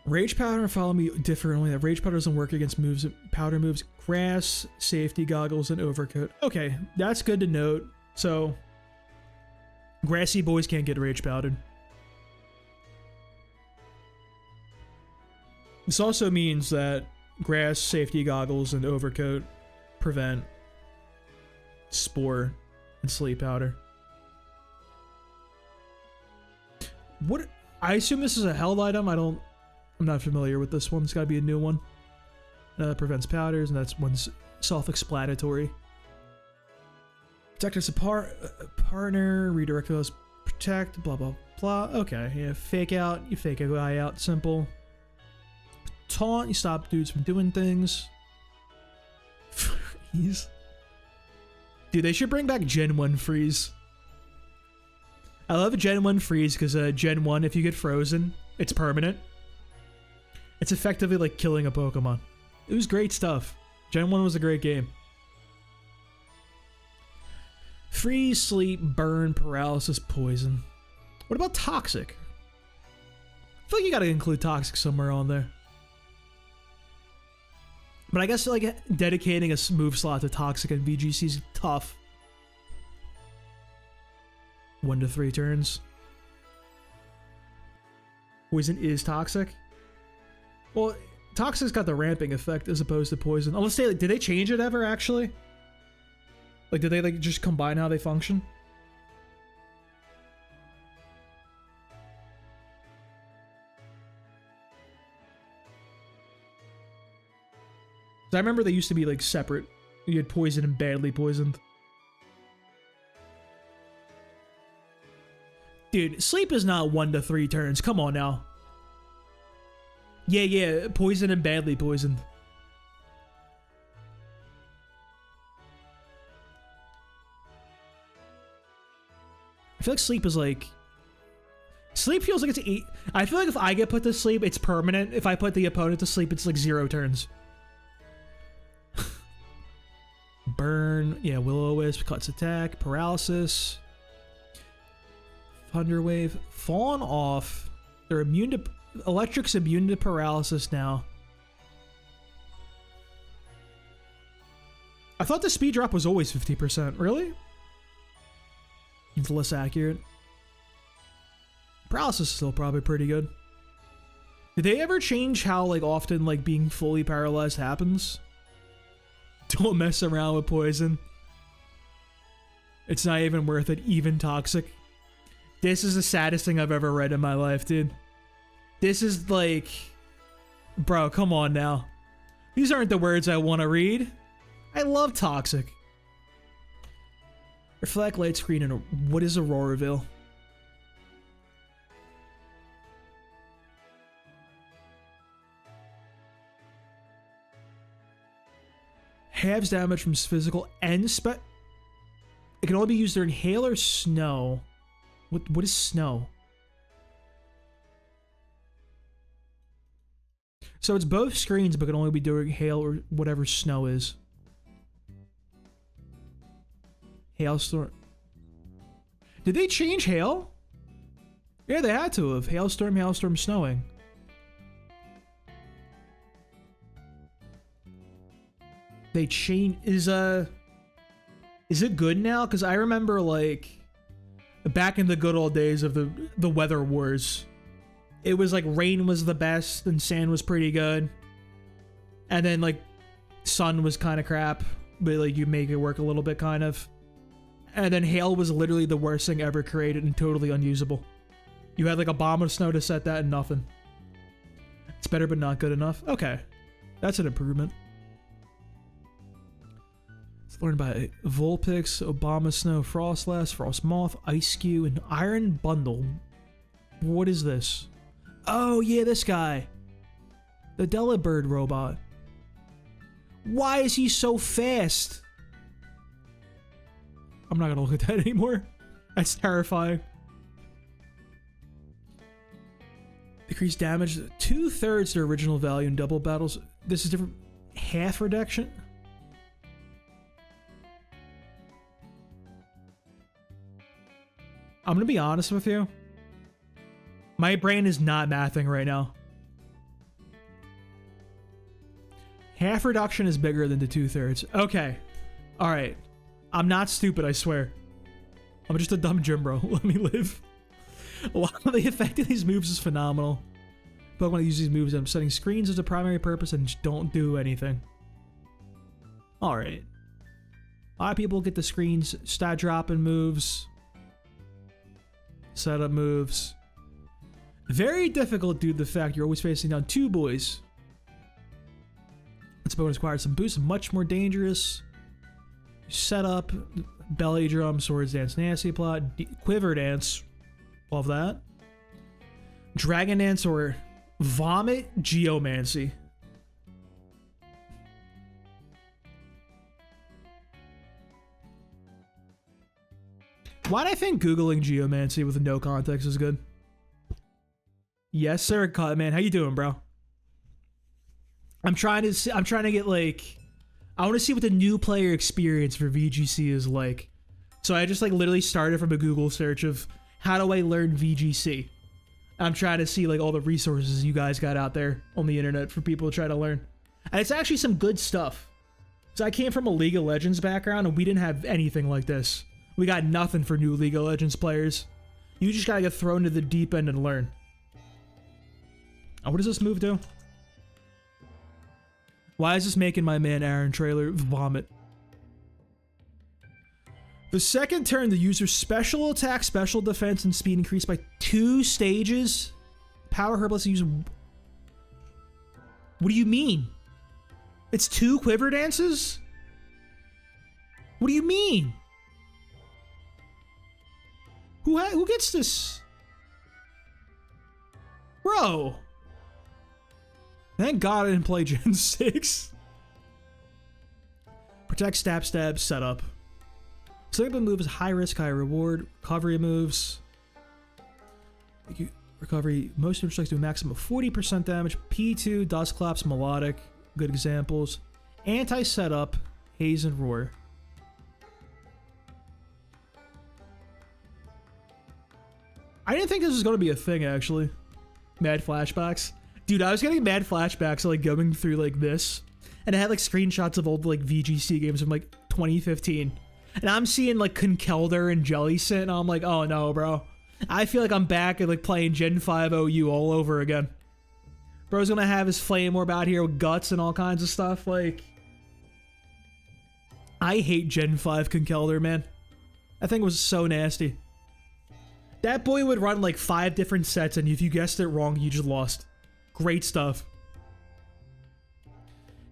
Rage Powder and Follow Me differently. That Rage Powder doesn't work against moves. Powder moves. Grass, Safety Goggles, and Overcoat. Okay, that's good to note. So, grassy boys can't get Rage Powdered. This also means that Grass, Safety Goggles, and Overcoat prevent Spore and Sleep Powder. What? I assume this is a held item. I'm not familiar with this one. It's got to be a new one. That prevents powders, and that's one's self-explanatory. Protect as a partner. Redirect us. Protect. Blah blah blah. Okay, yeah. Fake out. You fake a guy out. Simple. Taunt. You stop dudes from doing things. Freeze. Dude, they should bring back Gen 1 Freeze. I love Gen 1 Freeze because Gen 1, if you get frozen, it's permanent. It's effectively like killing a Pokemon. It was great stuff. Gen 1 was a great game. Freeze, Sleep, Burn, Paralysis, Poison. What about Toxic? I feel like you gotta include Toxic somewhere on there. But I guess like dedicating a move slot to Toxic and VGC is tough. 1 to 3 turns. Poison is Toxic? Well, Toxic's got the ramping effect as opposed to Poison. Unless they, did they change it ever, actually? Like, did they, like, just combine how they function? I remember they used to be, like, separate. You had Poison and Badly Poisoned. Dude, Sleep is not 1 to 3 turns. Come on now. Yeah, Poison and Badly Poisoned. I feel like Sleep is like... Sleep feels like it's 8... I feel like if I get put to sleep, it's permanent. If I put the opponent to sleep, it's like 0 turns. Burn. Yeah, Will-O-Wisp, cuts attack, paralysis. Thunder Wave. Fallen off. They're immune to... Electric's immune to paralysis now. I thought the speed drop was always 50%. Really? It's less accurate. Paralysis is still probably pretty good. Did they ever change how, like, often, like, being fully paralyzed happens? Don't mess around with poison. It's not even worth it, even toxic. This is the saddest thing I've ever read in my life, dude. This is like... Bro, come on now. These aren't the words I want to read. I love toxic. Reflect, light screen, and what is Auroraville? Halves damage from physical and It can only be used during hail or snow. What is snow? So it's both screens, but can only be during hail or whatever snow is. Hailstorm. Did they change hail? Yeah, they had to have. Hailstorm, hailstorm, snowing. They changed. Is it good now? Because I remember, like, back in the good old days of the weather wars, it was like rain was the best and sand was pretty good, and then like sun was kind of crap, but like you make it work a little bit kind of, and then hail was literally the worst thing ever created and totally unusable. You had like a bomb of snow to set that and nothing. It's better but not good enough. Okay, that's an improvement. Learned by Vulpix, Obama Snow, Frostlass, Frostmoth, Ice-Skew, and Iron Bundle. What is this? Oh yeah, this guy. The Delibird robot. Why is he so fast? I'm not gonna look at that anymore. That's terrifying. Decreased damage 2/3 their original value in double battles. This is different. Half reduction. I'm gonna be honest with you. My brain is not mathing right now. Half reduction is bigger than the 2/3. Okay. Alright. I'm not stupid, I swear. I'm just a dumb gym bro. Let me live. A lot of the effect of these moves is phenomenal. But when I use these moves, I'm setting screens as a primary purpose and just don't do anything. Alright. A lot of people get the screens, stat dropping moves. Setup moves. Very difficult due to the fact you're always facing down two boys. It's bonus requires some boosts, much more dangerous. Setup, belly drum, swords dance, nasty plot, quiver dance. Love that. Dragon dance or vomit geomancy. Why do I think Googling geomancy with no context is good? Yes, sir, man. How you doing, bro? I'm trying to get like, I want to see what the new player experience for VGC is like. So I just like literally started from a Google search of how do I learn VGC. I'm trying to see like all the resources you guys got out there on the internet for people to try to learn. And it's actually some good stuff. So I came from a League of Legends background and we didn't have anything like this. We got nothing for new League of Legends players. You just gotta get thrown to the deep end and learn. Oh, what does this move do? Why is this making my man Aaron trailer vomit? The second turn, the user's special attack, special defense, and speed increased by 2 stages. Power herb lets the user... What do you mean? It's 2 quiver dances? What do you mean? Who gets this? Bro. Thank God I didn't play Gen 6. Protect, stab, setup. Setup move is high risk, high reward. Recovery moves. Recovery, most strikes do a maximum of 40% damage. P2, Dust Claps, Melodic. Good examples. Anti-setup, Haze and Roar. I didn't think this was going to be a thing, actually. Mad flashbacks. Dude, I was getting mad flashbacks, like, going through, like, this. And I had, like, screenshots of old, like, VGC games from, like, 2015. And I'm seeing, like, Conkelder and Jellicent, and I'm like, oh, no, bro. I feel like I'm back at, like, playing Gen 5 OU all over again. Bro's gonna have his flame orb out here with guts and all kinds of stuff, like... I hate Gen 5 Conkelder, man. That thing was so nasty. That boy would run like 5 different sets, and if you guessed it wrong, you just lost. Great stuff.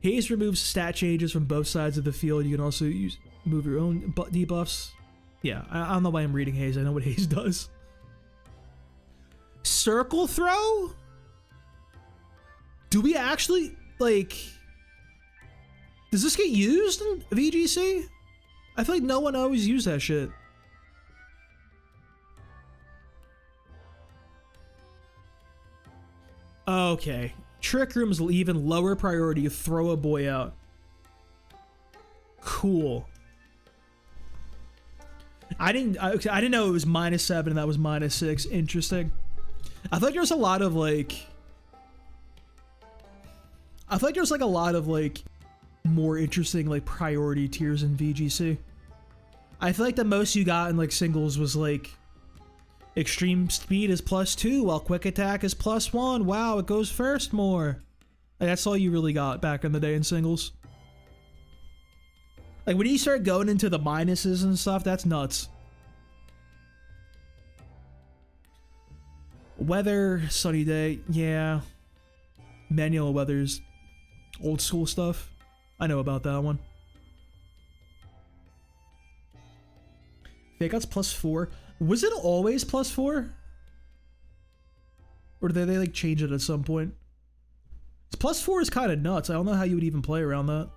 Haze removes stat changes from both sides of the field. You can also move your own debuffs. Yeah, I don't know why I'm reading Haze. I know what Haze does. Circle throw? Do we actually, like... Does this get used in VGC? I feel like no one always used that shit. Okay. Trick Room is even lower priority. You throw a boy out. Cool. I didn't know it was -7 and that was -6. Interesting. I feel like there's a lot of like... I feel like there's like a lot of like more interesting like priority tiers in VGC. I feel like the most you got in like singles was like extreme speed is +2 while quick attack is +1. Wow, it goes first more. Like, that's all you really got back in the day in singles. Like when you start going into the minuses and stuff, that's nuts. Weather, sunny day, yeah. Manual weather's old school stuff. I know about that one. Fake out's +4. Was it always +4? Or did they like change it at some point? +4 is kind of nuts. I don't know how you would even play around that.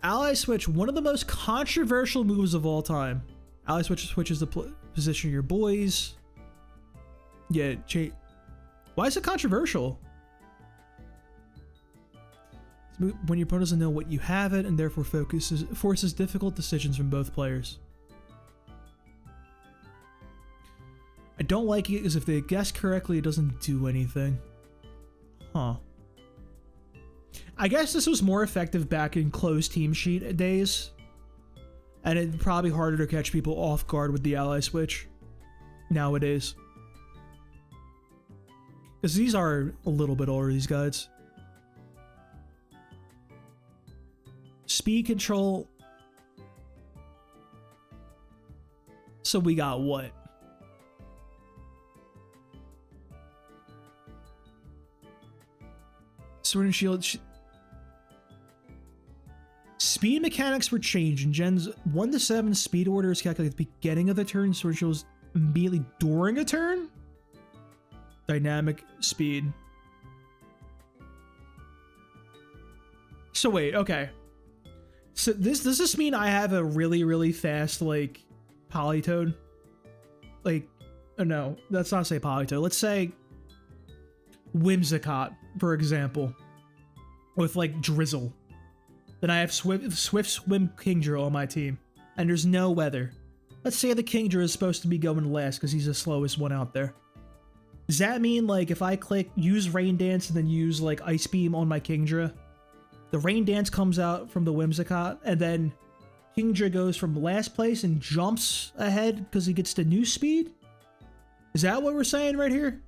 Ally switch, one of the most controversial moves of all time. Ally switch switches the position of your boys. Yeah, why is it controversial? When your opponent doesn't know what you have it and therefore forces difficult decisions from both players. I don't like it because if they guess correctly, it doesn't do anything. Huh. I guess this was more effective back in closed team sheet days. And it's probably harder to catch people off guard with the ally switch nowadays. Because these are a little bit older, these guides. Speed control. So we got what? Sword and Shield. Speed mechanics were changed. In Gens 1 to 7, speed order is calculated at the beginning of the turn. Sword and Shield is immediately during a turn. Dynamic speed. So wait, okay. So does this mean I have a really fast like Polytoad? Like, oh no, let's not say Polytoad. Let's say Whimsicott, for example, with like Drizzle. Then I have Swift Swim Kingdra on my team, and there's no weather. Let's say the Kingdra is supposed to be going last because he's the slowest one out there. Does that mean like if I click use Rain Dance and then use like Ice Beam on my Kingdra, the Rain Dance comes out from the Whimsicott, and then Kingdra goes from last place and jumps ahead because he gets the new speed? Is that what we're saying right here?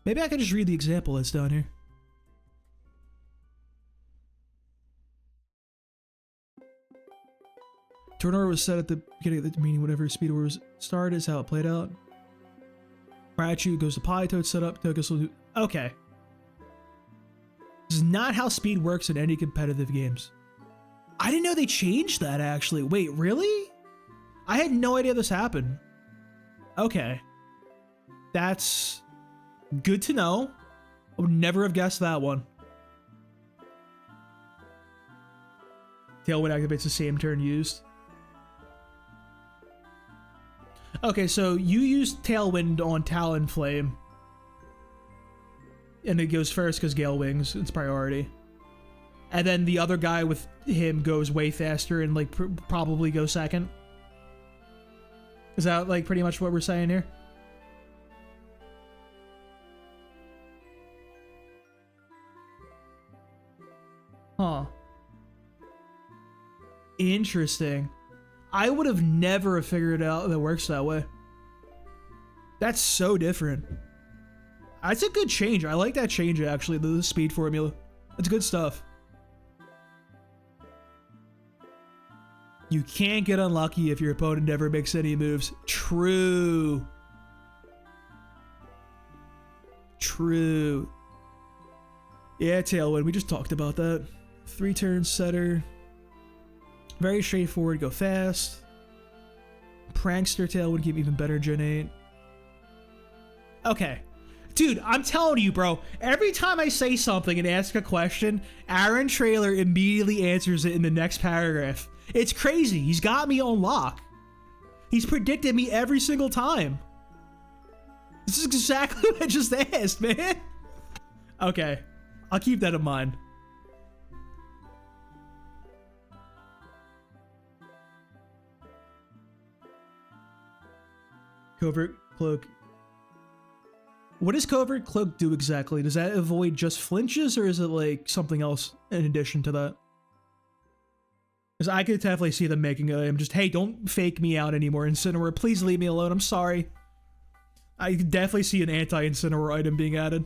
Maybe I could just read the example that's down here. Turn order was set at the beginning of the meeting. Whatever speed order was started is how it played out. Raichu goes to Polytoad setup. Okay. This is not how speed works in any competitive games. I didn't know they changed that, actually. Wait, really? I had no idea this happened. Okay. That's good to know. I would never have guessed that one. Tailwind activates the same turn used. Okay, so you use Tailwind on Talonflame. And it goes first because Gale Wings, it's priority. and then the other guy with him goes way faster and like probably go second. Is that like pretty much what we're saying here? Huh. Interesting. I would have never figured out that it works that way. That's so different. That's a good change. I like that change, actually, the speed formula. That's good stuff. You can't get unlucky if your opponent never makes any moves. True. True. Yeah, Tailwind. We just talked about that. 3-turn setter. Very straightforward. Go fast. Prankster Tailwind give even better Gen 8. Okay. Dude, I'm telling you, bro. Every time I say something and ask a question, Aaron Trailer immediately answers it in the next paragraph. It's crazy. He's got me on lock. He's predicted me every single time. This is exactly what I just asked, man. Okay. I'll keep that in mind. Covert Cloak. What does Covert Cloak do exactly? Does that avoid just flinches, or is it like something else in addition to that? Because I could definitely see them making him just, hey, don't fake me out anymore, Incineroar. Please leave me alone. I'm sorry. I could definitely see an anti-Incineroar item being added.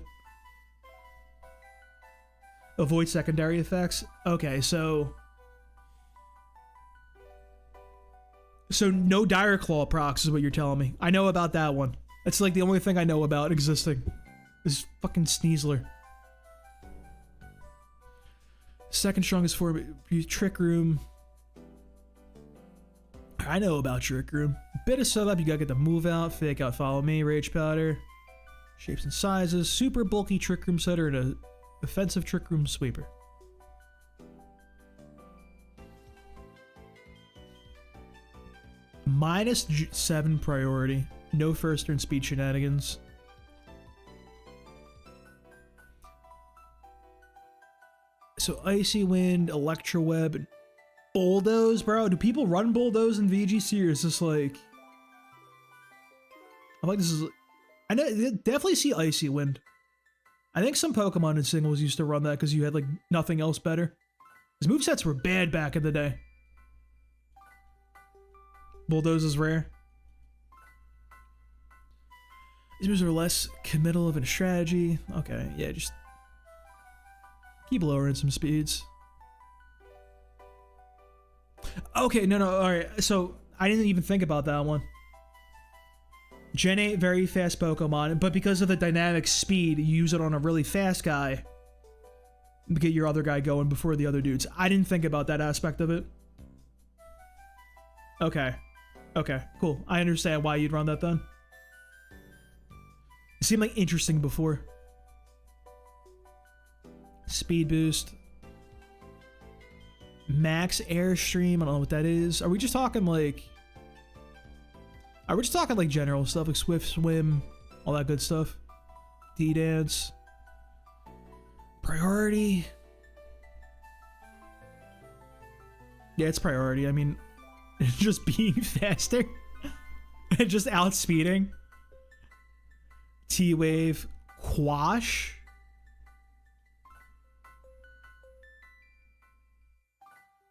Avoid secondary effects. Okay, so no Dire Claw procs is what you're telling me. I know about that one. That's like the only thing I know about existing. Is fucking Sneasler. Second strongest form, Trick Room. I know about Trick Room. Bit of setup, you gotta get the move out, fake out, follow me, Rage Powder. Shapes and sizes, super bulky Trick Room setter, and a offensive Trick Room sweeper. -7 priority. No first turn speed shenanigans. So Icy Wind, Electro Web, and Bulldoze, bro. Do people run Bulldoze in VGC, or is this like... I'm like, this is... I know, definitely see Icy Wind. I think some Pokemon in singles used to run that because you had like nothing else better. His movesets were bad back in the day. Bulldoze is rare. These moves are less committal of a strategy. Okay, yeah, just keep lowering some speeds. Okay, no, alright. So, I didn't even think about that one. Gen 8, very fast Pokemon, but because of the dynamic speed, you use it on a really fast guy to get your other guy going before the other dudes. I didn't think about that aspect of it. Okay. Okay, cool. I understand why you'd run that then. It seemed like interesting before. Speed boost. Max Airstream. I don't know what that is. Are we just talking like... Are we just talking like general stuff like Swift Swim, all that good stuff? D-Dance. Priority. Yeah, it's priority. I mean, just being faster. And just outspeeding. T-Wave. Quash.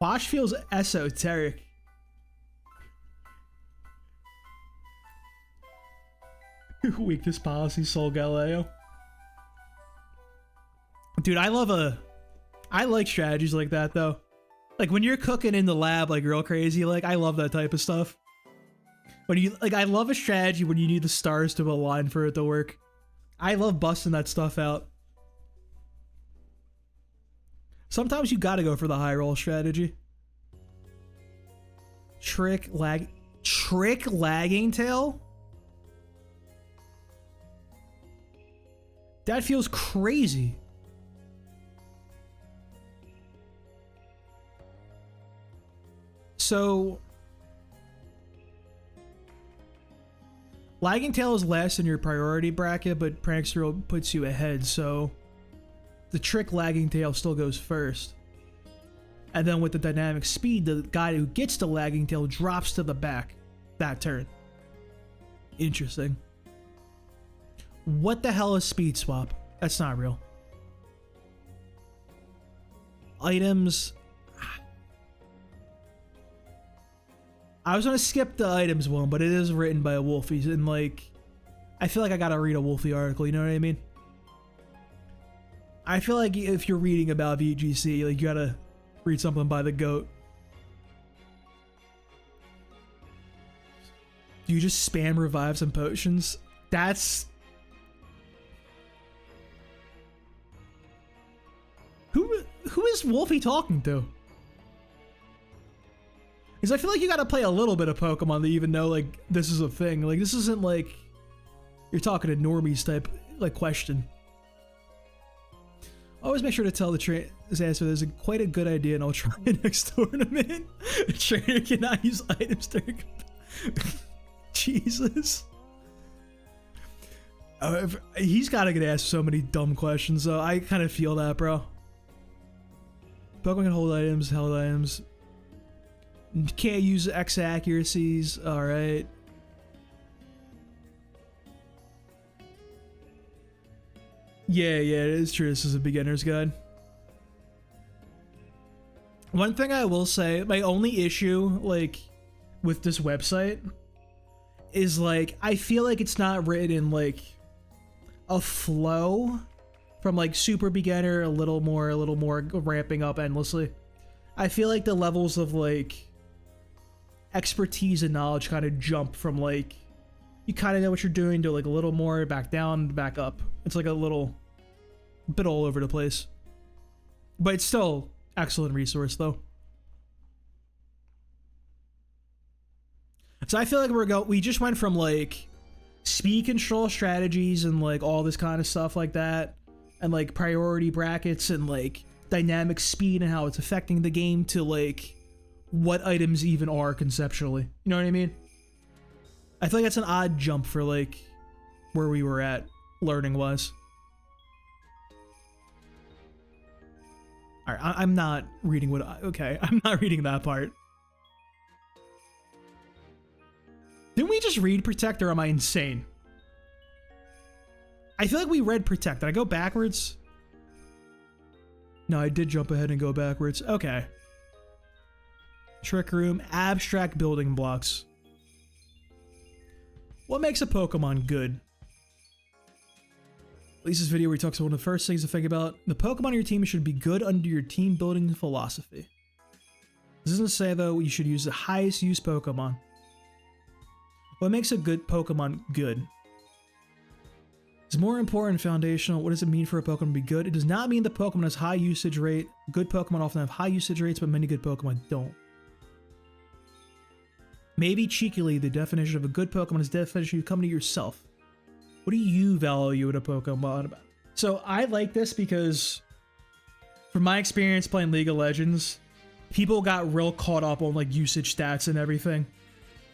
Quash feels esoteric. Weakness policy, Soul Galileo. Dude, I like strategies like that though. Like when you're cooking in the lab like real crazy, like I love that type of stuff. When you like, I love a strategy when you need the stars to align for it to work. I love busting that stuff out. Sometimes you gotta go for the high roll strategy. Trick Lagging Tail? That feels crazy. So, Lagging Tail is last in your priority bracket, but Prankster puts you ahead, so the Trick Lagging Tail still goes first. And then with the dynamic speed, the guy who gets the lagging tail drops to the back that turn. Interesting. What the hell is speed swap? That's not real. Items. I was gonna skip the items one, but it is written by a Wolfie, and like, I feel like I gotta read a Wolfie article, you know what I mean? I feel like if you're reading about VGC, like, you gotta read something by the GOAT. Do you just spam revives and potions? That's... Who is Wolfie talking to? Because I feel like you gotta play a little bit of Pokemon to even know, like, this is a thing. Like, this isn't like you're talking to normies type, like, question. Always make sure to tell the this answer is quite a good idea, and I'll try it next tournament. The trainer cannot use items during... Jesus. He's gotta get asked so many dumb questions, though. I kind of feel that, bro. Pokemon can hold items, held items. Can't use X accuracies. Alright. Yeah, it is true. This is a beginner's guide. One thing I will say, my only issue, like, with this website is, like, I feel like it's not written in, like, a flow from, like, super beginner, a little more ramping up endlessly. I feel like the levels of, like, expertise and knowledge kind of jump from, like, you kind of know what you're doing to, like, a little more, back down, back up. It's like a little bit all over the place. But it's still excellent resource, though. So I feel like we just went from, like, speed control strategies and, like, all this kind of stuff like that, and, like, priority brackets and, like, dynamic speed and how it's affecting the game to, like, what items even are conceptually. You know what I mean? I feel like that's an odd jump for, like, where we were at learning-wise. Alright, I'm not reading okay, I'm not reading that part. Didn't we just read Protect, or am I insane? I feel like we read Protect. Did I go backwards? No, I did jump ahead and go backwards. Okay. Trick Room, abstract building blocks. What makes a Pokemon good? Lisa's video where he talks about one of the first things to think about. The Pokemon on your team should be good under your team building philosophy. This doesn't say, though, you should use the highest use Pokemon. What makes a good Pokemon good? It's more important foundational. What does it mean for a Pokemon to be good? It does not mean the Pokemon has high usage rate. Good Pokemon often have high usage rates, but many good Pokemon don't. Maybe cheekily, the definition of a good Pokemon is the definition you come to yourself. What do you value in a Pokemon about? So I like this because from my experience playing League of Legends, people got real caught up on, like, usage stats and everything.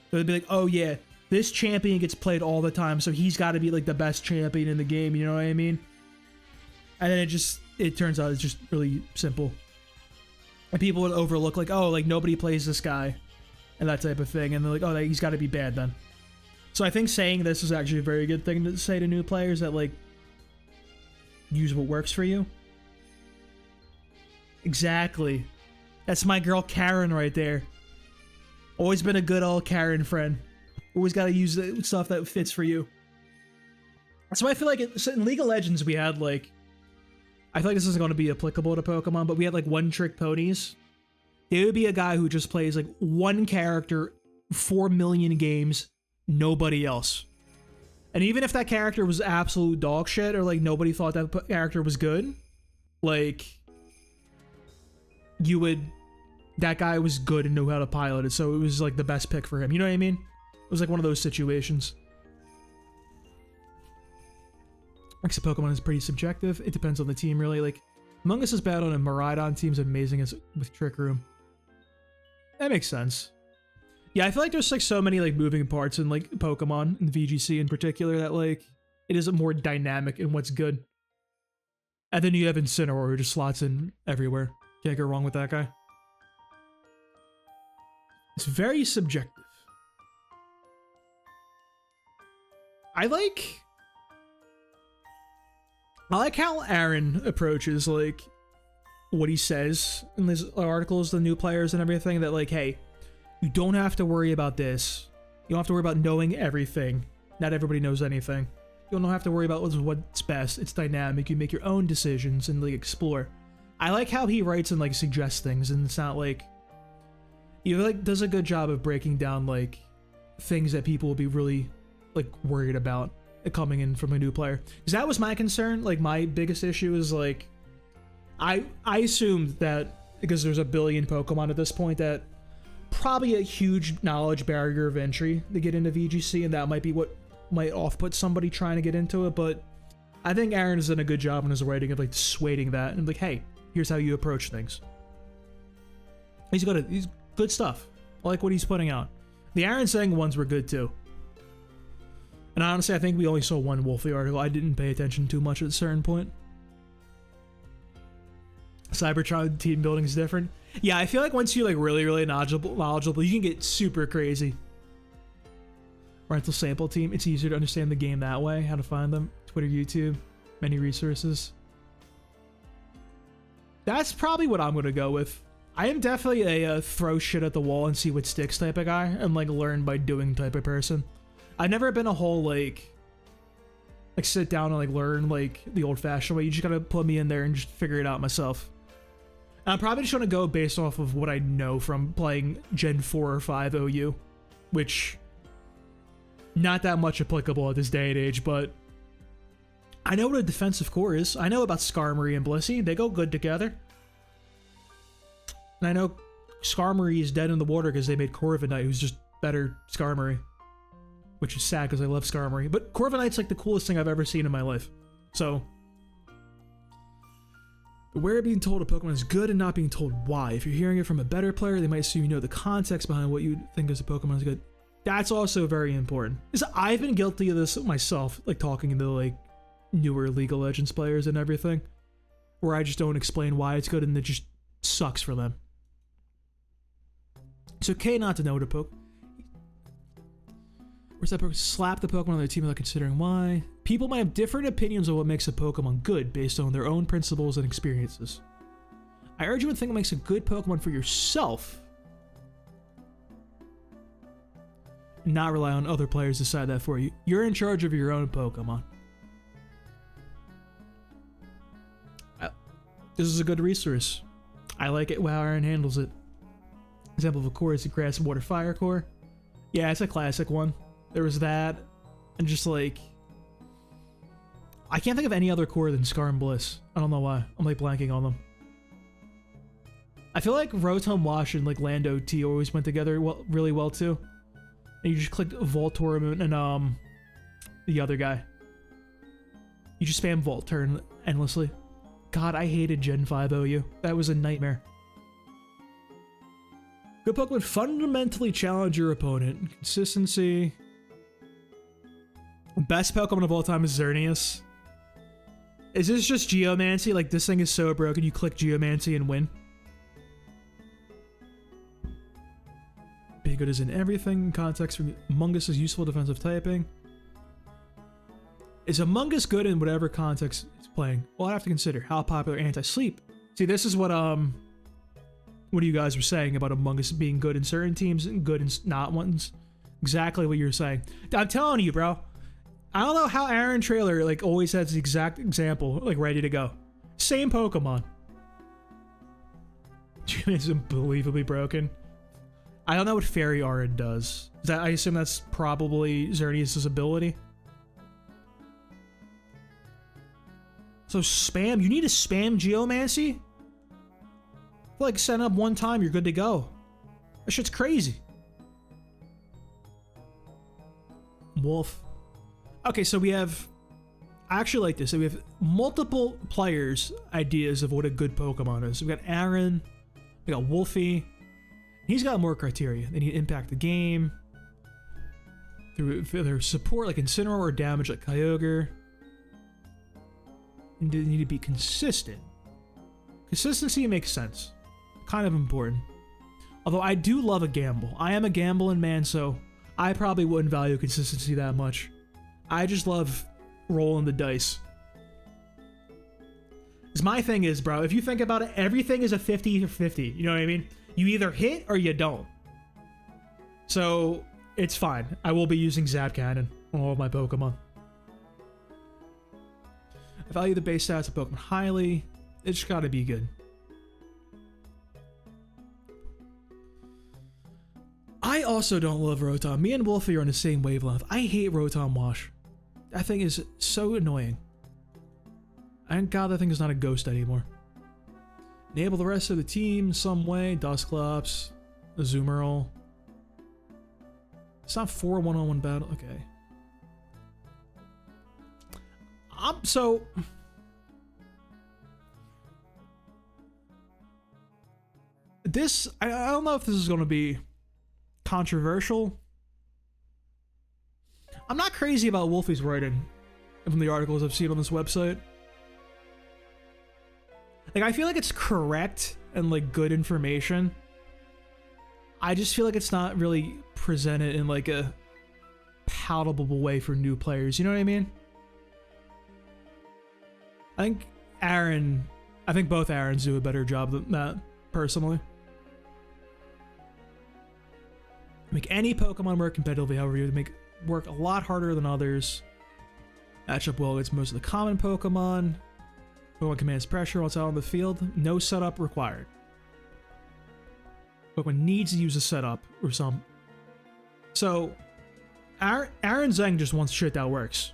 So they'd be like, oh yeah, this champion gets played all the time, so he's got to be, like, the best champion in the game, you know what I mean? And then it turns out it's just really simple. And people would overlook, like, oh, like, nobody plays this guy, and that type of thing, and they're like, oh, he's got to be bad then. So I think saying this is actually a very good thing to say to new players, that, like, use what works for you. Exactly. That's my girl Karen right there. Always been a good old Karen friend. Always got to use the stuff that fits for you. So I feel like in League of Legends we had, like, I feel like this isn't going to be applicable to Pokemon, but we had, like, one-trick ponies. There would be a guy who just plays, like, one character, 4 million games, nobody else. And even if that character was absolute dog shit, or, like, nobody thought that character was good, like, that guy was good and knew how to pilot it, so it was, like, the best pick for him. You know what I mean? It was, like, one of those situations. Except Pokemon is pretty subjective. It depends on the team, really. Like, Among Us is bad on a Miraidon team's amazing as with Trick Room. That makes sense. Yeah, I feel like there's, like, so many, like, moving parts in, like, Pokemon, and VGC in particular, that, like, it is more dynamic in what's good. And then you have Incineroar, who just slots in everywhere. Can't go wrong with that guy. It's very subjective. I like how Aaron approaches like what he says in these articles, the new players and everything, that like, hey, you don't have to worry about this. You don't have to worry about knowing everything. Not everybody knows anything. You don't have to worry about what's best. It's dynamic. You make your own decisions and like explore. I like how he writes and like suggests things, and it's not like, he like does a good job of breaking down like things that people will be really like worried about coming in from a new player. Because that was my concern. Like my biggest issue is like, I assumed that because there's a billion Pokemon at this point, that probably a huge knowledge barrier of entry to get into VGC, and that might be what might off-put somebody trying to get into it. But I think Aaron has done a good job in his writing of like dissuading that and like, hey, here's how you approach things. He's good stuff. I like what he's putting out. The Aaron saying ones were good too. And honestly, I think we only saw one Wolfie article. I didn't pay attention too much at a certain point. Cybertron team building is different. Yeah, I feel like once you're like really knowledgeable, you can get super crazy. Rental sample team, it's easier to understand the game that way. How to find them. Twitter, YouTube, many resources. That's probably what I'm gonna go with. I am definitely a throw shit at the wall and see what sticks type of guy, and like learn by doing type of person. I've never been a whole like sit down and like learn like the old fashioned way. You just gotta put me in there and just figure it out myself. And I'm probably just gonna go based off of what I know from playing Gen 4 or 5 OU, which not that much applicable at this day and age, but I know what a defensive core is. I know about Skarmory and Blissey. They go good together. And I know Skarmory is dead in the water because they made Corviknight, who's just better Skarmory. Which is sad because I love Skarmory. But Corviknight's like the coolest thing I've ever seen in my life. So, beware being told a Pokemon is good and not being told why. If you're hearing it from a better player, they might assume you know the context behind what you think is a Pokemon is good. That's also very important. Because I've been guilty of this myself, like talking to like newer League of Legends players and everything, where I just don't explain why it's good and it just sucks for them. It's okay not to know what a Pokemon. Where's that Pokemon? Slap the Pokemon on their team without considering why. People might have different opinions on what makes a Pokemon good based on their own principles and experiences. I urge you to think what makes a good Pokemon for yourself, and not rely on other players to decide that for you. You're in charge of your own Pokemon. This is a good resource. I like it how Aaron handles it. Example of a core is the Grass, Water, Fire core. Yeah, it's a classic one. There was that, and just like, I can't think of any other core than Scar and Bliss. I don't know why. I'm like blanking on them. I feel like Rotom Wash and like Lando T always went together really well too. And you just clicked Voltorb and the other guy. You just spam Volt turn endlessly. God, I hated Gen 5 OU. That was a nightmare. Good Pokemon fundamentally challenge your opponent. Consistency. Best Pokemon of all time is Xerneas. Is this just Geomancy? Like, this thing is so broken, you click Geomancy and win? Be good is in everything. Context for Amoonguss is useful defensive typing. Is Amoonguss good in whatever context it's playing? Well, I have to consider how popular anti-sleep. See, this is what you guys were saying about Amoonguss being good in certain teams and good in not ones. Exactly what you're saying. I'm telling you, bro. I don't know how Aaron Trailer like always has the exact example like ready to go. Same Pokemon. It's unbelievably broken. I don't know what Fairy Aura does. I assume that's probably Xerneas' ability. So spam. You need to spam Geomancy? Like, set up one time, you're good to go. That shit's crazy. Wolf. Okay, so we have... I actually like this. So we have multiple players' ideas of what a good Pokemon is. We've got Aaron. We got Wolfie. He's got more criteria. They need to impact the game. Through their support, like Incineroar, or damage, like Kyogre. And they need to be consistent. Consistency makes sense. Kind of important. Although I do love a gamble. I am a gambling man, so I probably wouldn't value consistency that much. I just love rolling the dice. Because my thing is, bro, if you think about it, everything is a 50-50. You know what I mean? You either hit or you don't. So it's fine. I will be using Zap Cannon on all of my Pokemon. I value the base stats of Pokemon highly. It's gotta be good. I also don't love Rotom. Me and Wolfie are on the same wavelength. I hate Rotom Wash. That thing is so annoying. Thank God that thing is not a ghost anymore. Enable the rest of the team some way. Dusclops. Azumarill. It's not 4 one-on-one battle. Okay. So... This... I don't know if this is going to be controversial. I'm not crazy about Wolfie's writing from the articles I've seen on this website. Like, I feel like it's correct and, like, good information. I just feel like it's not really presented in, like, a palatable way for new players. You know what I mean? I think both Aarons do a better job than that, personally. Make any Pokemon work competitively, however, you would make work a lot harder than others. Match up well against most of the common Pokemon. Pokemon commands pressure once out on the field. No setup required. Pokemon needs to use a setup or some. So, Aaron Zeng just wants shit that works.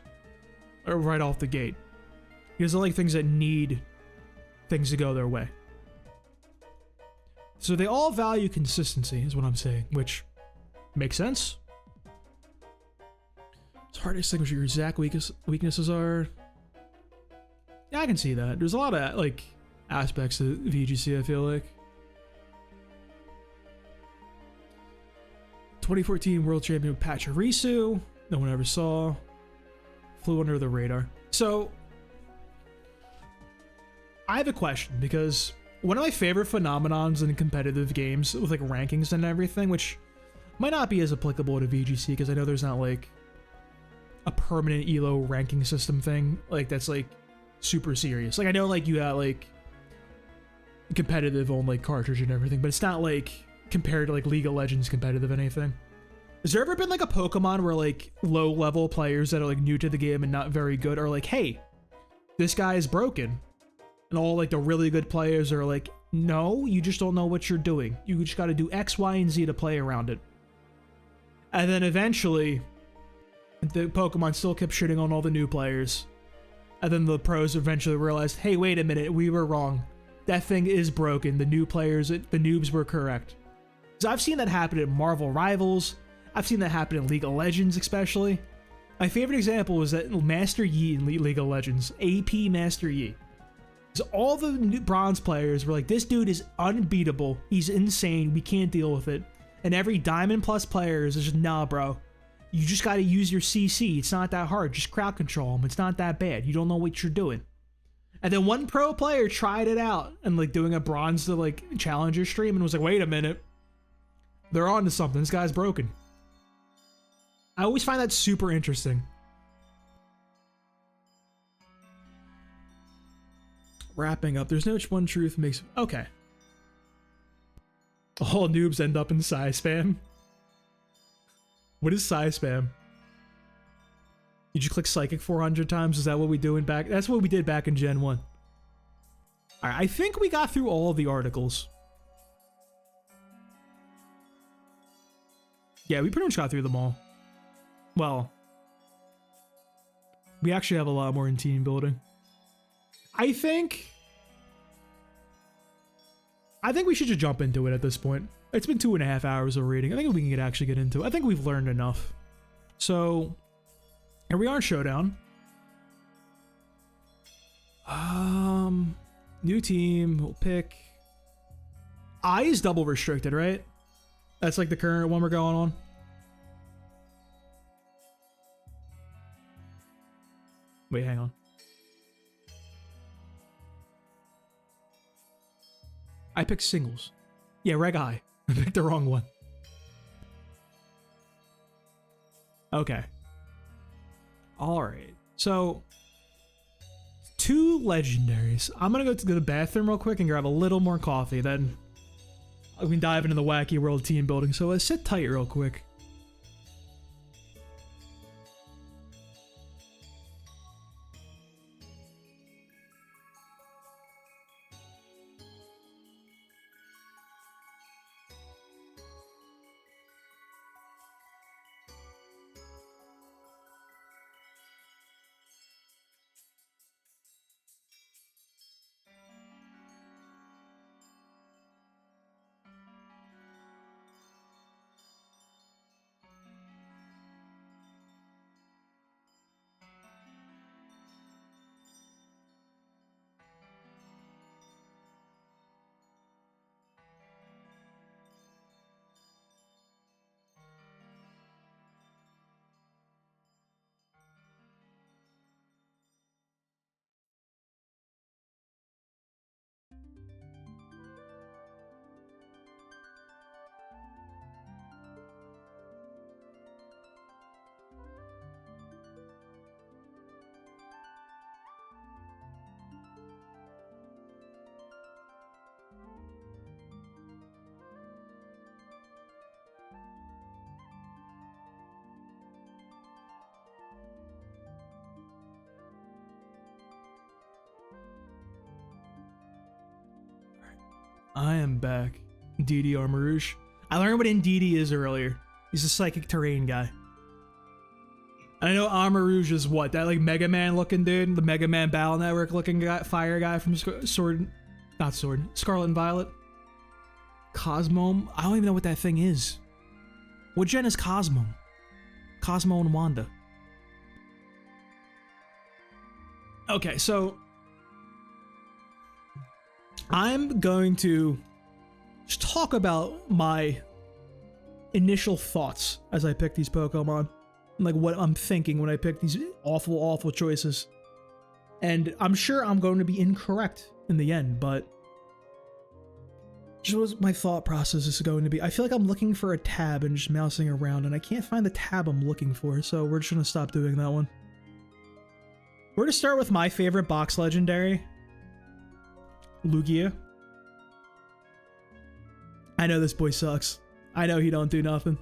Or right off the gate. He doesn't like things that need things to go their way. So they all value consistency, is what I'm saying, which makes sense. It's hard to distinguish what your exact weaknesses are. Yeah, I can see that. There's a lot of, like, aspects of VGC, I feel like. 2014 World Champion Pachirisu. No one ever saw. Flew under the radar. So, I have a question, because one of my favorite phenomenons in competitive games with, like, rankings and everything, which might not be as applicable to VGC, because I know there's not, like, a permanent ELO ranking system thing, like, that's, like, super serious. Like, I know, like, you got, like, competitive on, like, cartridge and everything, but it's not, like, compared to, like, League of Legends competitive anything. Has there ever been, like, a Pokemon where, like, low-level players that are, like, new to the game and not very good are like, hey, this guy is broken? And all, like, the really good players are like, no, you just don't know what you're doing. You just gotta do X, Y, and Z to play around it. And then eventually, the Pokemon still kept shitting on all the new players. And then the pros eventually realized, hey, wait a minute, we were wrong. That thing is broken. The new players, the noobs were correct. So I've seen that happen in Marvel Rivals. I've seen that happen in League of Legends, especially. My favorite example was that Master Yi in League of Legends. AP Master Yi. So all the new bronze players were like, this dude is unbeatable. He's insane. We can't deal with it. And every Diamond Plus player is just, nah, bro. You just got to use your CC. It's not that hard. Just crowd control him. It's not that bad. You don't know what you're doing. And then one pro player tried it out and, like, doing a bronze to, like, challenger stream and was like, wait a minute. They're on to something. This guy's broken. I always find that super interesting. Wrapping up. There's no one truth makes... Okay. All noobs end up in Psy Spam. What is Psy Spam? Did you click Psychic 400 times? Is that what we doing back? That's what we did back in Gen 1. Alright, I think we got through all of the articles. Yeah, we pretty much got through them all. Well, we actually have a lot more in team building. I think we should just jump into it at this point. It's been 2.5 hours of reading. I think we can actually get into it. I think we've learned enough. So, here we are in Showdown. New team. We'll pick. I is double restricted, right? That's like the current one we're going on. Wait, hang on. I picked singles. Yeah, reg I. I picked the wrong one. Okay. Alright. So, 2 legendaries. I'm gonna go to the bathroom real quick and grab a little more coffee, then we can dive into the wacky world team building. So sit tight real quick. I am back. DD Armarouge. I learned what Indeedee is earlier. He's a psychic terrain guy. I know Armarouge is what? That like Mega Man looking dude? The Mega Man Battle Network looking guy, fire guy from Scarlet and Violet? Cosmo? I don't even know what that thing is. What gen is Cosmo? Cosmo and Wanda. Okay, so I'm going to just talk about my initial thoughts as I pick these Pokemon. Like what I'm thinking when I pick these awful, awful choices. And I'm sure I'm going to be incorrect in the end, but just what my thought process is going to be. I feel like I'm looking for a tab and just mousing around, and I can't find the tab I'm looking for, so we're just going to stop doing that one. We're going to start with my favorite box legendary. Lugia. I know this boy sucks. I know he don't do nothing.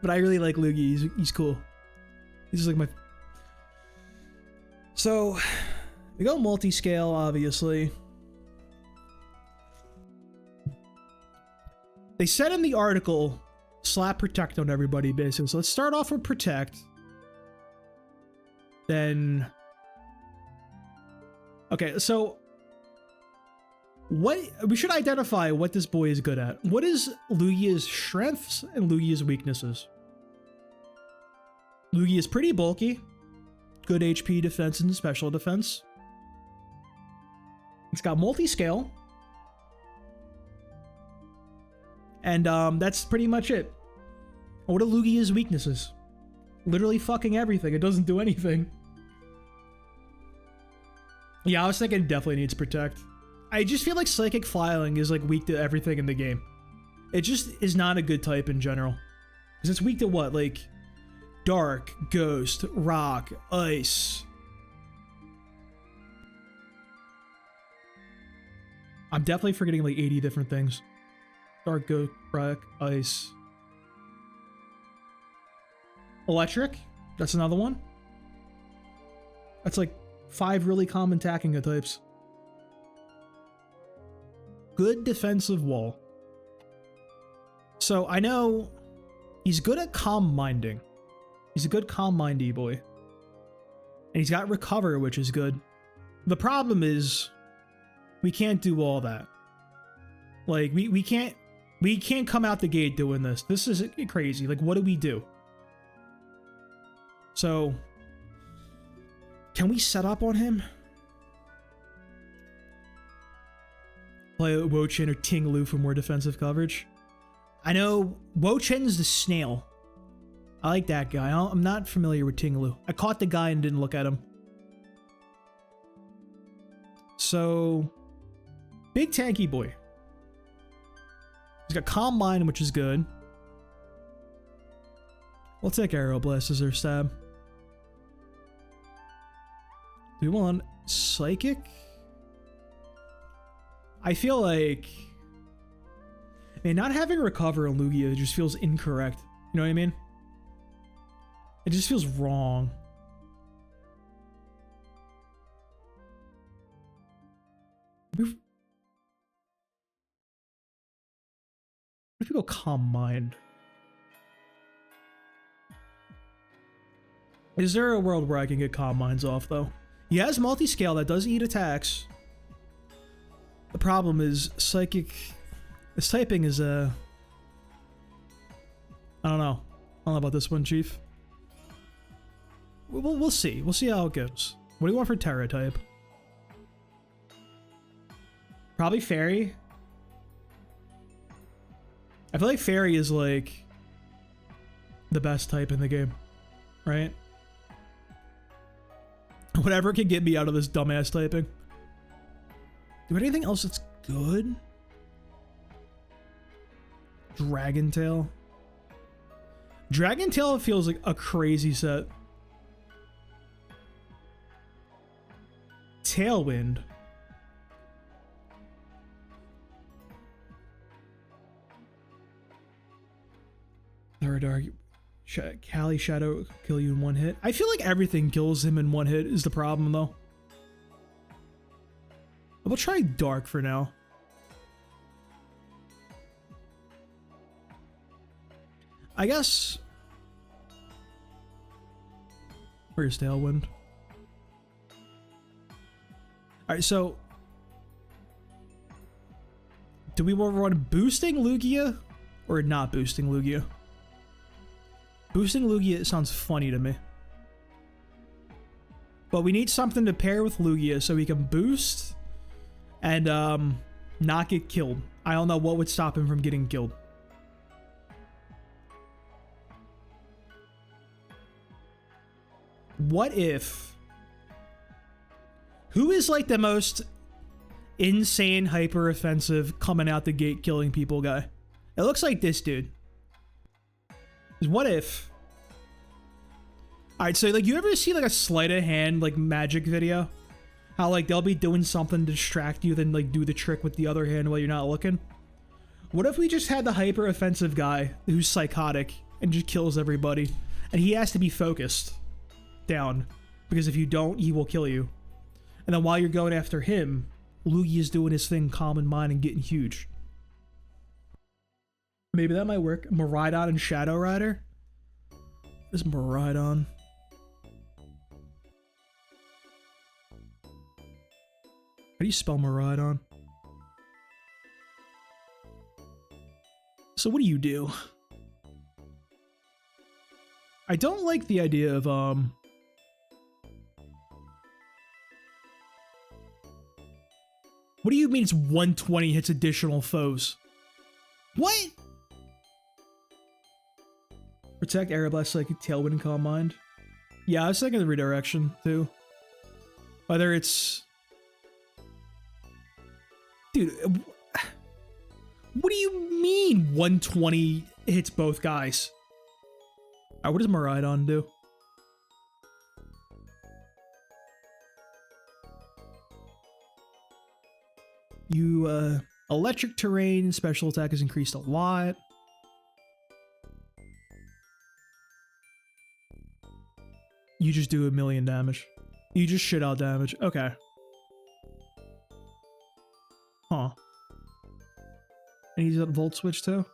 But I really like Lugia. He's cool. He's just like my... So, we go multi-scale, obviously. They said in the article, slap Protect on everybody, basically. So let's start off with Protect. Then... Okay, so... we should identify what this boy is good at. What is Lugia's strengths and Lugia's weaknesses? Lugia is pretty bulky. Good HP, defense, and special defense. It's got multi-scale. And that's pretty much it. What are Lugia's weaknesses? Literally fucking everything. It doesn't do anything. Yeah, I was thinking it definitely needs Protect. I just feel like Psychic Flying is like weak to everything in the game. It just is not a good type in general. Because it's weak to what? Like Dark, Ghost, Rock, Ice. I'm definitely forgetting like 80 different things. Dark, Ghost, Rock, Ice. Electric. That's another one. That's like 5 really common attacking types. Good defensive wall. So I know he's good at calm minding. He's a good calm mindy boy. And he's got recover, which is good. The problem is we can't do all that. Like we can't come out the gate doing this. This is crazy. Like what do we do? So can we set up on him? Play Wo-Chin or Ting-Lu for more defensive coverage. I know Wo-Chin's the snail. I like that guy. I'm not familiar with Ting-Lu. I caught the guy and didn't look at him. So, big tanky boy. He's got Calm Mind, which is good. We'll take Aeroblast as our stab. Do we want Psychic? I feel like... Man, not having Recover on Lugia just feels incorrect. You know what I mean? It just feels wrong. What if we go Calm Mind? Is there a world where I can get Calm Minds off, though? He has multi-scale that does eat attacks. The problem is Psychic... This typing is, I don't know. I don't know about this one, Chief. We'll see. We'll see how it goes. What do you want for Terra type? Probably Fairy. I feel like Fairy is, like, the best type in the game. Right? Whatever can get me out of this dumbass typing. Do anything else that's good? Dragon Tail. Dragon Tail feels like a crazy set. Tailwind. Dark. Cali Shadow kill you in one hit. I feel like everything kills him in one hit is the problem, though. We'll try Dark for now. I guess... Where's Tailwind? Alright, so... Do we want to run boosting Lugia? Or not boosting Lugia? Boosting Lugia sounds funny to me. But we need something to pair with Lugia so we can boost and not get killed. I don't know what would stop him from getting killed. What if... Who is like the most insane, hyper offensive, coming out the gate killing people guy? It looks like this dude. What if... Alright, so like you ever see like a sleight of hand like magic video? How like they'll be doing something to distract you, then like do the trick with the other hand while you're not looking? What if we just had the hyper offensive guy who's psychotic and just kills everybody, and he has to be focused down, because if you don't, he will kill you. And then while you're going after him, Lugia's doing his thing, calm in mind and getting huge. Maybe that might work. Miraidon and Shadow Rider? What is Miraidon? How do you spell Miraidon? So what do you do? I don't like the idea of, What do you mean it's 120 hits additional foes? What? Protect, Aeroblast, Psychic, Tailwind, and Calm Mind. Yeah, I was thinking the redirection, too. Whether it's... Dude, what do you mean 120 hits both guys? Alright, what does Miraidon do? You, electric terrain, special attack is increased a lot. You just do 1,000,000 damage. You just shit out damage. Okay. Huh. And he's at Volt Switch too?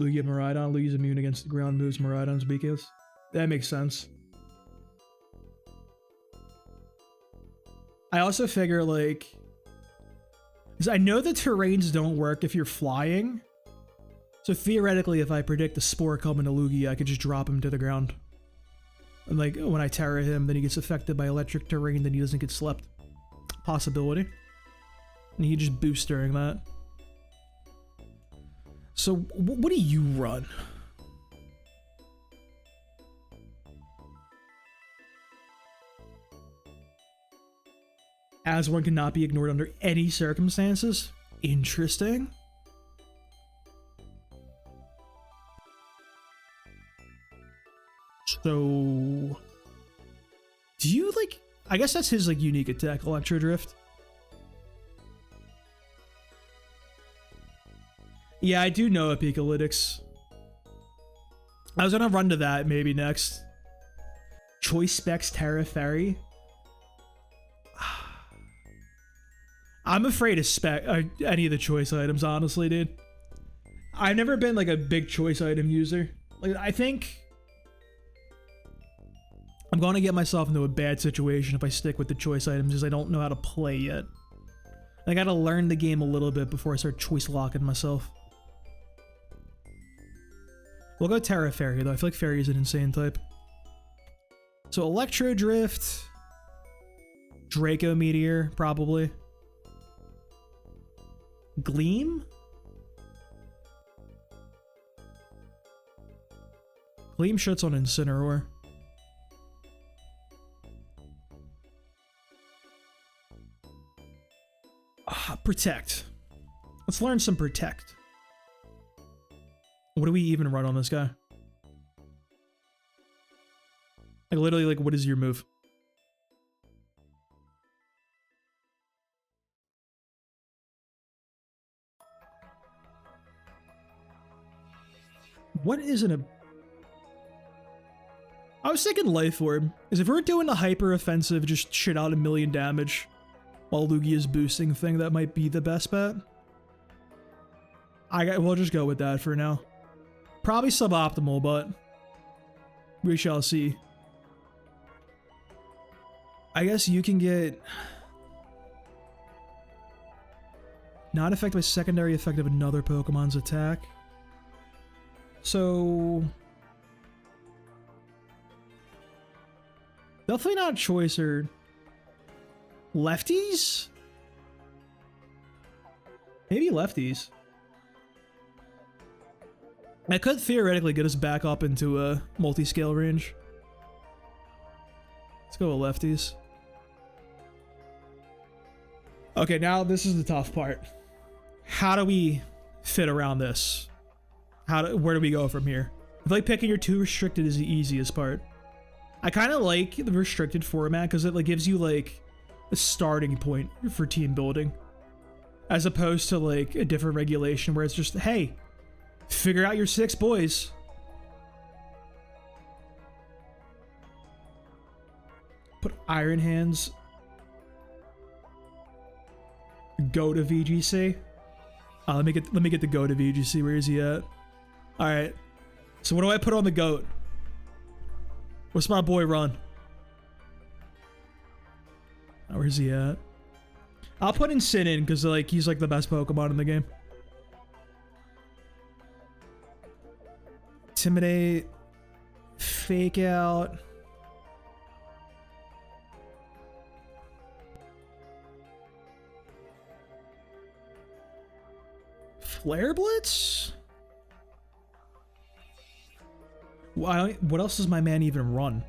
Lugia Miraidon. Lugia's immune against the ground moves Miraidon's weakest. That makes sense. I also figure, like... Because I know the terrains don't work if you're flying. So theoretically, if I predict a Spore coming to Lugia, I could just drop him to the ground. And like, when I Terra him, then he gets affected by electric terrain, then he doesn't get slept. Possibility. And he just boosts during that. So, what do you run? as one cannot be ignored under any circumstances. Interesting. So, do you like, I guess that's his like unique attack, Electro Drift. Yeah, I do know Epikalytics. I was gonna run to that maybe next. Choice Specs Terra Fairy. I'm afraid of any of the choice items, honestly, dude. I've never been like a big choice item user. Like, I think I'm going to get myself into a bad situation if I stick with the choice items because I don't know how to play yet. I gotta learn the game a little bit before I start choice locking myself. We'll go Terra Fairy, though. I feel like Fairy is an insane type. So Electro Drift, Draco Meteor, probably. Gleam? Gleam shits on Incineroar. Protect. Let's learn some Protect. What do we even run on this guy? Like, literally, like, what is your move? What isn't a... I was thinking Life Orb. Is if we're doing a hyper offensive, just shit out 1,000,000 damage while Lugia's boosting thing, that might be the best bet. We'll just go with that for now. Probably suboptimal, but we shall see. I guess you can get... Not affected by secondary effect of another Pokemon's attack. So... Definitely not choice or... Lefties? Maybe lefties. That could theoretically get us back up into a multi-scale range. Let's go with lefties. Okay, now this is the tough part. How do we fit around this? Where do we go from here? I feel like picking your 2 restricted is the easiest part. I kind of like the restricted format because it like gives you like a starting point for team building, as opposed to like a different regulation where it's just, hey, figure out your 6 boys. Put Iron Hands. Go to VGC. Let me get the go to VGC. Where is he at? All right. So what do I put on the goat? What's my boy run? Oh, where's he at? I'll put in Sin in because like he's like the best Pokemon in the game. Intimidate. Fake Out. Flare Blitz? What else does my man even run?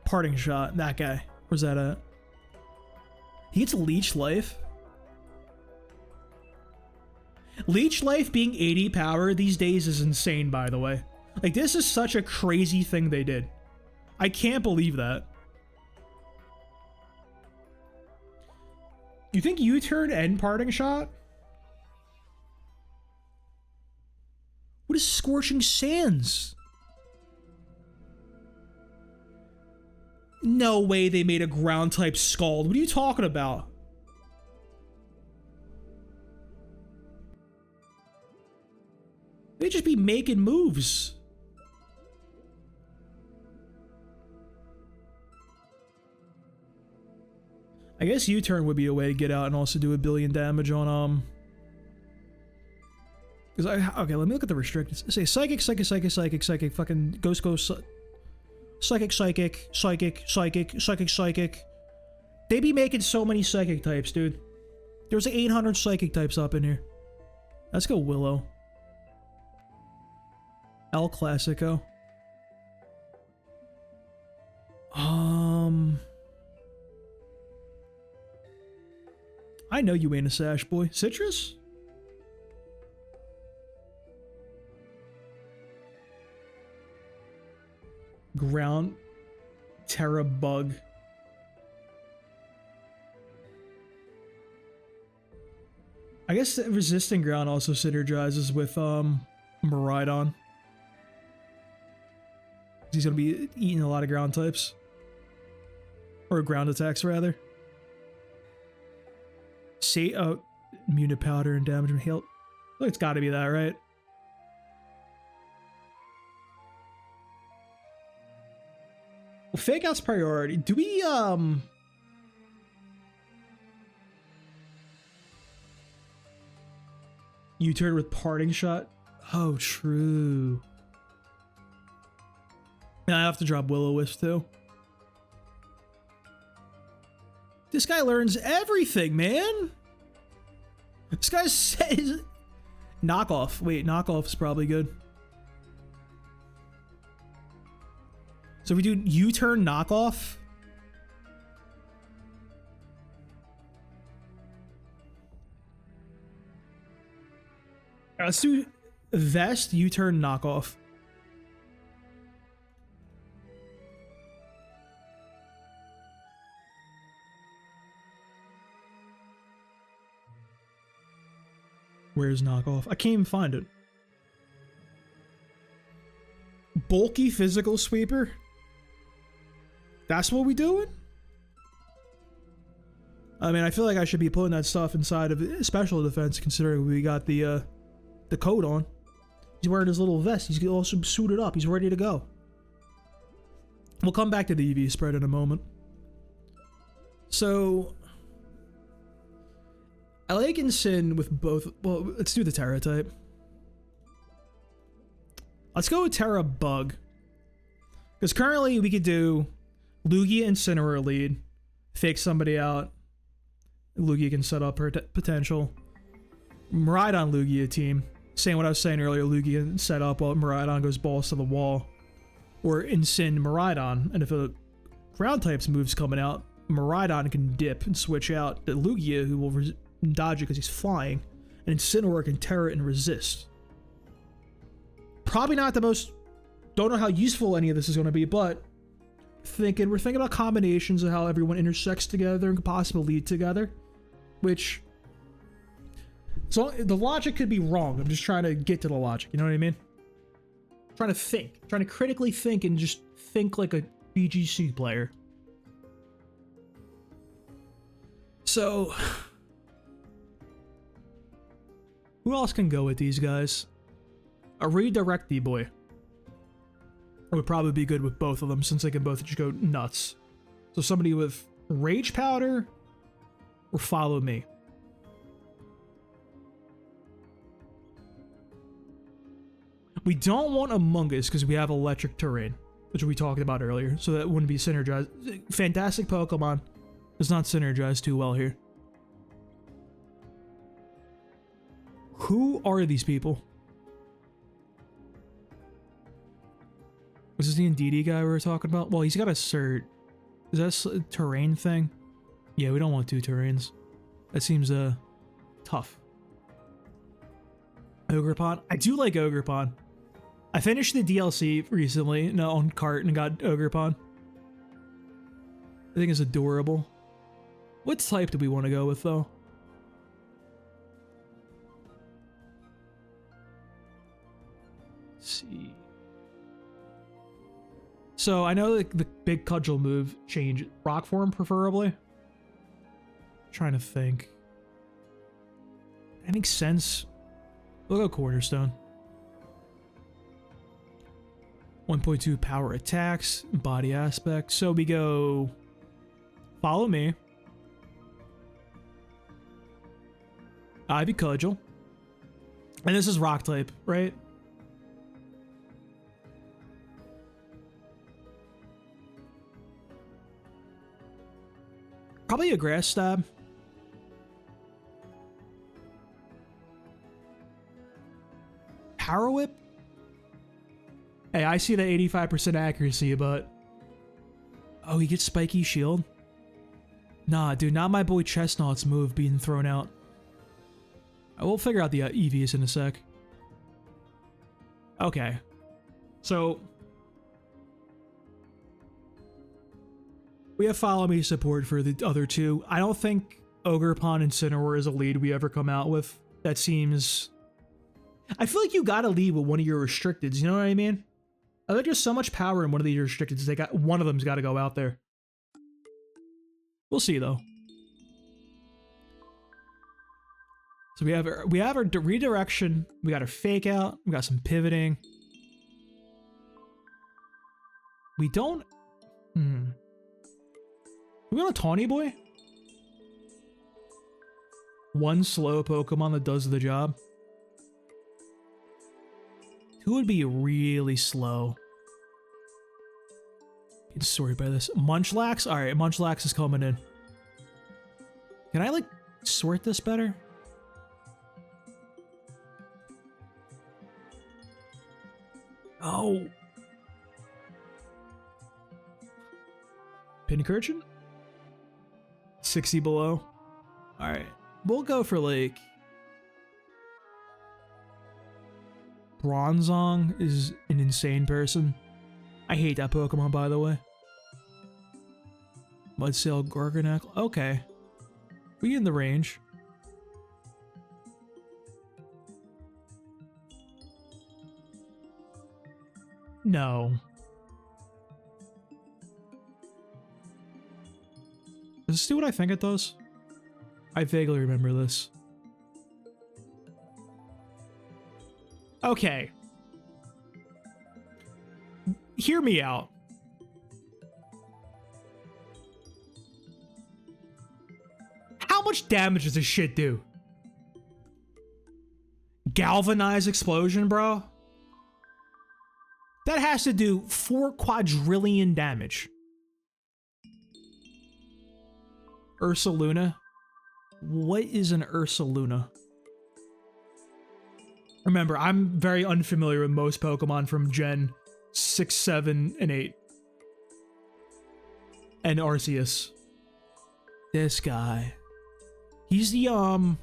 Parting Shot. That guy. Where's that at? He gets Leech Life. Leech Life being 80 power these days is insane, by the way. Like, this is such a crazy thing they did. I can't believe that. You think U-turn and Parting Shot? What is Scorching Sands? No way they made a ground type Scald. What are you talking about? They just be making moves. I guess U-turn would be a way to get out and also do 1 billion damage on okay, let me look at the restricted. Say Psychic, Psychic, Psychic, Psychic, Psychic, fucking Ghost, Psychic, Psychic, Psychic, Psychic, Psychic, Psychic. They be making so many Psychic types, dude. There's like 800 Psychic types up in here. Let's go Willow. El Clasico. I know you ain't a sash boy. Citrus? Ground Terra Bug. I guess resisting ground also synergizes with Miraidon. He's gonna be eating a lot of ground types. Or ground attacks rather. Say immune to powder and damage and hail. Well, it's gotta be that, right? Well, fake out's priority. Do we U-turn with parting shot? Oh, true. And I have to drop Will-O-Wisp too. This guy learns everything, man. This guy says knockoff. Wait, knockoff is probably good. So we do U-turn knockoff. Let's do vest U-turn knockoff. Where's knockoff? I can't even find it. Bulky physical sweeper? That's what we doing? I mean, I feel like I should be putting that stuff inside of special defense, considering we got the coat on. He's wearing his little vest. He's also suited up. He's ready to go. We'll come back to the EV spread in a moment. So I like Sin with both. Well, let's do the Terra type. Let's go with Terra Bug. Because currently we could do Lugia Incineroar lead, fake somebody out. Lugia can set up her potential. Miraidon Lugia team. Saying what I was saying earlier, Lugia set up while Miraidon goes balls to the wall. Or Incin Miraidon. And if a ground type's move's coming out, Miraidon can dip and switch out to Lugia, who will dodge it because he's flying. And Incineroar can Terra and resist. Probably not the most... Don't know how useful any of this is going to be, but we're thinking about combinations of how everyone intersects together and could possibly lead together. Which... So the logic could be wrong. I'm just trying to get to the logic. You know what I mean? Trying to think. Trying to critically think and just think like a VGC player. So... Who else can go with these guys? A Redirecty boy. It would probably be good with both of them since they can both just go nuts. So somebody with Rage Powder or Follow Me. We don't want Among Us because we have Electric Terrain, which we talked about earlier, so that wouldn't be synergized. Fantastic Pokemon does not synergize too well here. Who are these people? Was this the Indeedee guy we were talking about? Well, he's got a cert. Is that a terrain thing? Yeah, we don't want two terrains. That seems tough. Ogerpon? I do like Ogerpon. I finished the DLC recently on cart and got Ogerpon. I think it's adorable. What type do we want to go with though? Let's see. So I know the big cudgel move change. Rock form preferably. Trying to think. That makes sense. We'll go Cornerstone. 1.2 power attacks, body aspect. So we go Follow Me. Ivy Cudgel. And this is rock type, right? Probably a Grass Stab. Power Whip? Hey, I see the 85% accuracy, but... Oh, he gets Spiky Shield? Nah, dude, not my boy Chestnut's move being thrown out. I will figure out the EVs in a sec. Okay. So... we have Follow Me support for the other two. I don't think Ogerpon and Cineroar is a lead we ever come out with. That seems... I feel like you gotta lead with one of your restricteds, you know what I mean? I think there's so much power in one of these restricteds, they got one of them's gotta go out there. We'll see though. So we have our redirection, we got our fake out, we got some pivoting. We don't... we got a Tawny Boy? One slow Pokemon that does the job. Who would be really slow? Get sorted by this. Munchlax? Alright, Munchlax is coming in. Can I, like, sort this better? Oh. Pincurchin? 60 below. Alright. We'll go for, like... Bronzong is an insane person. I hate that Pokemon, by the way. Mudsail, Gorgonacle. Okay. We in the range. No. Does this do what I think it does? I vaguely remember this. Okay. Hear me out. How much damage does this shit do? Galvanize Explosion, bro? That has to do 4 quadrillion damage. Ursaluna? What is an Ursaluna? Remember, I'm very unfamiliar with most Pokemon from Gen 6, 7, and 8. And Arceus. This guy. He's the,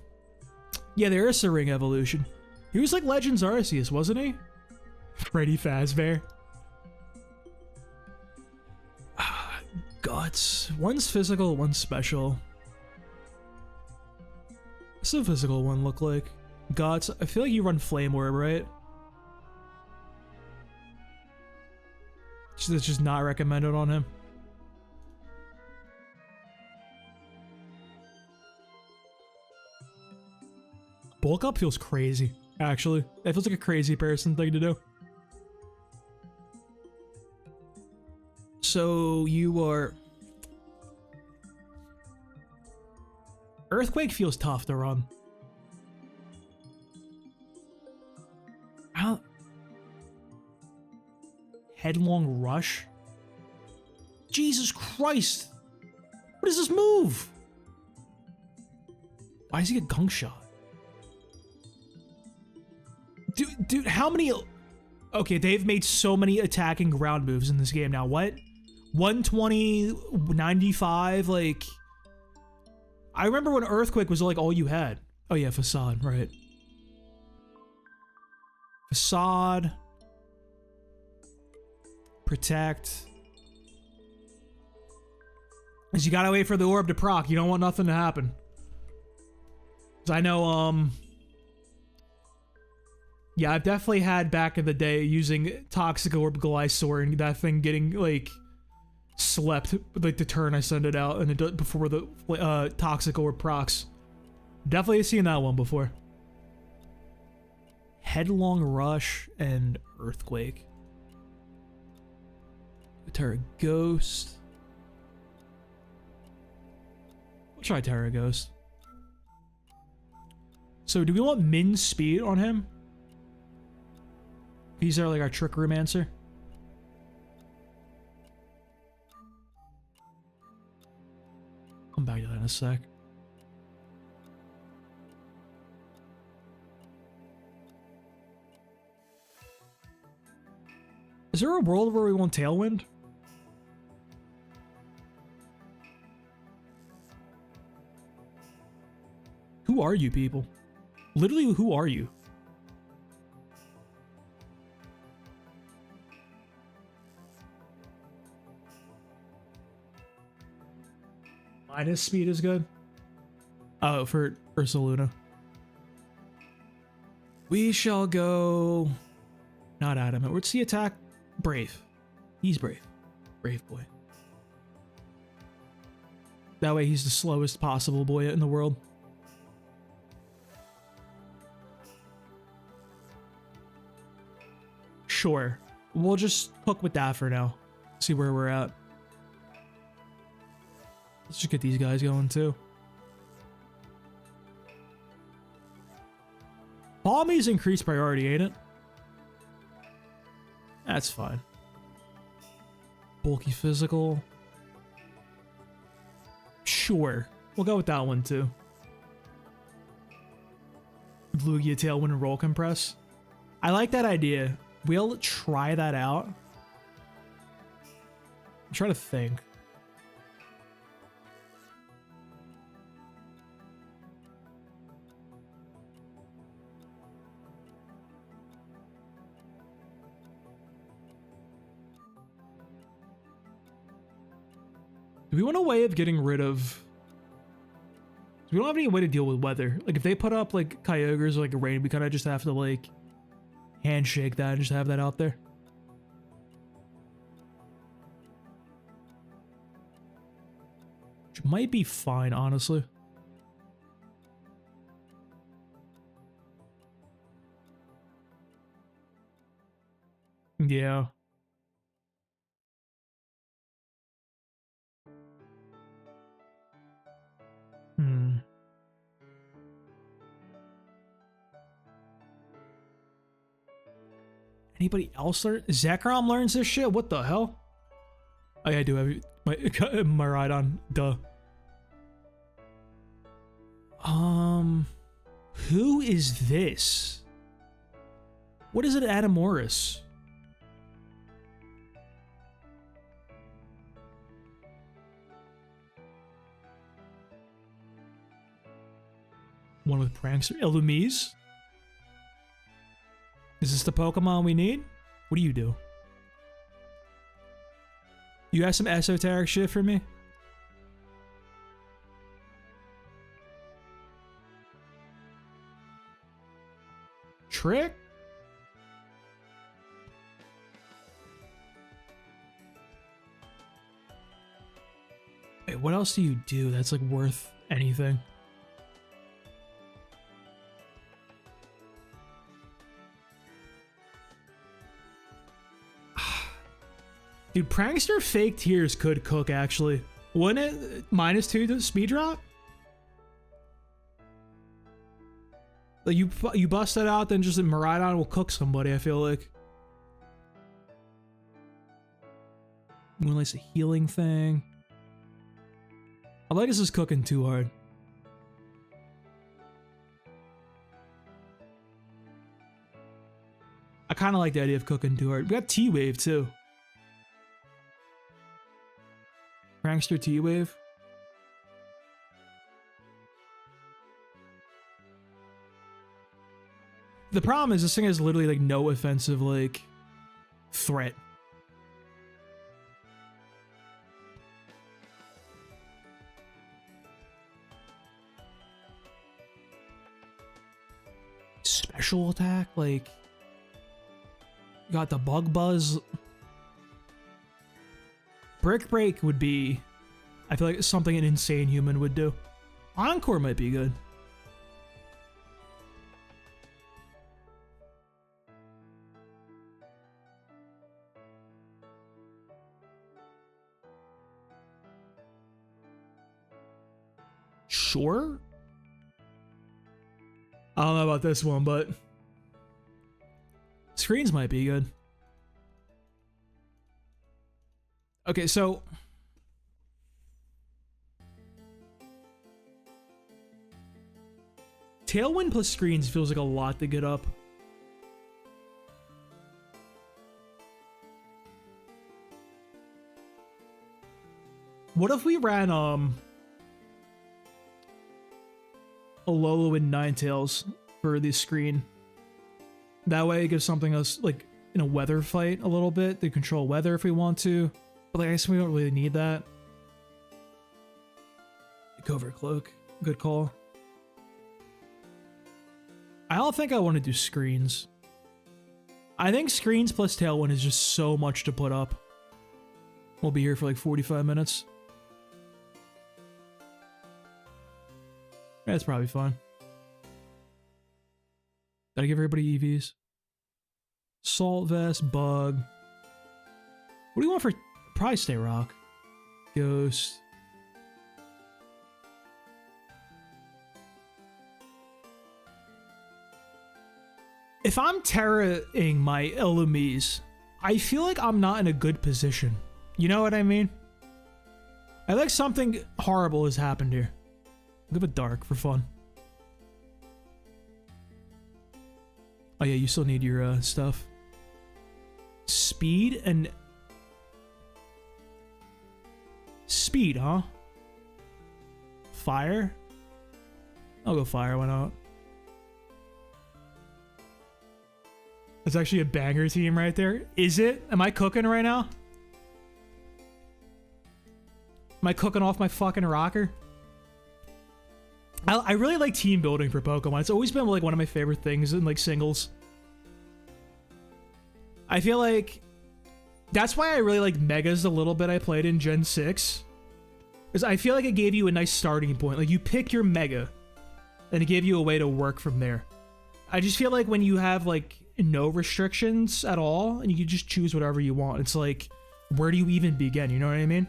yeah, the Ursa Ring evolution. He was like Legends Arceus, wasn't he? Freddy Fazbear. Guts. One's physical, one's special. What's the physical one look like? Guts. I feel like you run Flame Orb, right? That's just not recommended on him. Bulk up feels crazy, actually. It feels like a crazy person thing to do. So you are... Earthquake feels tough to run. How... Headlong Rush? Jesus Christ! What is this move? Why does he get Gunk Shot? Dude, how many... Okay, they've made so many attacking ground moves in this game now. What? 120, 95, like... I remember when Earthquake was like all you had. Oh yeah, Facade, right. Facade. Protect. Because you gotta wait for the orb to proc. You don't want nothing to happen. Because I know, yeah, I've definitely had back in the day using Toxic Orb Glysaur and that thing getting, like, slept, like, the turn I send it out and it before the Toxic Orb procs. Definitely seen that one before. Headlong Rush and Earthquake. Terra Ghost. We'll try Terra Ghost. So do we want Min speed on him? He's like our Trick Room answer. Come back to that in a sec. Is there a world where we want Tailwind? who are you people? Literally, who are you? Minus speed is good. Oh, for Ursaluna. We shall go... Not adamant. What's the attack? Brave. He's brave. Brave boy. That way he's the slowest possible boy in the world. Sure. We'll just hook with that for now. See where we're at. Let's just get these guys going too. Palmy's increased priority, ain't it? That's fine. Bulky physical. Sure. We'll go with that one too. Lugia Tailwind and Roll Compress. I like that idea. We'll try that out. I'm trying to think. Do we want a way of getting rid of... We don't have any way to deal with weather. Like, if they put up, like, Kyogres or, like, a rain, we kind of just have to, like, handshake that and just have that out there. Which might be fine, honestly. Yeah. Anybody else learn? Zekrom learns this shit? What the hell? Oh yeah, I do have my Miraidon. Duh. Who is this? What is it, Adamoris? One with Prankster. Illumise? Is this the Pokemon we need? What do you do? You have some esoteric shit for me? Trick? Wait, what else do you do that's like worth anything? Dude, Prankster fake tears could cook, actually. Wouldn't it? -2 to speed drop? Like, you bust that out, then just a Miraidon will cook somebody, I feel like. Moonlight's a healing thing. I like this is cooking too hard. I kind of like the idea of cooking too hard. We got T-Wave, too. Prankster T-Wave. The problem is this thing has literally like no offensive like threat. Special attack, like you got the Bug Buzz. Brick Break would be, I feel like, something an insane human would do. Encore might be good. Sure? I don't know about this one, but screens might be good. Okay, so Tailwind plus screens feels like a lot to get up. What if we ran Alola and Ninetales for the screen. That way it gives something else, like, in a weather fight a little bit. They control weather if we want to. But like, I guess we don't really need that. Covert Cloak. Good call. I don't think I want to do screens. I think screens plus Tailwind is just so much to put up. We'll be here for like 45 minutes. That's probably fine. Gotta give everybody EVs. Salt Vest, Bug. What do you want for... Probably Stay Rock. Ghost. If I'm Terra-ing my Illumise, I feel like I'm not in a good position. You know what I mean? I think something horrible has happened here. Give it dark for fun. Oh yeah, you still need your stuff. Speed and... Speed, huh? Fire? I'll go fire, why not? That's actually a banger team right there. Is it? Am I cooking right now? Am I cooking off my fucking rocker? I really like team building for Pokemon. It's always been like one of my favorite things in like singles. I feel like that's why I really like Megas a little bit I played in Gen 6. Because I feel like it gave you a nice starting point. Like you pick your Mega and it gave you a way to work from there. I just feel like when you have like no restrictions at all and you can just choose whatever you want, it's like, where do you even begin? You know what I mean?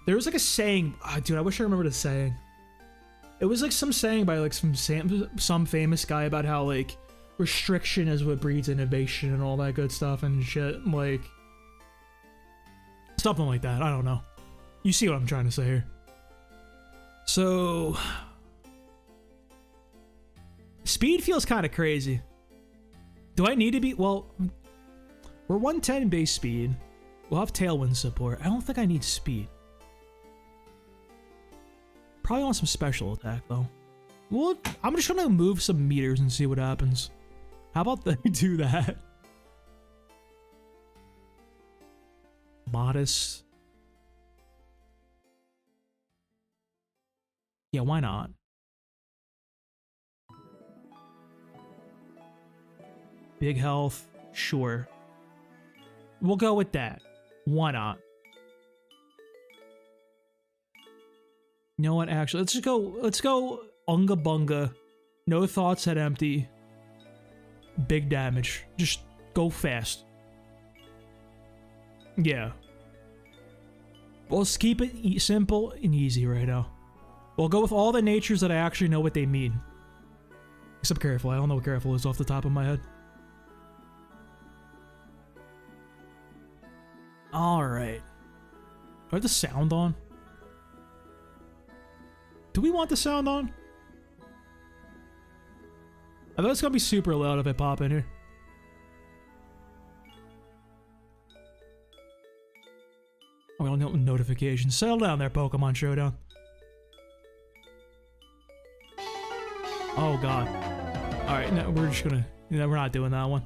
There was like a saying, dude, I wish I remembered the saying. It was like some saying by like some famous guy about how like restriction is what breeds innovation and all that good stuff and shit. Like something like that. I don't know. You see what I'm trying to say here. So speed feels kind of crazy. Do I need to be? Well, we're 110 base speed. We'll have Tailwind support. I don't think I need speed. Probably want some special attack though. Well, I'm just gonna move some meters and see what happens. How about they do that? Modest. Yeah, why not? Big health, sure. We'll go with that. Why not? You know what, actually, let's go Unga Bunga. No thoughts at empty. Big damage. Just go fast. Yeah. We'll just keep it simple and easy right now. We'll go with all the natures that I actually know what they mean. Except Careful. I don't know what Careful is off the top of my head. Alright. Do I have the sound on? Do we want the sound on? I thought it's gonna be super loud if I pop in here. Oh, we don't know notifications. Settle down there, Pokemon Showdown. Oh god. Alright, no, we're just gonna... we're not doing that one.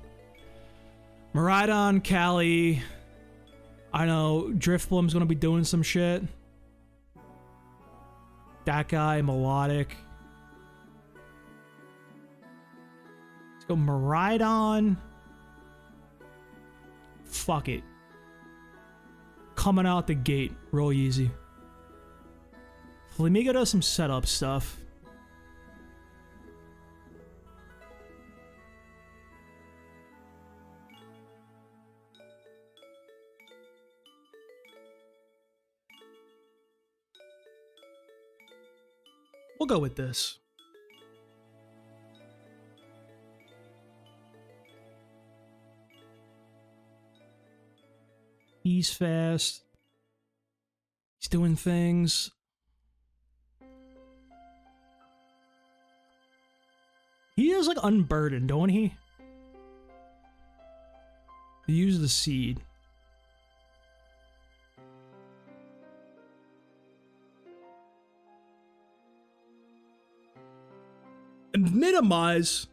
Miraidon, Cali. I know, Drifbloom's gonna be doing some shit. That guy, Melodic. Let's go Miraidon. Fuck it. Coming out the gate, real easy. Flamigo does some setup stuff. We'll go with this. He's fast. He's doing things. He is like unburdened, don't he? He used the seed. Minimize.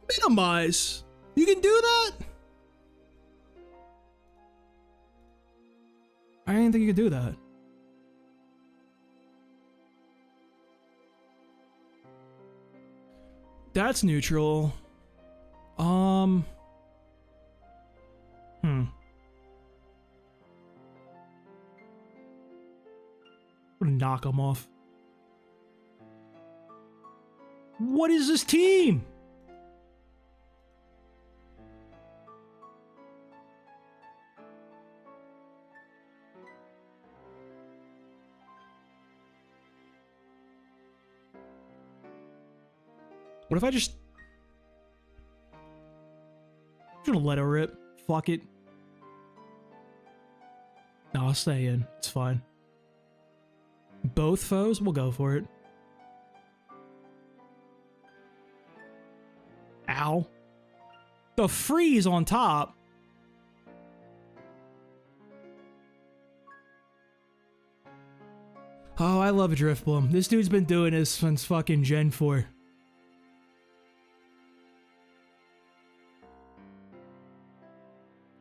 Minimize. You can do that? I didn't think you could do that. That's neutral. I'm gonna knock him off. What is this team? What if I just... I'm gonna let it rip. Fuck it. No, I'll stay in. It's fine. Both foes? We'll go for it. Ow. The freeze on top. Oh, I love Driftbloom. This dude's been doing this since fucking Gen 4.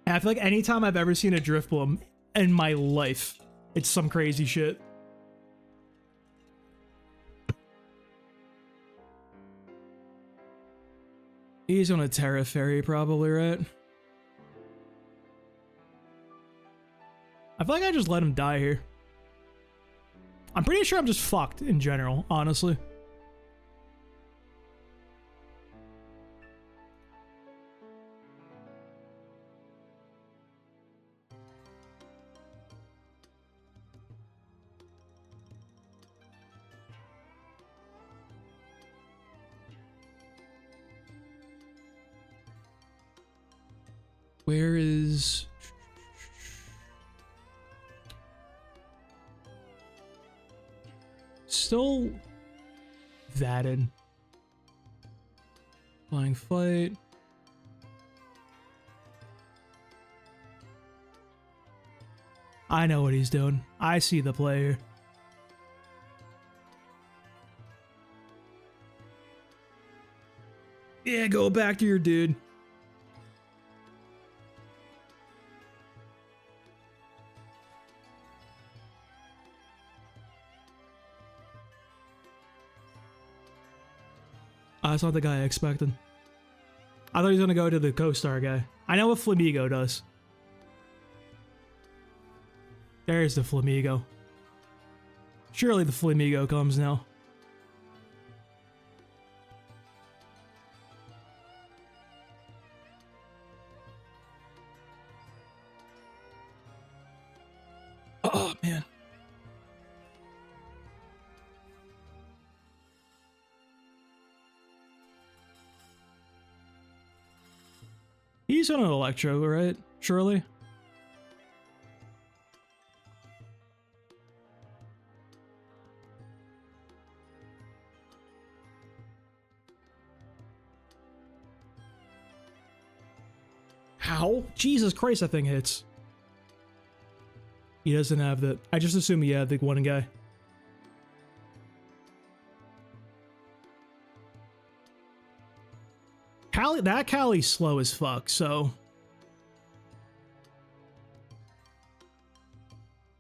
And I feel like anytime I've ever seen a Driftbloom in my life, it's some crazy shit. He's on a Terra Ferry probably, right? I feel like I just let him die here. I'm pretty sure I'm just fucked in general, honestly. Where is... Still... Vadin. Flying fight. I know what he's doing. I see the player. Yeah, go back to your dude. That's not the guy I expected. I thought he was gonna go to the co-star guy. I know what Flamigo does. There's the Flamigo. Surely the Flamigo comes now. Oh, man. He's on an Electro, right? Surely? How? Jesus Christ, that thing hits. He doesn't have that. I just assume he had the one guy. That Callie's slow as fuck, so...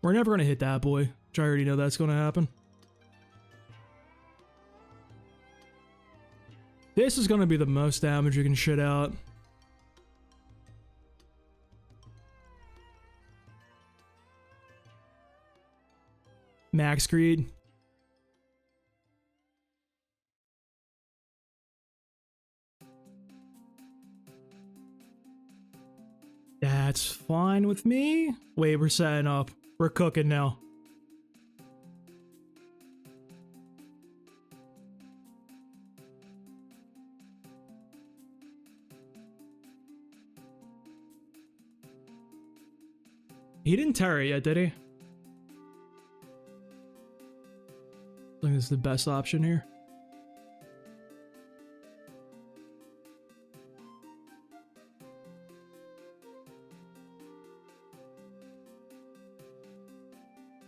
We're never gonna hit that boy, which I already know that's gonna happen. This is gonna be the most damage you can shit out. Max Greed. That's fine with me. Wait, we're setting up. We're cooking now. He didn't Terra yet, did he? I think this is the best option here.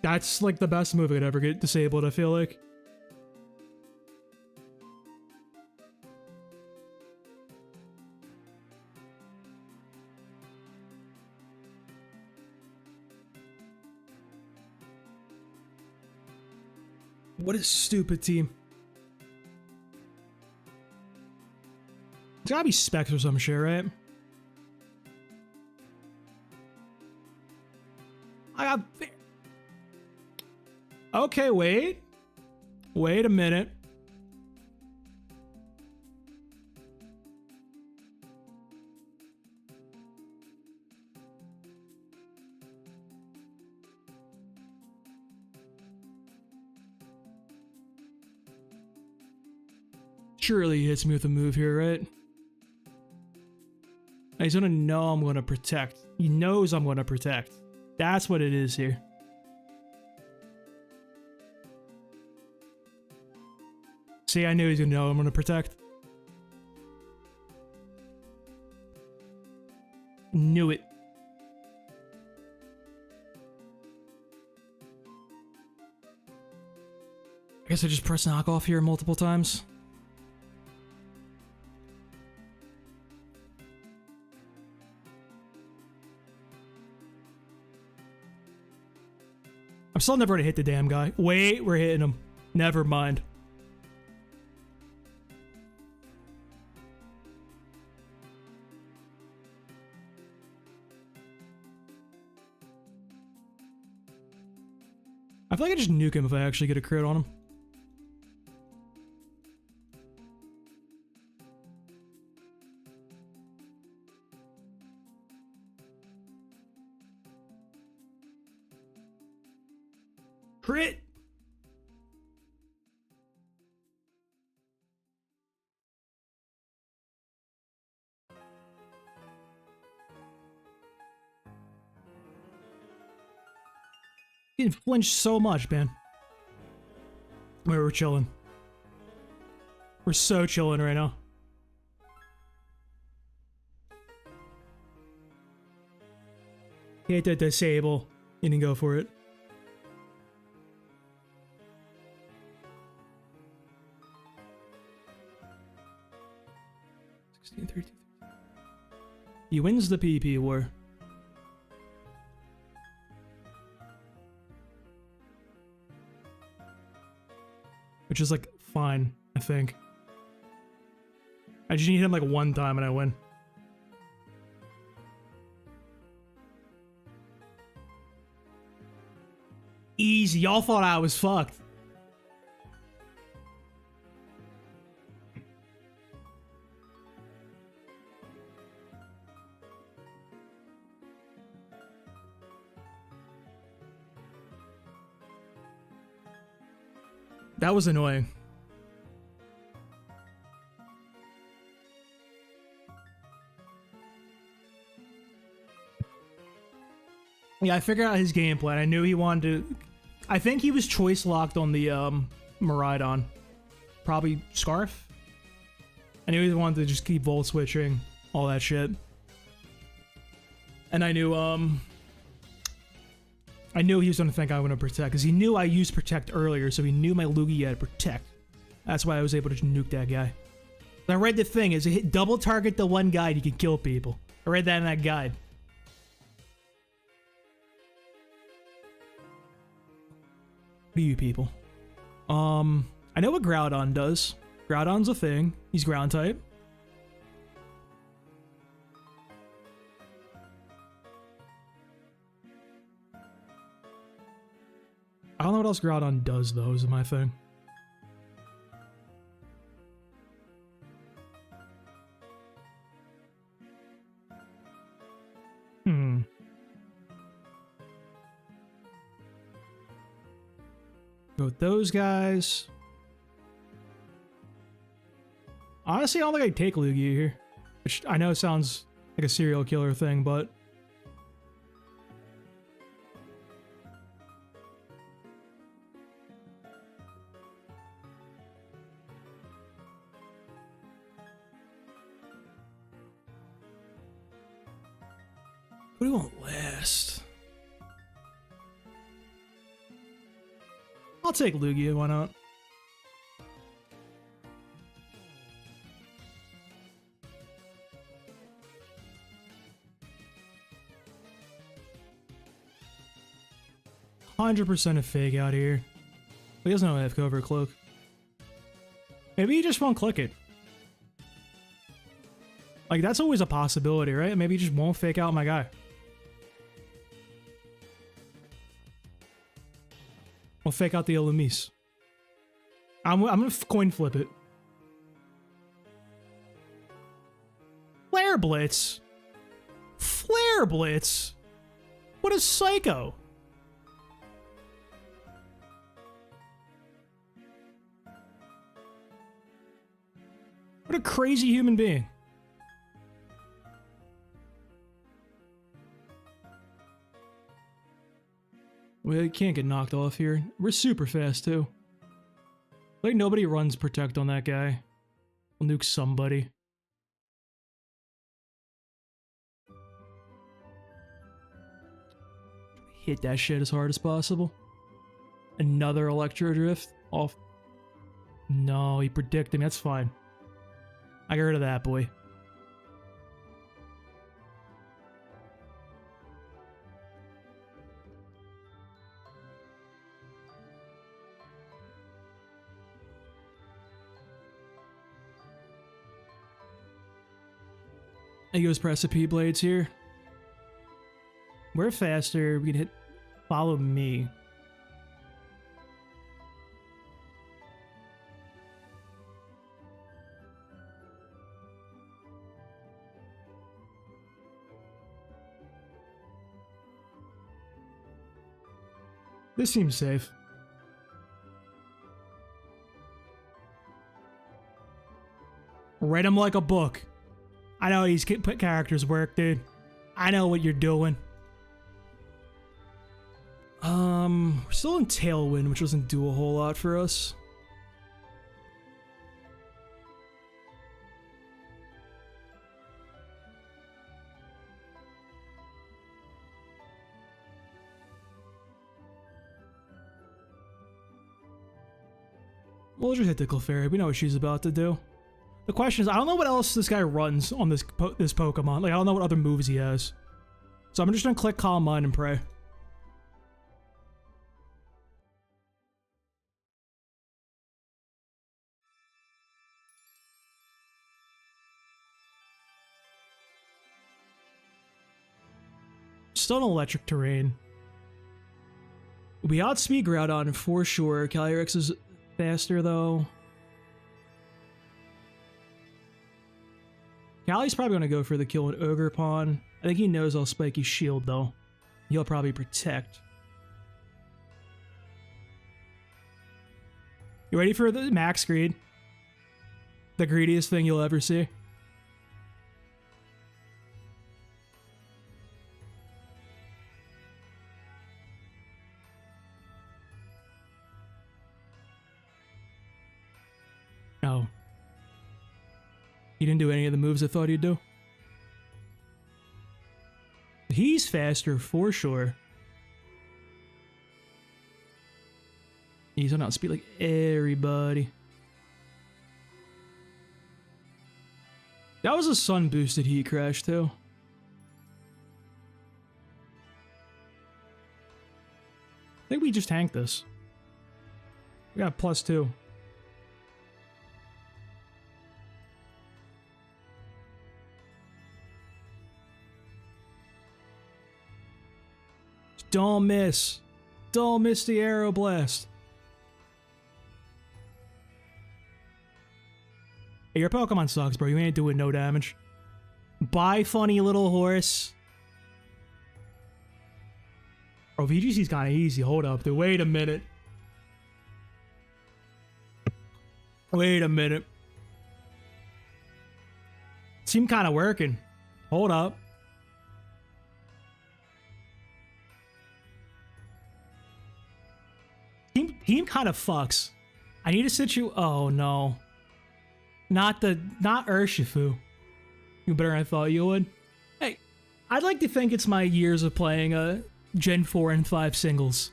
That's like the best move I could ever get disabled, I feel like. What a stupid team. It's gotta be specs or some shit, right? I got... Okay, wait. Wait a minute. Surely he hits me with a move here, right? He's gonna know I'm gonna protect. He knows I'm gonna protect. That's what it is here. See, I knew he's gonna know I'm gonna protect. Knew it. I guess I just press knockoff here multiple times. I'm still never gonna hit the damn guy. Wait, we're hitting him. Never mind. I feel like I just nuke him if I actually get a crit on him. Crit! He flinched so much, man. Wait, we're chilling. We're so chilling right now. Hit the disable. You didn't go for it. He wins the PP war. Which is like fine, I think. I just need him like one time and I win. Easy. Y'all thought I was fucked. That was annoying. Yeah, I figured out his game plan. I knew he wanted to... I think he was choice locked on the Miraidon. Probably Scarf. I knew he wanted to just keep volt switching, all that shit. And I knew he was gonna think I'm gonna protect, because he knew I used protect earlier, so he knew my Lugia had protect. That's why I was able to nuke that guy. I read the thing is, hit double target the one guide, you can kill people. I read that in that guide. What are you people? I know what Groudon does. Groudon's a thing. He's ground type. I don't know what else Groudon does, though, is my thing. Go with those guys. Honestly, I don't think I'd take Lugia here. Which I know sounds like a serial killer thing, but... What do we want last? I'll take Lugia, why not? $100% a fake out here. He doesn't know I have cover cloak. Maybe he just won't click it. Like, that's always a possibility, right? Maybe he just won't fake out my guy. We'll fake out the Elamis. I'm gonna coin flip it. Flare Blitz? Flare Blitz? What a psycho. What a crazy human being. We can't get knocked off here. We're super fast, too. Like, nobody runs Protect on that guy. We'll nuke somebody. Hit that shit as hard as possible. Another Electro Drift. Off. No, he predicted me. That's fine. I got rid of that, boy. He goes Precipice Blades here. We're faster. We can hit follow me. This seems safe. Read him like a book. I know these characters work, dude. I know what you're doing. We're still in Tailwind, which doesn't do a whole lot for us. We'll just hit the Clefairy. We know what she's about to do. The question is, I don't know what else this guy runs on this Pokemon. Like, I don't know what other moves he has. So I'm just gonna click Calm Mind and pray. Still an electric terrain. We outspeed Groudon for sure. Calyrex is faster though. Callie's probably going to go for the kill with Ogerpon. I think he knows I'll Spiky Shield, though. He'll probably Protect. You ready for the Max Greed? The greediest thing you'll ever see? Oh. He didn't do any of the moves I thought he'd do. He's faster for sure. He's on outspeed like everybody. That was a sun boosted Heat Crash too. I think we just tanked this. We got +2. Don't miss. Don't miss the Aeroblast. Hey, your Pokemon sucks, bro. You ain't doing no damage. Bye, funny little horse. Oh, VGC's kind of easy. Hold up, dude. Wait a minute. Wait a minute. Seemed kind of working. Hold up. Team kind of fucks. I need to sit you. Oh no. Not Urshifu. You better than I thought you would. Hey, I'd like to think it's my years of playing Gen 4 and 5 singles.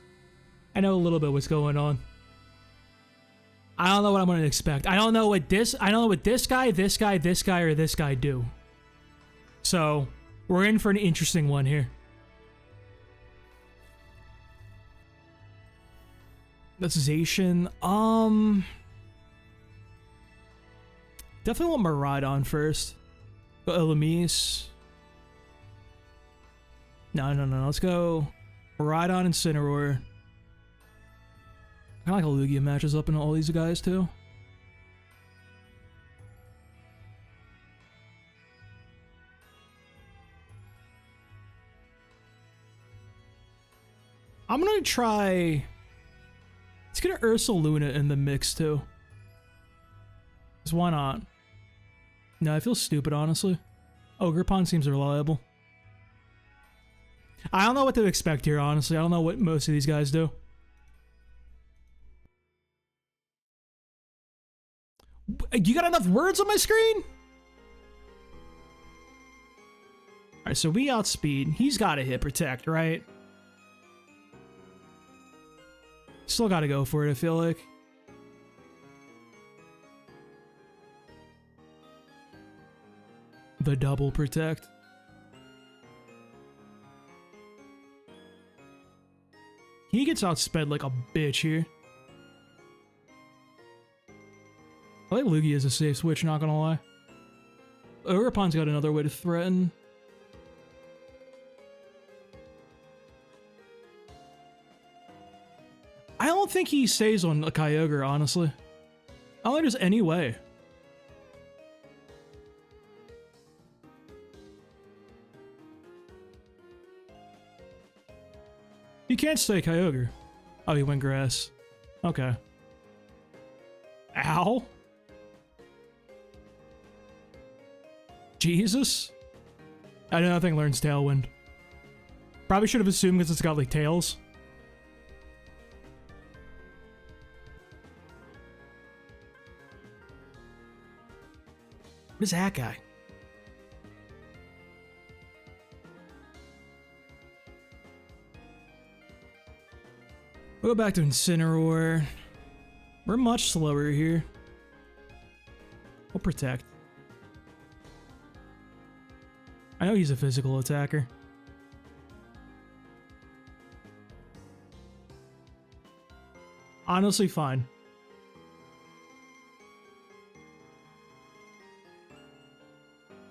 I know a little bit what's going on. I don't know what I'm gonna expect. I don't know what this guy, or this guy do. So we're in for an interesting one here. That's Zacian. Definitely want Miraidon first. Go Elamis. No. Let's go Miraidon and Incineroar. I like how Lugia matches up in all these guys too. I'm gonna try. Let's get an Ursaluna in the mix too. Cause why not? No, I feel stupid honestly. Ogerpon seems reliable. I don't know what to expect here, honestly. I don't know what most of these guys do. You got enough words on my screen? Alright, so we outspeed. He's got to hit protect, right? Still got to go for it, I feel like. The double protect. He gets outsped like a bitch here. I like Lugia as a safe switch, not gonna lie. Ogerpon's got another way to threaten. I don't think he stays on a Kyogre, honestly. I don't think there's any way. You can't stay Kyogre. Oh, he went grass. Okay. Ow. Jesus. I don't think learns Tailwind. Probably should have assumed because it's got like tails. What is that guy? We'll go back to Incineroar. We're much slower here. We'll protect. I know he's a physical attacker. Honestly, fine.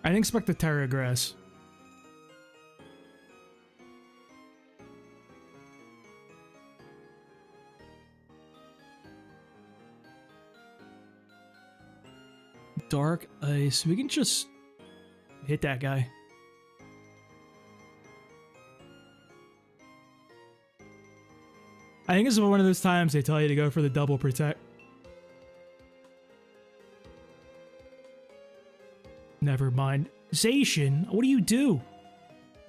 I didn't expect the Terra Grass. Dark Ice. We can just hit that guy. I think this is one of those times they tell you to go for the double protect. Never mind. Zacian, what do you do?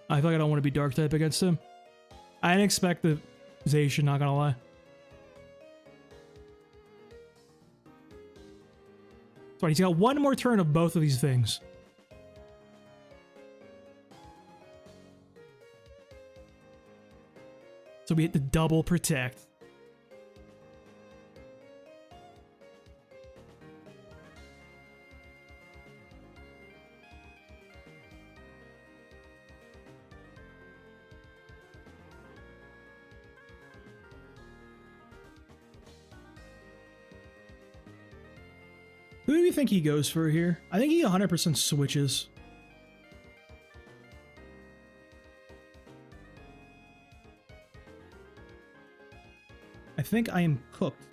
I feel like I don't want to be dark type against him. I didn't expect the Zacian, not gonna lie. Sorry, he's got one more turn of both of these things. So we hit the double protect. Who do you think he goes for here? I think he 100% switches. I think I am cooked.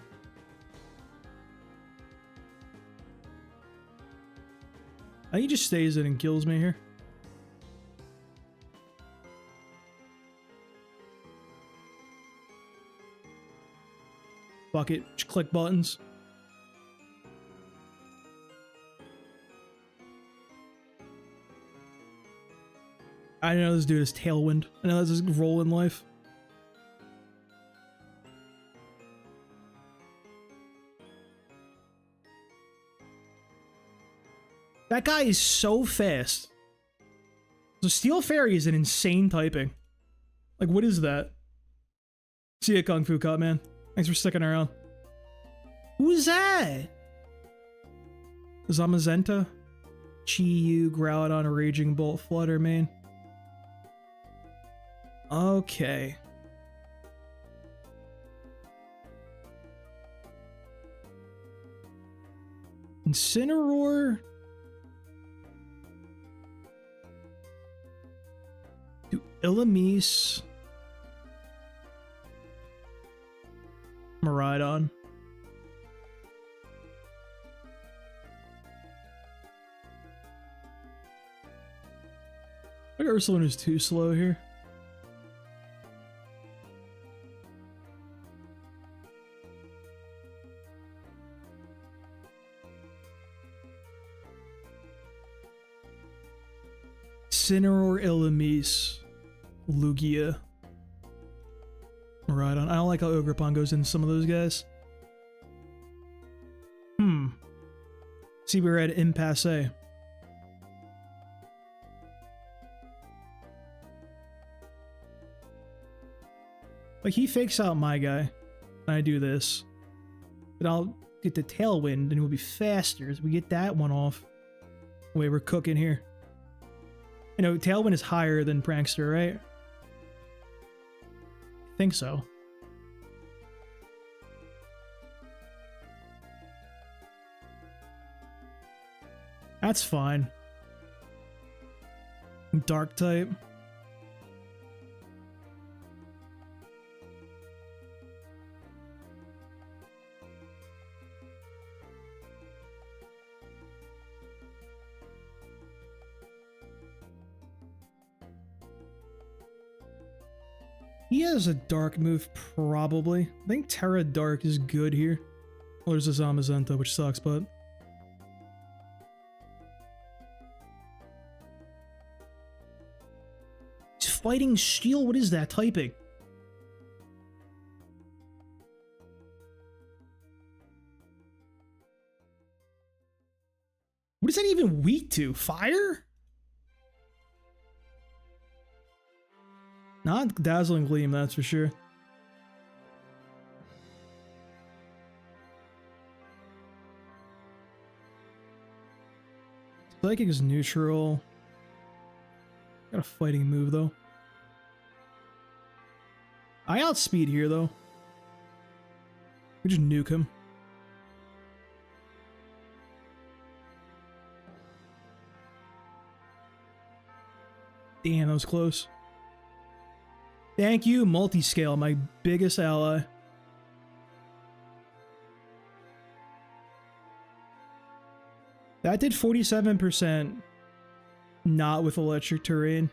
I think he just stays in and kills me here. Fuck it, just click buttons. I know this dude is Tailwind. I know that's his role in life. That guy is so fast. So Steel Fairy is an insane typing. Like, what is that? See ya, Kung Fu Cut, man. Thanks for sticking around. Who is that? Zamazenta? Chi-Yu, Groudon, Raging Bolt, Flutter Mane. Okay. Incineroar. Do Ilamis. Miraidon. I think Ursulin is too slow here. Incineroar, Ilamis, Lugia, Miraidon. I don't like how Ogerpon goes into some of those guys. See, we're at Impasse. Like, he fakes out my guy, and I do this. But I'll get the Tailwind, and it will be faster as we get that one off. Wait, we're cooking here. You know, Tailwind is higher than Prankster, right? I think so. That's fine. Dark type. He has a dark move, probably. I think Terra Dark is good here. Well, there's a Zamazenta, which sucks, but... It's fighting steel? What is that typing? What is that even weak to? Fire? Not Dazzling Gleam, that's for sure. Psychic is neutral. Got a fighting move, though. I outspeed here, though. We just nuke him. Damn, that was close. Thank you, Multiscale, my biggest ally. That did 47%, not with electric terrain.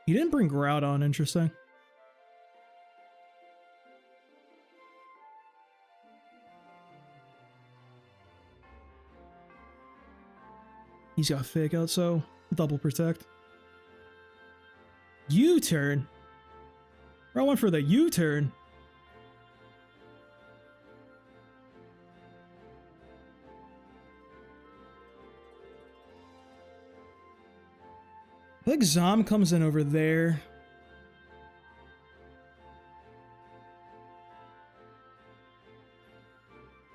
He didn't bring Groudon, interesting. He's got Fake Out, so double protect. U-turn? I went for the U-turn. I think Zom comes in over there.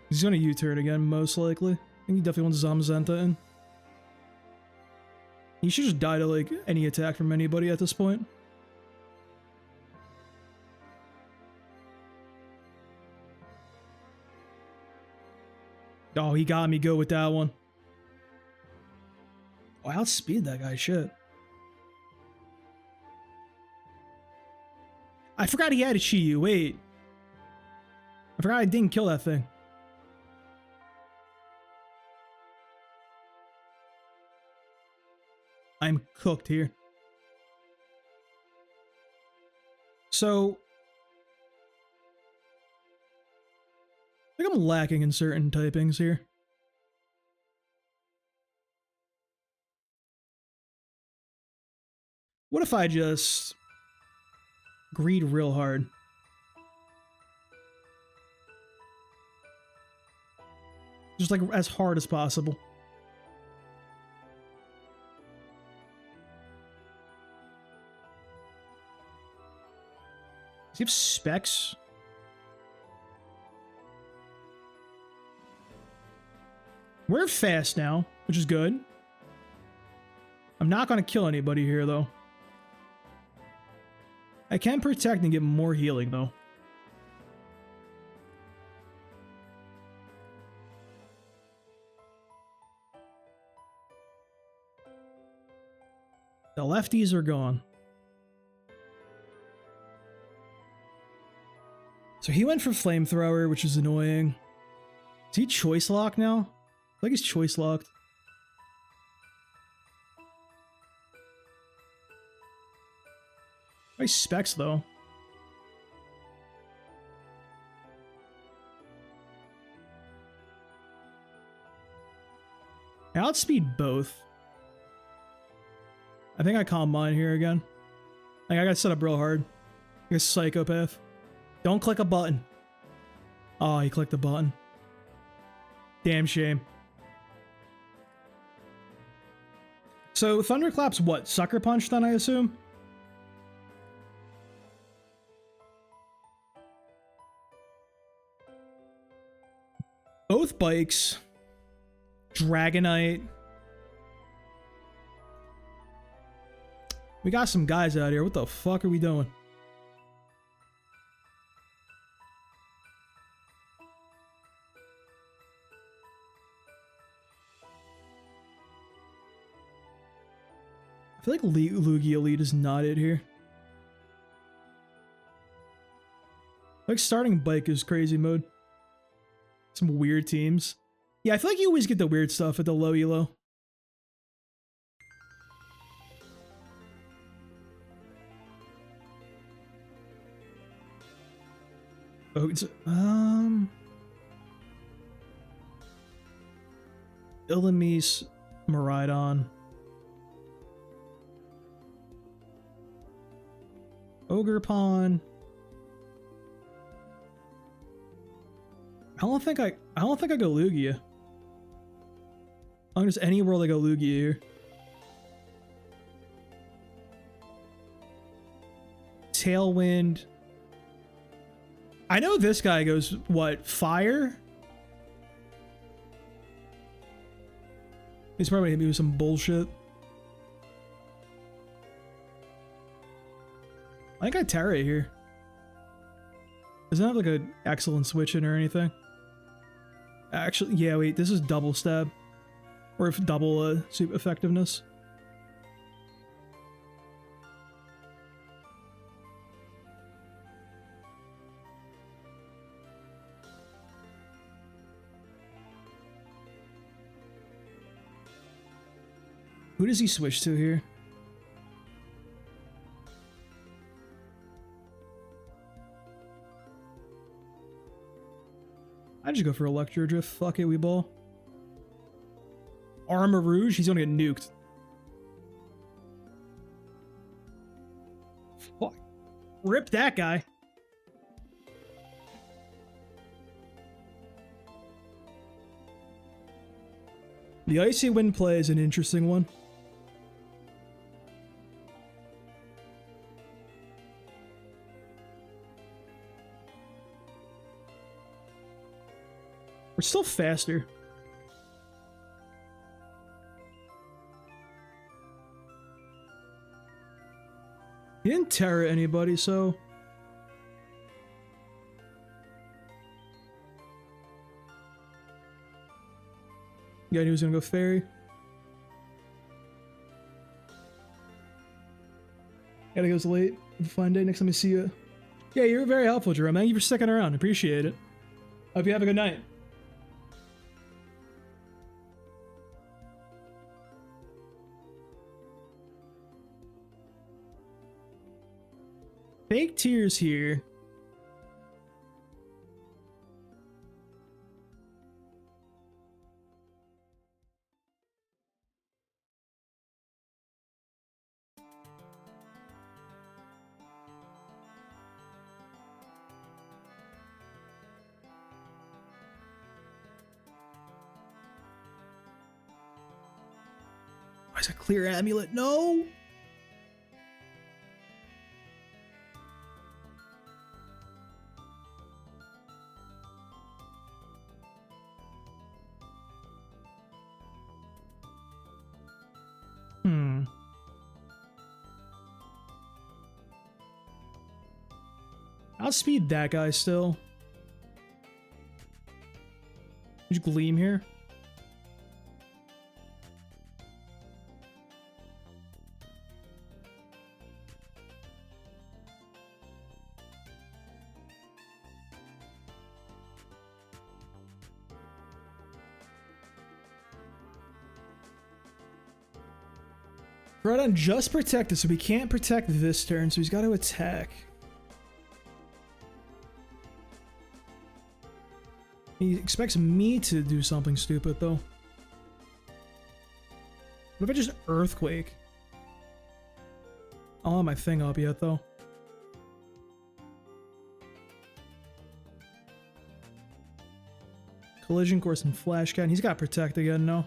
He's gonna U-turn again, most likely. I think he definitely wants Zamazenta in. He should just die to, like, any attack from anybody at this point. Oh, he got me good with that one. Oh, I outspeed that guy, shit. I forgot he had a Chi-Yu, wait. I forgot I didn't kill that thing. I'm cooked here. So, I think I'm lacking in certain typings here. What if I just greed real hard? Just like as hard as possible. Does he have specs? We're fast now, which is good. I'm not going to kill anybody here, though. I can protect and get more healing, though. The lefties are gone. So he went for flamethrower, which is annoying. Is he choice lock now? I feel like he's choice locked. Nice specs though. Yeah, outspeed both. I think I calm mine here again. Like, I got set up real hard. Like a psychopath. Don't click a button. Oh, he clicked the button. Damn shame. So, Thunderclap's what? Sucker Punch then, I assume? Both bikes. Dragonite. We got some guys out here. What the fuck are we doing? I feel like Lugia Elite is not it here. Like starting bike is crazy mode. Some weird teams. Yeah, I feel like you always get the weird stuff at the low elo. Oh, it's Illumise, Miraidon, Ogerpon. I don't think I go Lugia. I'm just any world I go Lugia here. Tailwind. I know this guy goes, what, fire? He's probably gonna hit me with some bullshit. I think I Terra here. Doesn't have like an excellent switch in or anything. Actually, yeah, wait, this is double stab. Or if double super effectiveness. Who does he switch to here? I'd just go for Electro Drift. Fuck it, we ball. Armor Rouge, he's gonna get nuked. Fuck. Rip that guy. The Icy Wind play is an interesting one. We're still faster. He didn't Terra anybody, so... Yeah, he was gonna go Fairy. Gotta go late. Have a fine day. Next time I see you. Yeah, you're very helpful, Jerome. Thank you for sticking around. Appreciate it. Hope you have a good night. Fake tears here. Why is a clear amulet? No! I'll speed that guy still. Just Gleam here. Groudon just protected, so we can't protect this turn, so he's got to attack. He expects me to do something stupid, though. What if I just Earthquake? I don't have my thing up yet, though. Collision Course and Flash Cat. He's got Protect again, no?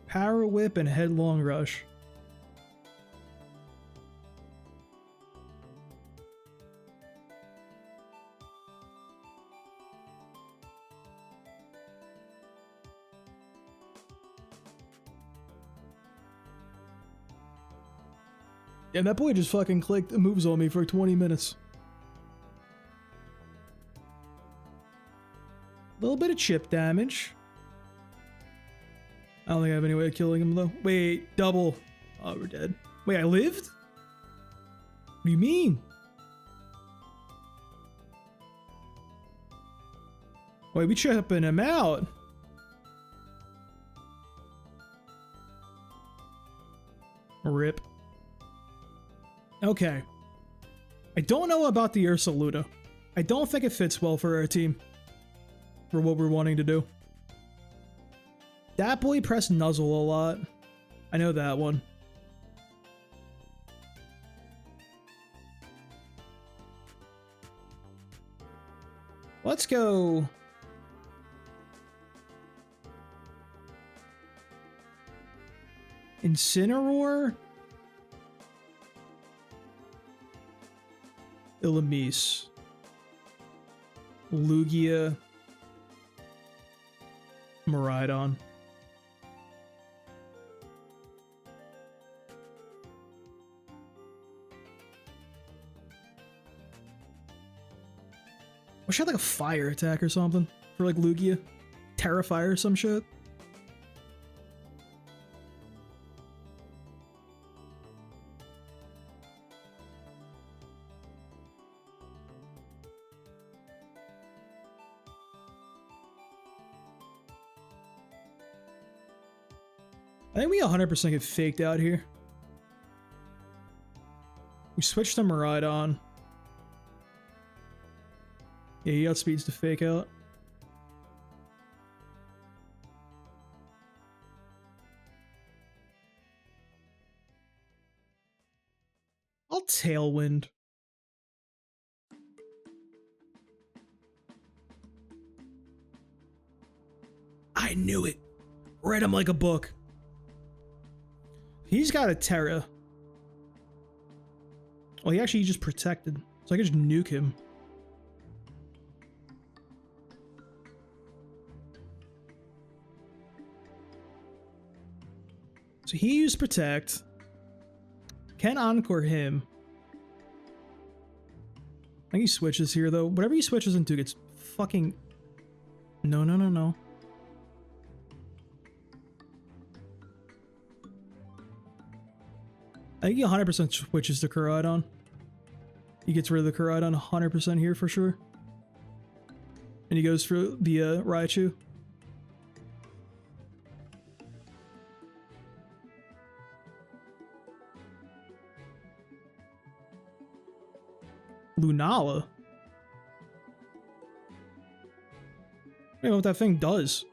Power Whip and Headlong Rush. Yeah, that boy just fucking clicked moves on me for 20 minutes. A little bit of chip damage. I don't think I have any way of killing him, though. Wait, double. Oh, we're dead. Wait, I lived? What do you mean? Wait, we chipping him out. Rip. Okay. I don't know about the Ursaluda. I don't think it fits well for our team. For what we're wanting to do. That boy pressed Nuzzle a lot. I know that one. Let's go. Incineroar? Ilamise. Lugia. Miraidon. Wish I had like a fire attack or something for like Lugia. Terrafire or some shit. I think we 100% get faked out here. We switched to Miraidon. Yeah, he outspeeds to fake out. I'll Tailwind. I knew it. Read him like a book. He's got a Terra. Well, he actually just protected. So I can just nuke him. So he used Protect. Can Encore him. I think he switches here, though. Whatever he switches into gets fucking... No, no, no, no. I think he 100% switches to Koraidon. He gets rid of the Koraidon 100% here for sure. And he goes for the Raichu. Lunala? I don't know what that thing does.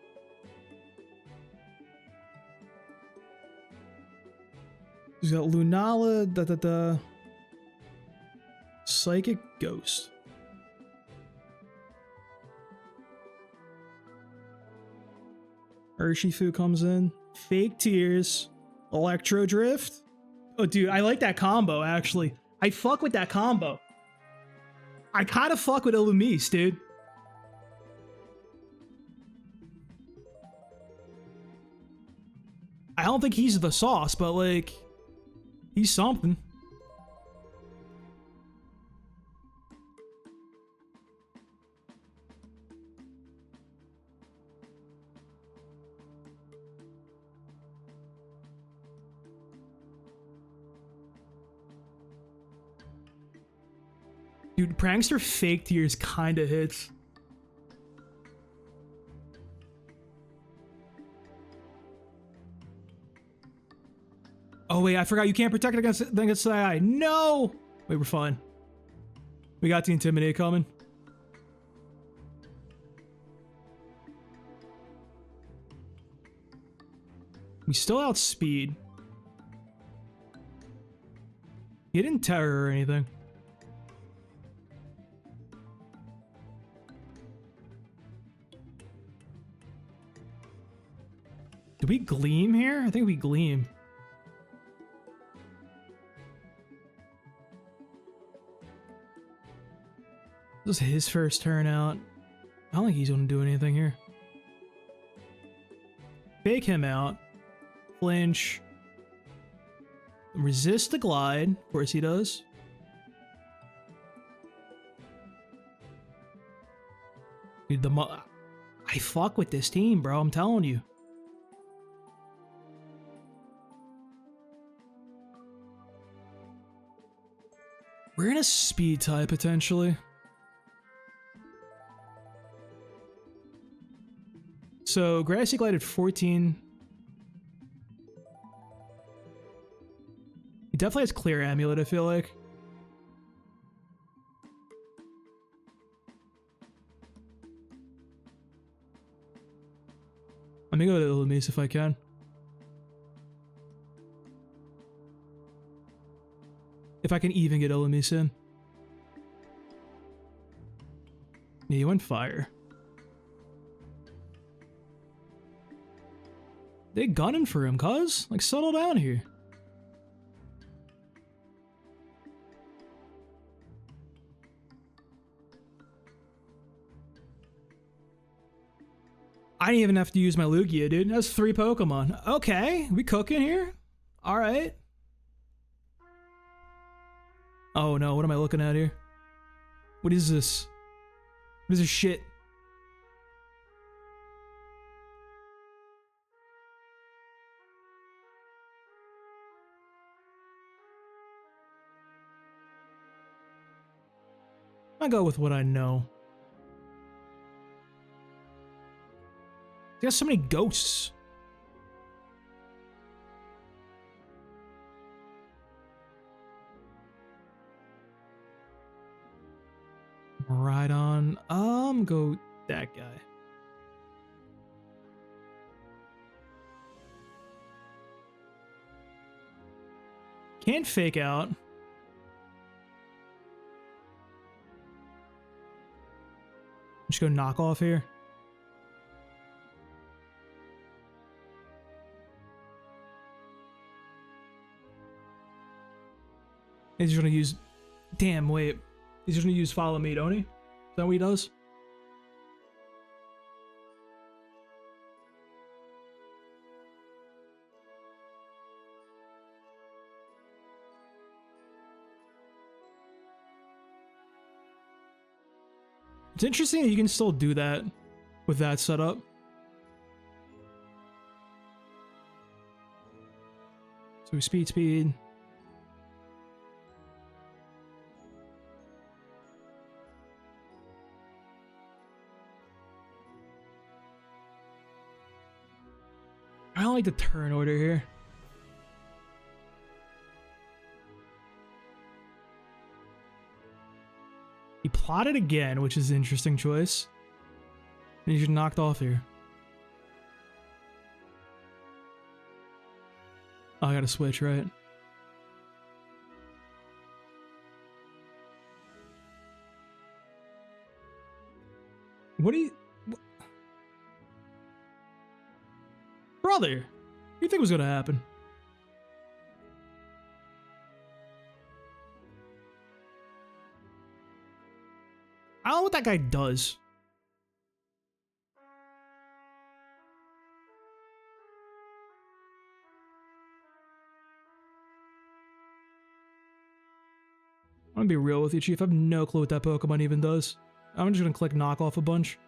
He's got Lunala, Psychic Ghost. Urshifu comes in. Fake Tears. Electro Drift. Oh, dude, I like that combo, actually. I fuck with that combo. I kind of fuck with Ilamise, dude. I don't think he's the sauce, but, like... He's something. Dude, Prankster Fake Tears kinda hits. Oh wait, I forgot you can't protect it against the AI. No! Wait, we're fine. We got the Intimidate coming. We still outspeed. He didn't terror or anything. Do we gleam here? I think we gleam. This is his first turn out. I don't think he's gonna do anything here. Fake him out. Flinch. Resist the glide. Of course he does. Dude, I fuck with this team, bro. I'm telling you. We're in a speed tie, potentially. So, Grassy glided 14. He definitely has clear amulet, I feel like. Let me go to Illumise if I can. If I can even get Illumise in. Yeah, he went fire. They gunning for him, cuz. Like, settle down here. I didn't even have to use my Lugia, dude. That's 3 Pokemon. Okay, we cooking here? Alright. Oh no, what am I looking at here? What is this? What is this shit? I go with what I know. There's so many ghosts. Right on. Go that guy. Can't fake out. Just go knock off here. He's just gonna use. Damn, wait. He's just gonna use follow me, don't he? Is that what he does? It's interesting that you can still do that with that setup. So speed. I don't like the turn order here. He plotted again, which is an interesting choice. And he just knocked off here. Oh, I gotta switch, right? What do you... Brother, what do you think was gonna happen? I don't know what that guy does. I'm gonna be real with you, Chief. I have no clue what that Pokemon even does. I'm just gonna click knock off a bunch.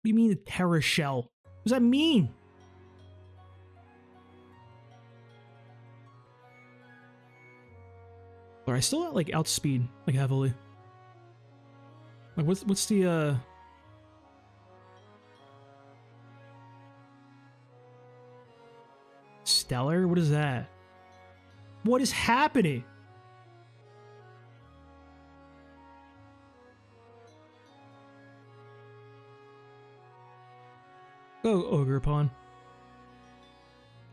What do you mean the Terra Shell? What does that mean? Or I still like outspeed like heavily. Like what's the Stellar? What is that? What is happening? Go, Ogre Pawn.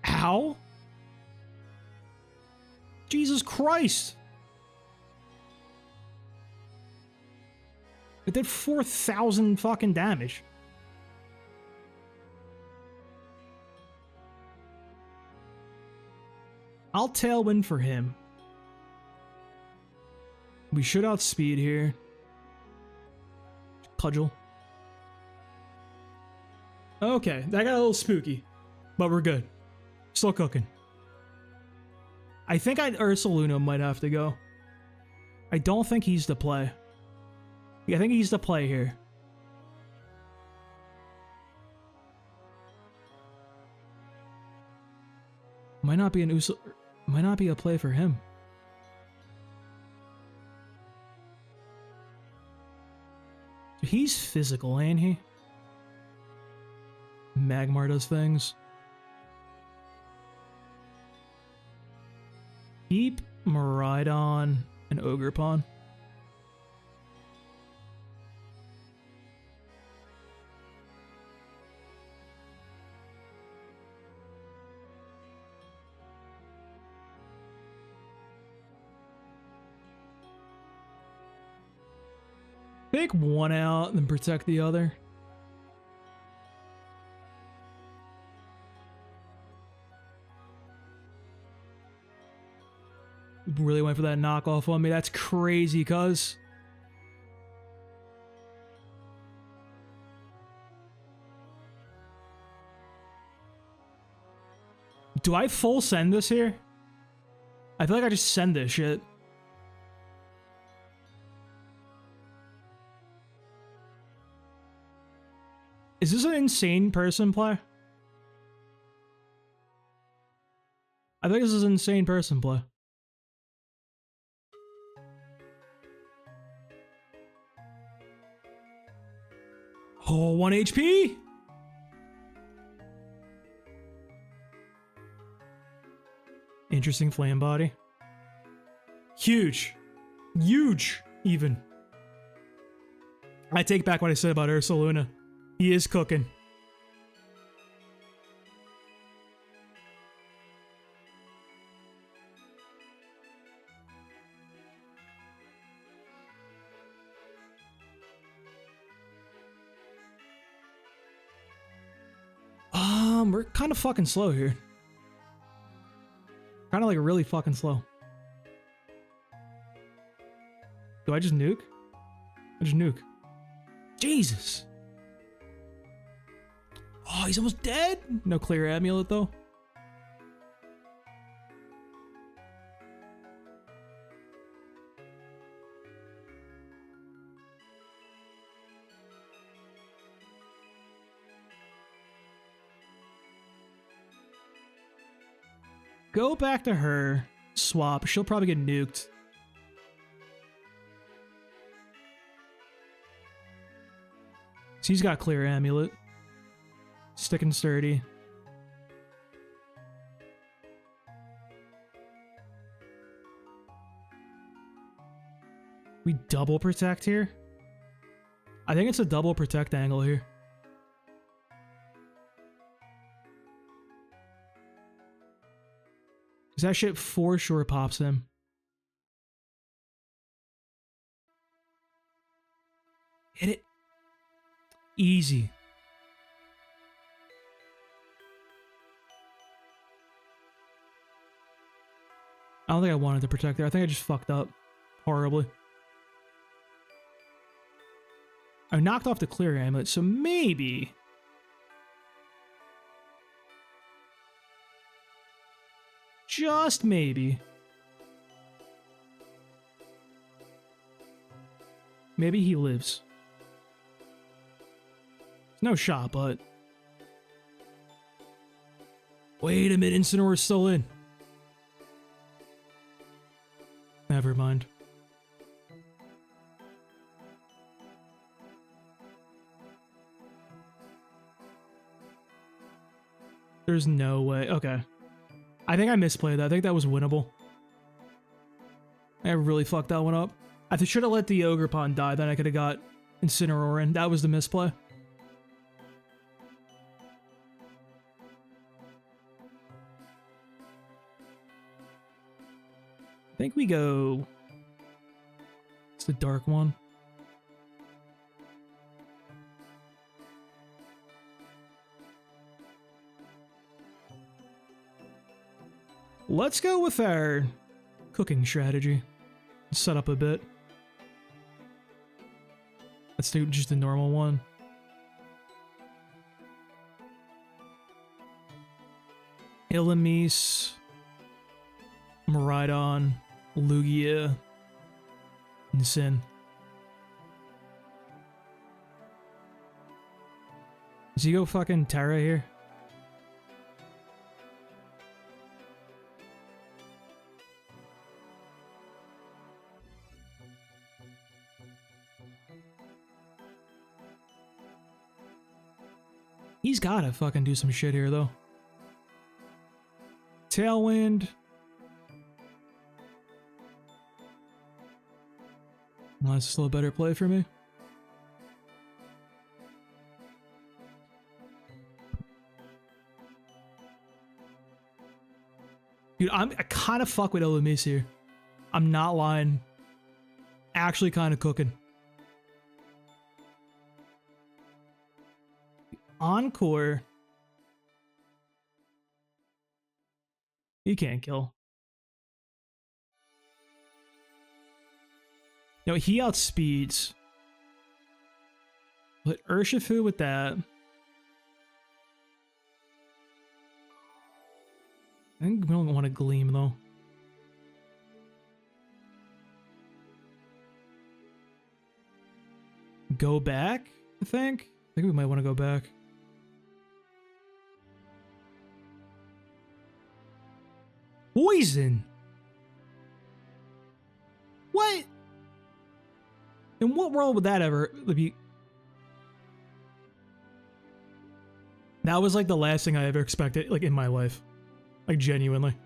Ow! Jesus Christ! It did 4,000 fucking damage. I'll Tailwind for him. We should outspeed here. Cudgel. Okay, that got a little spooky, but we're good. Still cooking. I think Ursaluna might have to go. I don't think he's the play. Yeah, I think he's the play here. Might not be might not be a play for him. He's physical, ain't he? Magmar does things. Keep Miraidon and Ogre Pawn. Take one out and then protect the other. Really went for that knockoff on me. That's crazy, cuz. Do I full send this here? I feel like I just send this shit. Is this an insane person play? I think this is an insane person play. Oh, 1 HP? Interesting flame body. Huge. Huge, even. I take back what I said about Ursaluna. He is cooking. We're kind of fucking slow here. Kind of like really fucking slow. Do I just nuke? I just nuke. Jesus. Oh, he's almost dead? No clear amulet though. Go back to her. Swap. She'll probably get nuked. He's got clear amulet. Sticking sturdy. We double protect here? I think it's a double protect angle here. Because that shit for sure pops him. Hit it. Easy. I don't think I wanted to protect there. I think I just fucked up horribly. I knocked off the clear amulet, so maybe... Just maybe. Maybe he lives. No shot, but... Wait a minute, Incineroar's still in. Never mind. There's no way. Okay. I think I misplayed that. I think that was winnable. I really fucked that one up. I should have let the Ogre Pawn die, then I could have got Incineroar. That was the misplay. I think we go... It's the dark one. Let's go with our cooking strategy. Set up a bit. Let's do just the normal one. Ilamis, Miraidon, Lugia, and Sin. Does he go fucking Terra here? He's gotta fucking do some shit here, though. Tailwind. Well, that's still a better play for me. Dude, I kind of fuck with Ilamis here. I'm not lying. Actually kind of cooking. Encore. He can't kill. No, he outspeeds. But Urshifu with that. I think we don't want to Gleam though. Go back, I think. I think we might want to go back. Poison? What? In what world would that ever be? That was like the last thing I ever expected, like in my life. Like genuinely.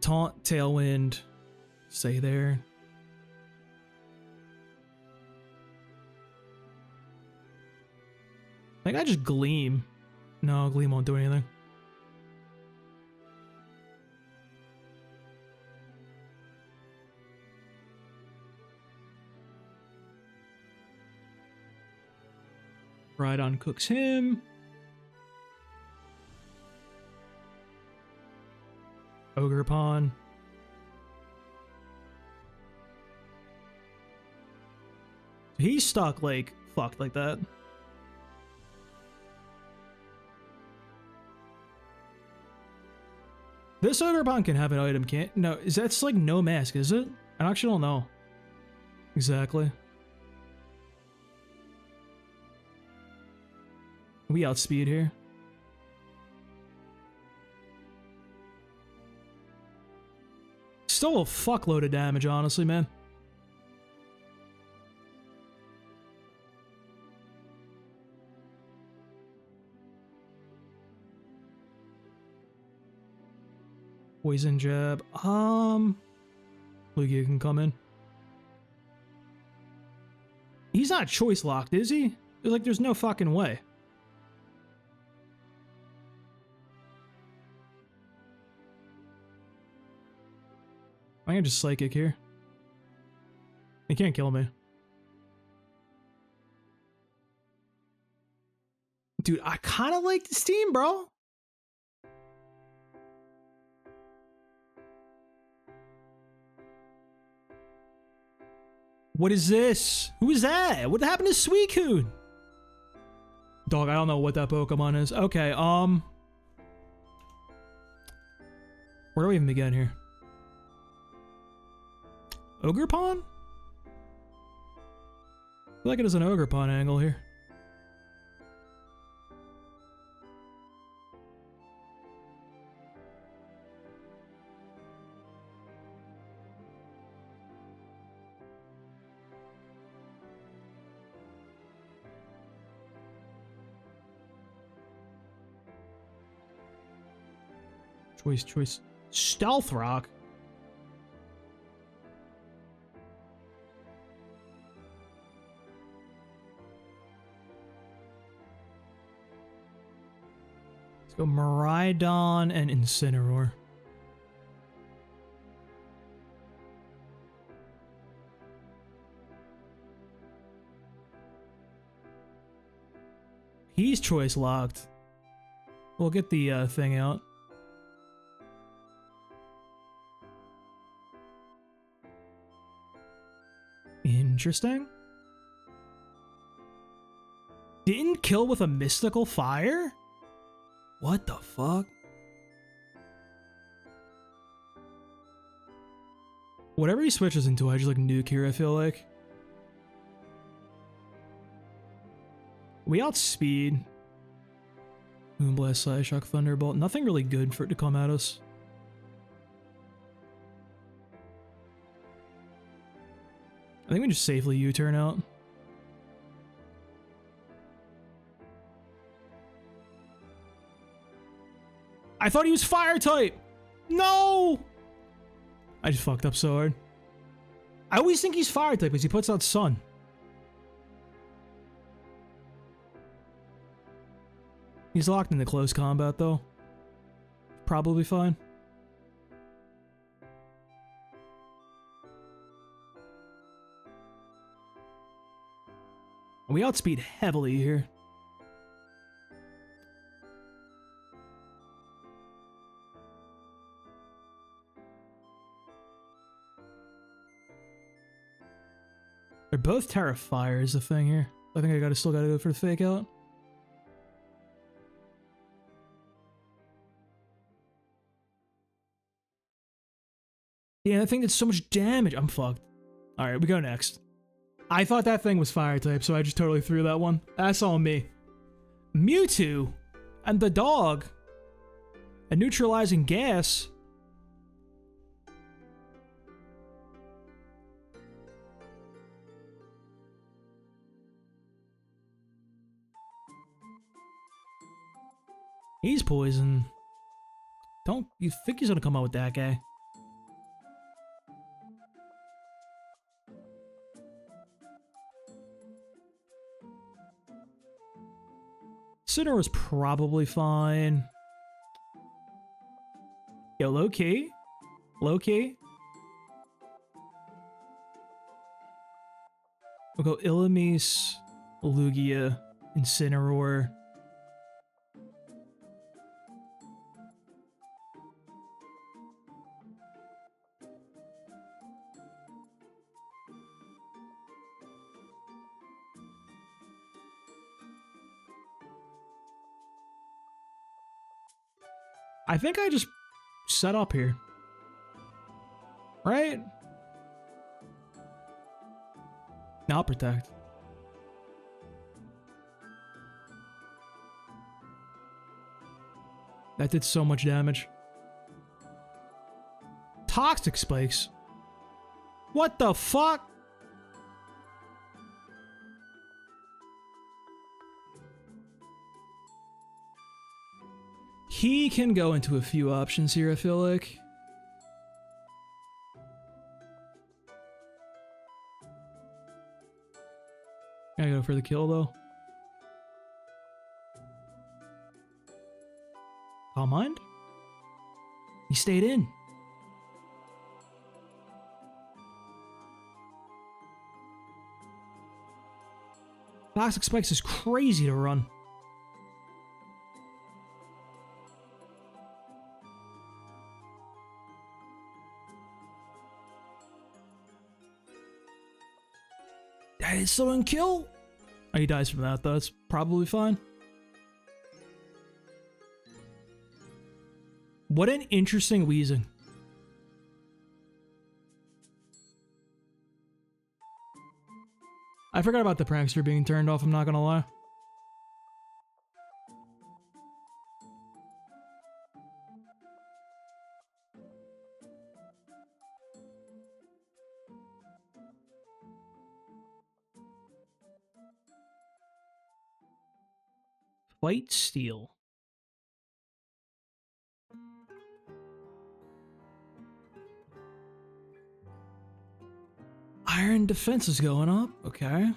Taunt, Tailwind, stay there. I think I just Gleam. No, Gleam won't do anything. Rhydon cooks him. Ogre Pawn. He's stuck like fucked like that. This Ogre Pawn can have an item, can't? No, is that's like no mask, is it? I actually don't know. Exactly. We outspeed here. Still a fuckload of damage, honestly, man. Poison jab. Lugia can come in. He's not choice locked, is he? Like, there's no fucking way. I can just Psychic here. He can't kill me. Dude, I kind of like this team, bro. What is this? Who is that? What happened to Suicune? Dog, I don't know what that Pokemon is. Okay, where do we even begin here? Ogre Pawn? I feel like it is an Ogre Pawn angle here. Choice. Stealth rock. Let's go Miraidon and Incineroar. He's choice locked. We'll get the thing out. Interesting. Didn't kill with a mystical fire? What the fuck? Whatever he switches into, I just like nuke here, I feel like. We outspeed. Moonblast, Psyshock, Thunderbolt. Nothing really good for it to come at us. I think we just safely U-turn out. I thought he was fire type! No! I just fucked up so hard. I always think he's fire type because he puts out sun. He's locked into close combat though. Probably fine. We outspeed heavily here. They're both Terrifier is the thing here. I think I still gotta go for the fake out. Yeah, that thing did so much damage. I'm fucked. Alright, we go next. I thought that thing was fire type, so I just totally threw that one. That's all me. Mewtwo and the dog and neutralizing gas. He's poison. Don't you think he's gonna come out with that guy? Sinner was probably fine. Yo, low key. Low key. We'll go Illumise, Lugia, Incineroar. I think I just set up here. Right? Now I'll protect. That did so much damage. Toxic Spikes. What the fuck? He can go into a few options here, I feel like. Gotta go for the kill, though. Calm Mind? He stayed in. Toxic Spikes is crazy to run. That is still on kill. Oh, he dies from that though. That's probably fine. What an interesting wheezing. I forgot about the prankster being turned off, I'm not gonna lie. White Steel. Iron defense is going up. Okay.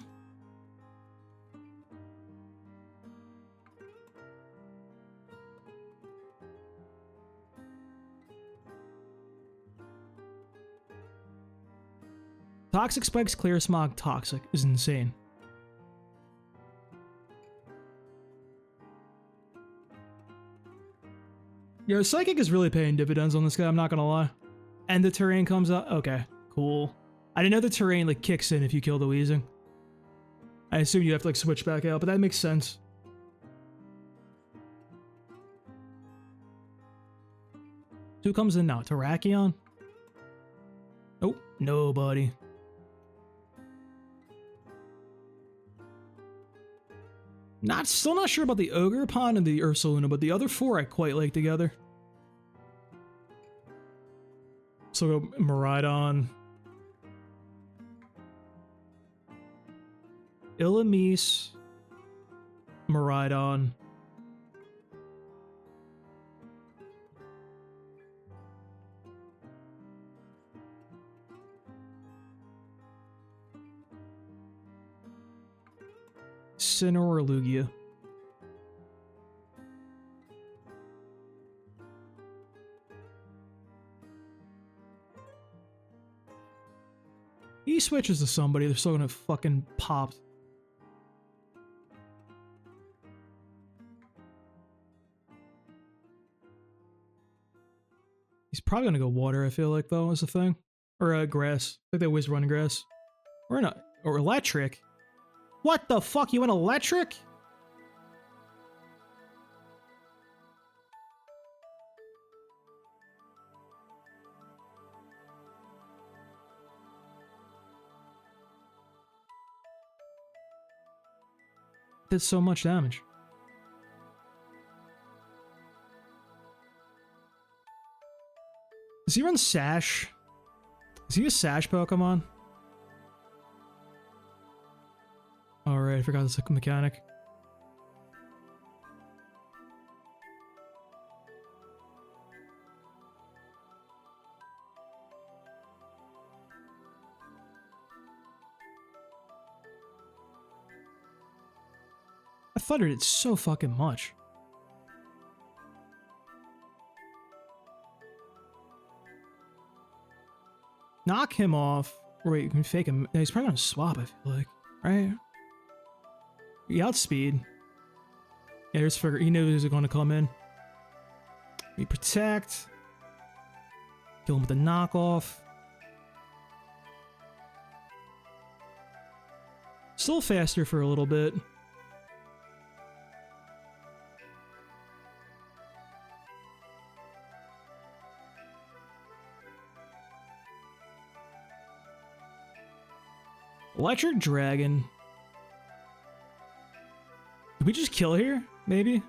Toxic spikes, clear smog, toxic is insane. Yo, psychic is really paying dividends on this guy, I'm not gonna lie. And the terrain comes up. Okay, cool. I didn't know the terrain like kicks in if you kill the Weezing. I assume you have to like switch back out, but that makes sense. Who comes in now? Terrakion? Oh, nobody. Still not sure about the Ogerpon and the Ursaluna, but the other four I quite like together. So go Miraidon. Ilamise. Miraidon. Sinnoh or Lugia. He switches to somebody, they're still gonna fucking pop. He's probably gonna go water, I feel like, though, is the thing. Or grass. I think they always run grass. Or not. Or electric. What the fuck? You went electric? Did so much damage. Does he run Sash? Is he a Sash Pokemon? Alright, I forgot this mechanic. I thundered it so fucking much. Knock him off. Wait, you can fake him. No, he's probably gonna swap, I feel like. Right? He outspeed. Yeah, there's figure. He knew he was going to come in. We protect. Kill him with a knockoff. Still faster for a little bit. Electric Dragon. Did we just kill here? Maybe?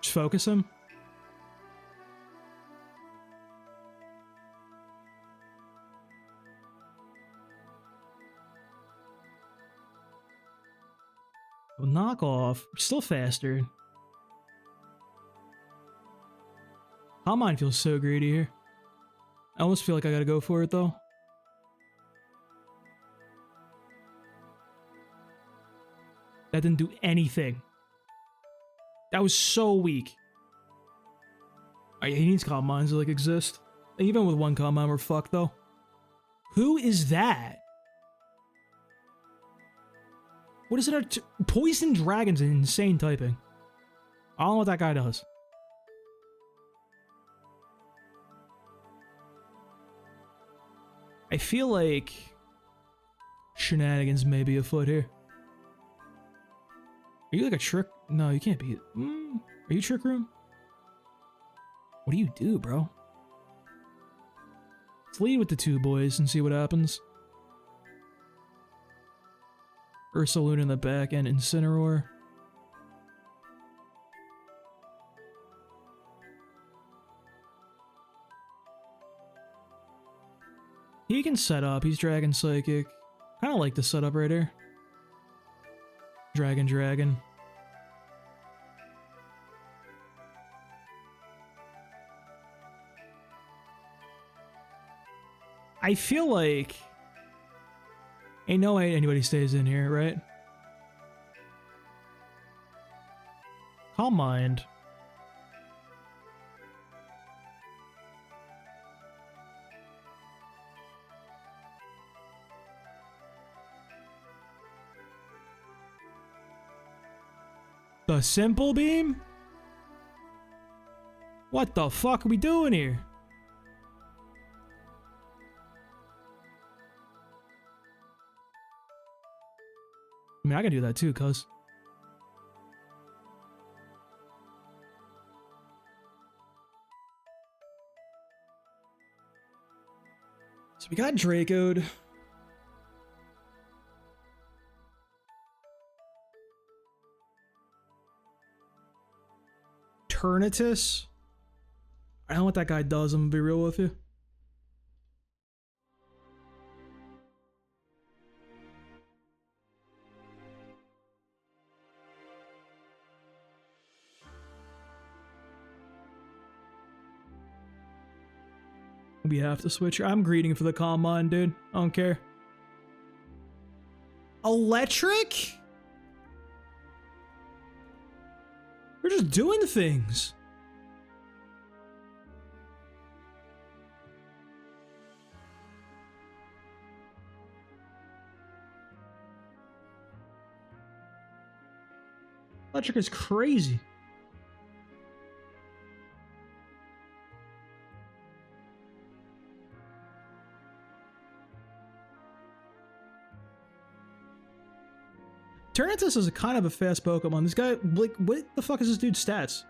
Just focus him? Well, knock off. Still faster. Calm Mind feels so greedy here. I almost feel like I gotta go for it though. That didn't do anything. That was so weak. Oh, yeah, he needs Calm Minds to like exist. Even with one Calm Mind, we're fucked though. Who is that? What is it? Poison Dragon's an insane typing. I don't know what that guy does. I feel like shenanigans may be afoot here. Are you like a trick? No, you can't be. Are you Trick Room? What do you do, bro? Let's lead with the two boys and see what happens. Ursaluna in the back and Incineroar. He can set up. He's Dragon Psychic. Kind of like the setup right here. Dragon. I feel like Ain't no way anybody stays in here, right? Calm mind. The simple beam? What the fuck are we doing here? I mean, I can do that too, cuz. So we got Dracoed. Eternatus. I don't know what that guy does, I'm gonna be real with you. We have to switch. I'm greeting for the calm mind, dude. I don't care. Electric? We're just doing things. Electric is crazy. Eternatus is a kind of a fast Pokemon. This guy, like, what the fuck is this dude's stats?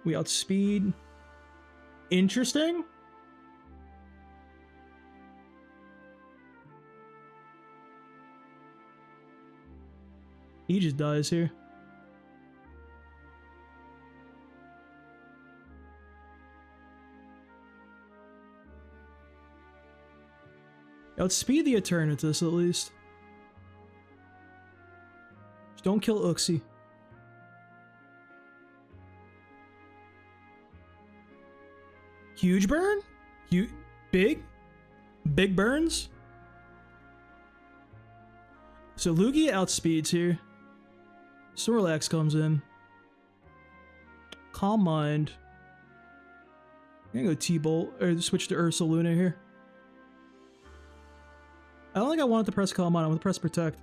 We outspeed. Interesting. He just dies here. Outspeed the Eternatus at least. Just don't kill Uxie. Huge burn? Big? Big burns? So Lugia outspeeds here. Snorlax comes in. Calm Mind. I'm gonna go T-Bolt, or switch to Ursaluna here. I don't think I wanted to press Calm Mind, I want to press Protect.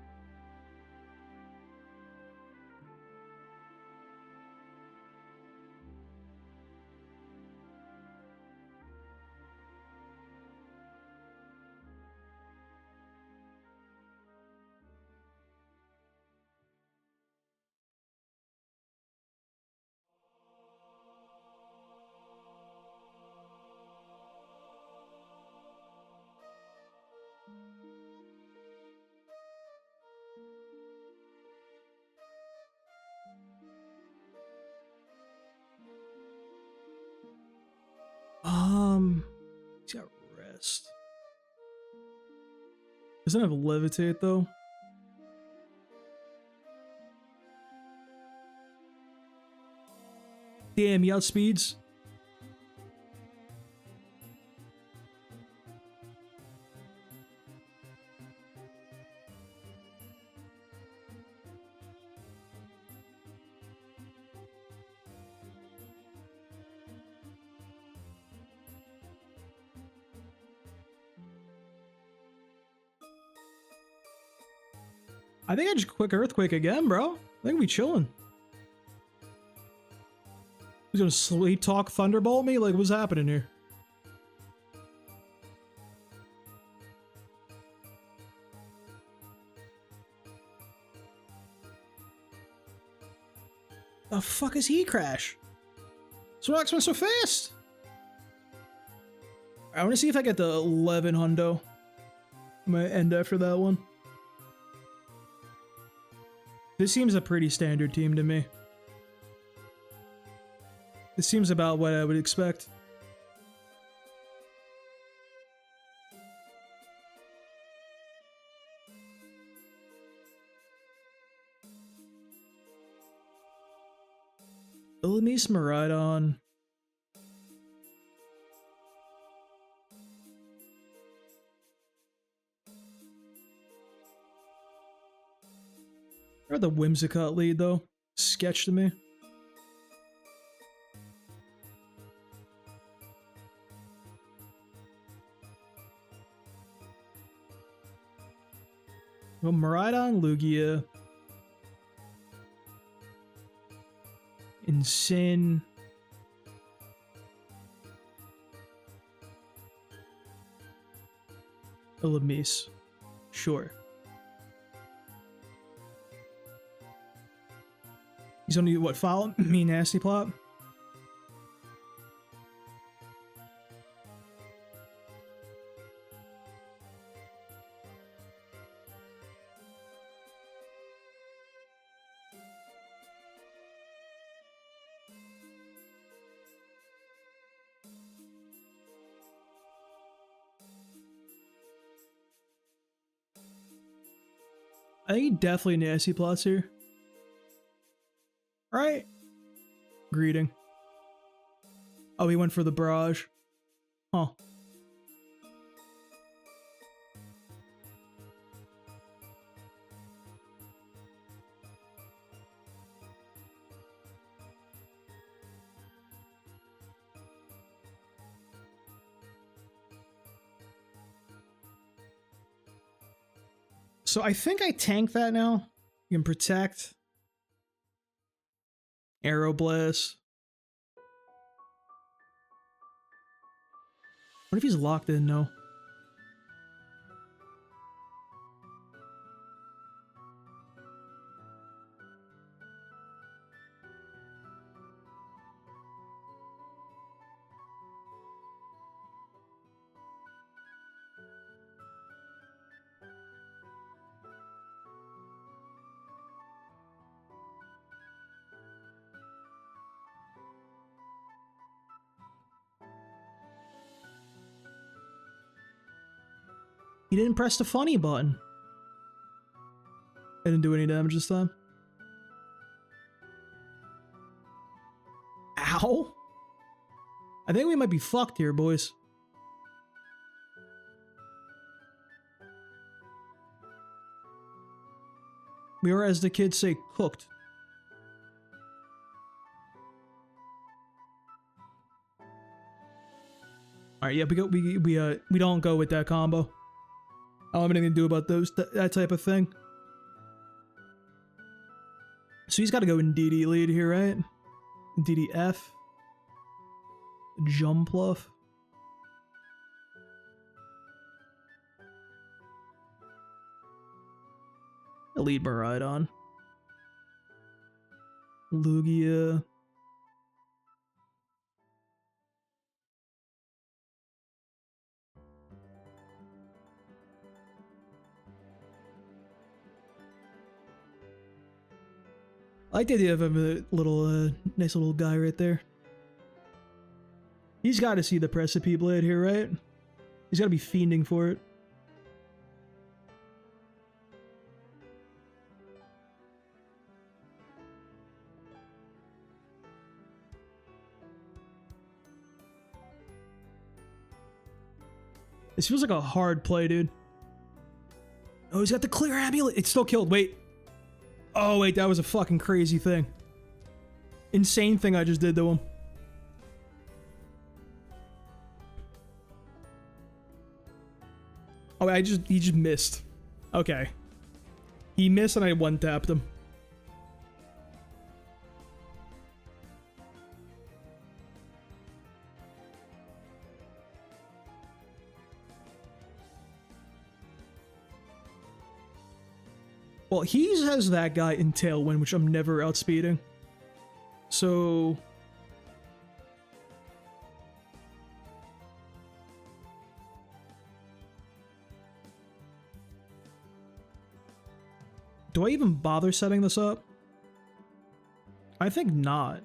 He's got Rest. Doesn't have Levitate though. Damn, he outspeeds. I think I just quick Earthquake again, bro. I think we chilling. He's gonna sleep talk Thunderbolt me? Like, what's happening here? The fuck is he crash? Snorlax went so fast. I want to see if I get the 11 hundo. Might end after that one. This seems a pretty standard team to me. This seems about what I would expect. Illumise Miraidon. Or the Whimsicott lead, though. Sketch to me. Well, Miraidon, Lugia. Insane. Ilamise. Sure. He's gonna what, follow me, nasty plot? I think he definitely nasty plots here. Right? Greeting. Oh, he went for the barrage. Huh. So I think I tank that now. You can protect. Aeroblast. What if he's locked in? No. He didn't press the funny button. I didn't do any damage this time. Ow! I think we might be fucked here, boys. We are, as the kids say, cooked. All right, yeah, we don't go with that combo. I don't have anything to do about that type of thing. So he's got to go in DD lead here, right? DDF. Jumpluff. Lead Miraidon. Lugia. I like the idea of having a little, nice little guy right there. He's got to see the Precipice Blade here, right? He's got to be fiending for it. This feels like a hard play, dude. Oh, he's got the clear amulet. It's still killed. Wait. Oh, wait. That was a fucking crazy thing. Insane thing I just did to him. Oh, he just missed. Okay. He missed and I one-tapped him. Well, he has that guy in Tailwind, which I'm never outspeeding. So... do I even bother setting this up? I think not.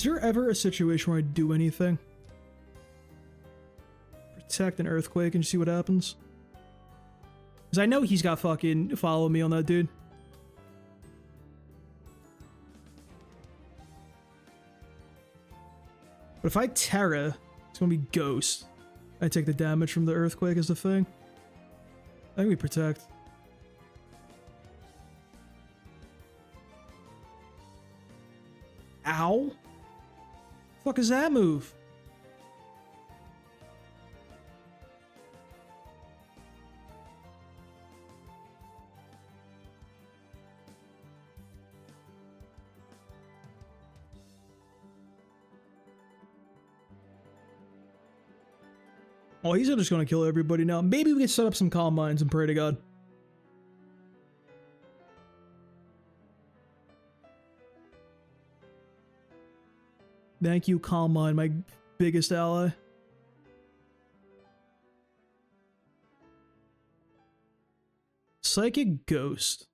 there ever a situation where I do anything? Protect an earthquake and see what happens? Because I know he's got fucking follow me on that dude. But if I Terra, it's gonna be Ghost. I take the damage from the earthquake as the thing. I think we protect. Ow! Fuck is that move? Oh, he's just gonna kill everybody now. Maybe we can set up some calm minds and pray to God. Thank you, calm mind, my biggest ally. Psychic Ghost.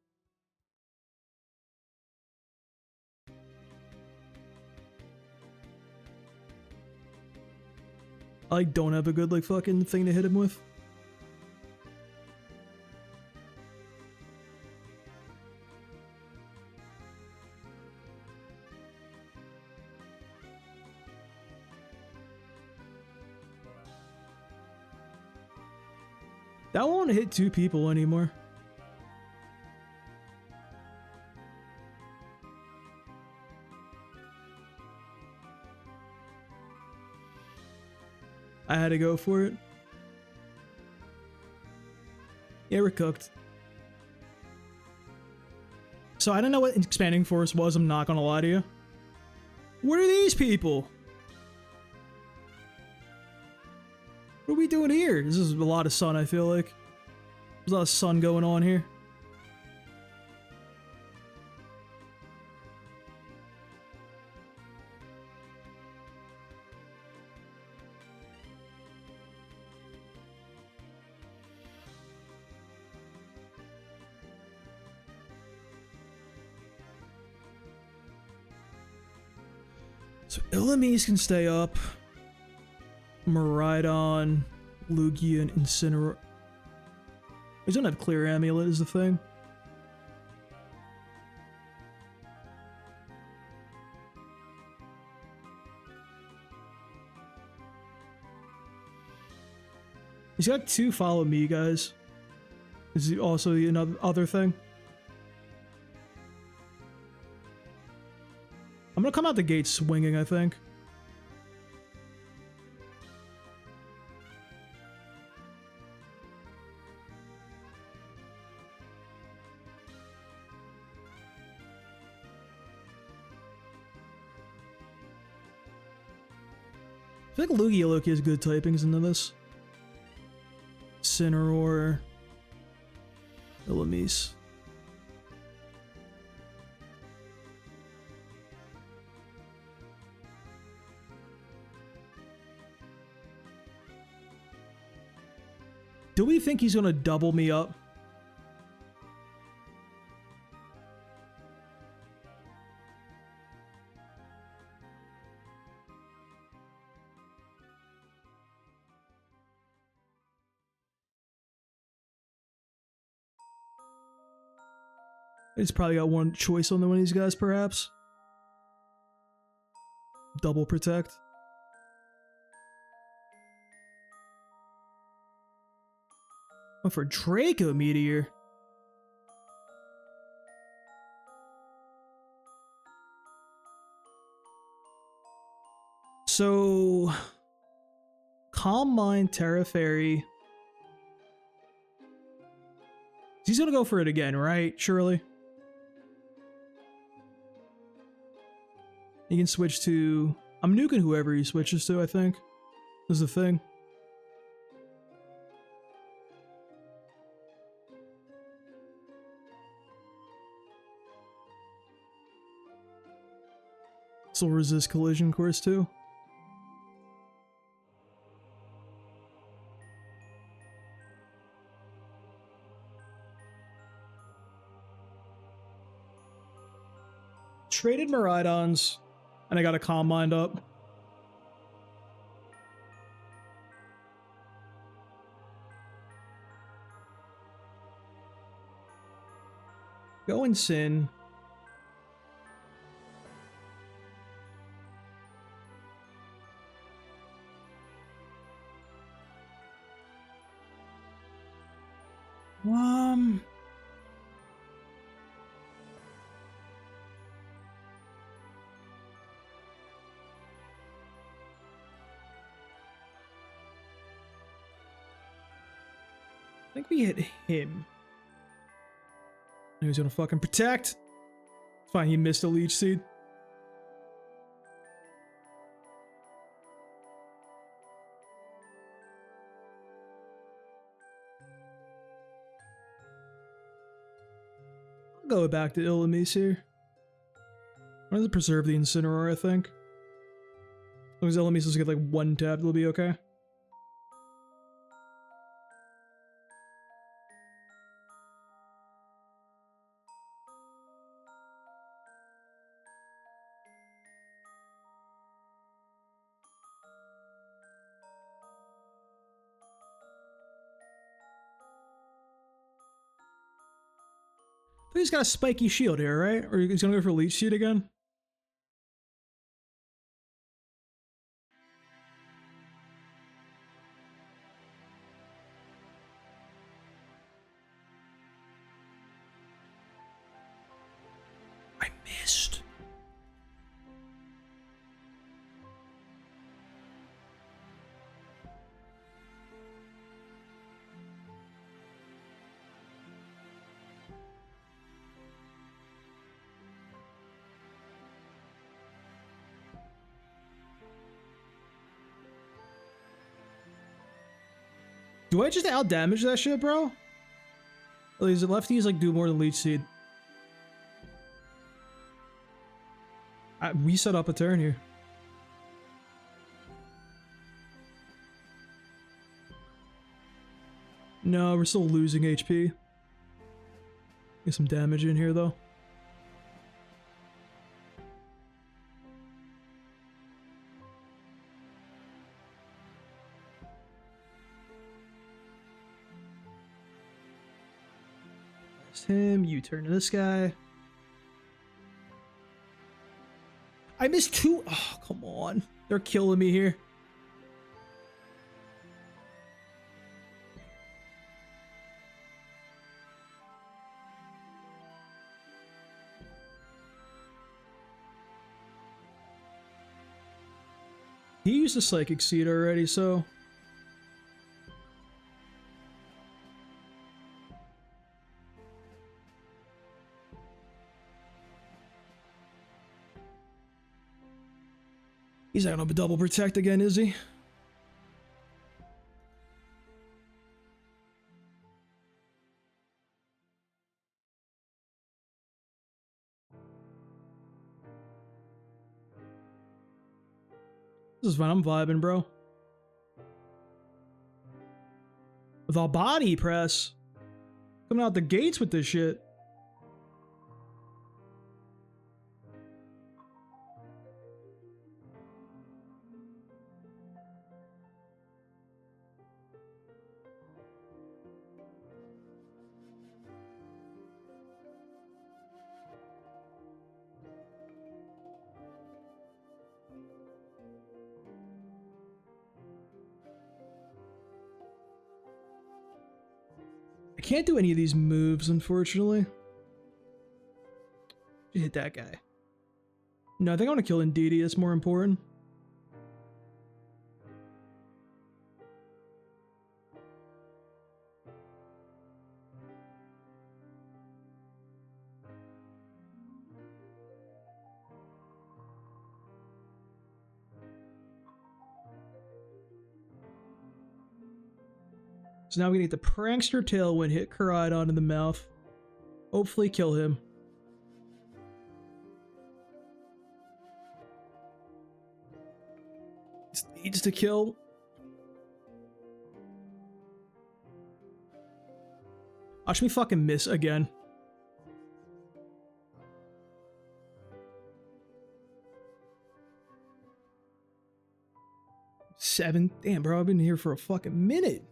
I don't have a good, like, fucking thing to hit him with. That won't hit two people anymore. I had to go for it. Yeah, we're cooked. So I don't know what Expanding Force was, I'm not gonna lie to you. What are these people? What are we doing here? This is a lot of sun, I feel like. There's a lot of sun going on here. So Illumise can stay up. Miraidon, Lugia, and Incineroar. We don't have Clear Amulet is the thing. He's got two follow me guys. Is he also the other thing? I'm gonna come out the gate swinging, I think. I feel like Lugia Loki has good typings into this. Incineroar. Illumise. Do we think he's gonna double me up? He's probably got one choice on the one of these guys, perhaps. Double protect. Oh, for Draco Meteor. So, Calm Mind, Terra Fairy. He's gonna go for it again, right? Surely. He can switch to... I'm nuking whoever he switches to, I think. Is the thing. This will resist collision course too. Traded Miraidons. And I got a comm lined up. Go and Sin. I think we hit him. He was gonna fucking protect. It's fine, he missed a leech seed. I'll go back to Ilamis here. I'm gonna preserve the Incineroar, I think. As long as Ilamis doesn't get like one tap, it'll be okay. I think he's got a spiky shield here, right? Or he's gonna go for Leech Seed again? I missed. Do I just out-damage that shit, bro? Or is it lefties like do more than Leech Seed? We set up a turn here. No, we're still losing HP. Get some damage in here, though. That's him. You turn to this guy. I missed two. Oh, come on. They're killing me here. He used a Psychic Seed already, so... He's not gonna double protect again, is he? This is fun, I'm vibing, bro. The body press. Coming out the gates with this shit. I can't do any of these moves, unfortunately. Just hit that guy. No, I think I want to kill Indeedee. It's more important. So now we need the Prankster Tailwind, hit Koraidon in the mouth. Hopefully kill him. This needs to kill. Watch me fucking miss again. 7. Damn, bro, I've been here for a fucking minute.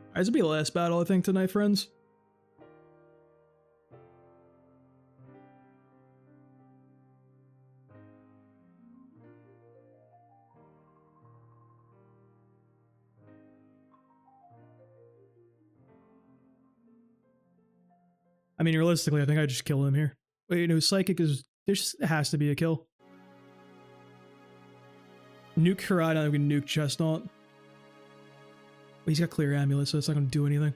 Alright, this will be the last battle, I think, tonight, friends. I mean, realistically, I think I just kill him here. Wait, no, Psychic is... There just has to be a kill. Nuke Karada, I'm gonna nuke Chestnut. But he's got clear amulet, so it's not gonna do anything.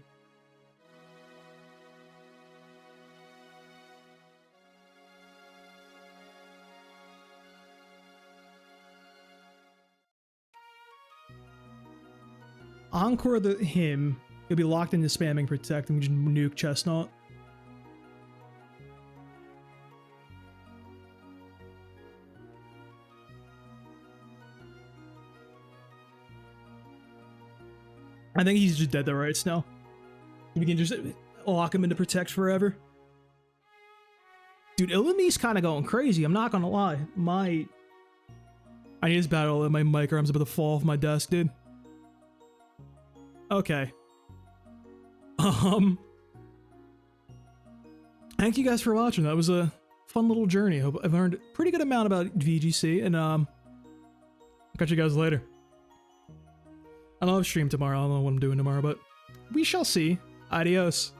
Encore him. He'll be locked into spamming Protect, and we just nuke Chestnut. I think he's just dead to rights now. We can just lock him into Protect forever. Dude, Illimi's kind of going crazy, I'm not gonna lie. I need this battle, and my microarm's about to fall off my desk, dude. Okay. Thank you guys for watching. That was a fun little journey. Hope I've learned a pretty good amount about VGC, and I'll catch you guys later. I don't have a stream tomorrow. I don't know what I'm doing tomorrow, but we shall see. Adios.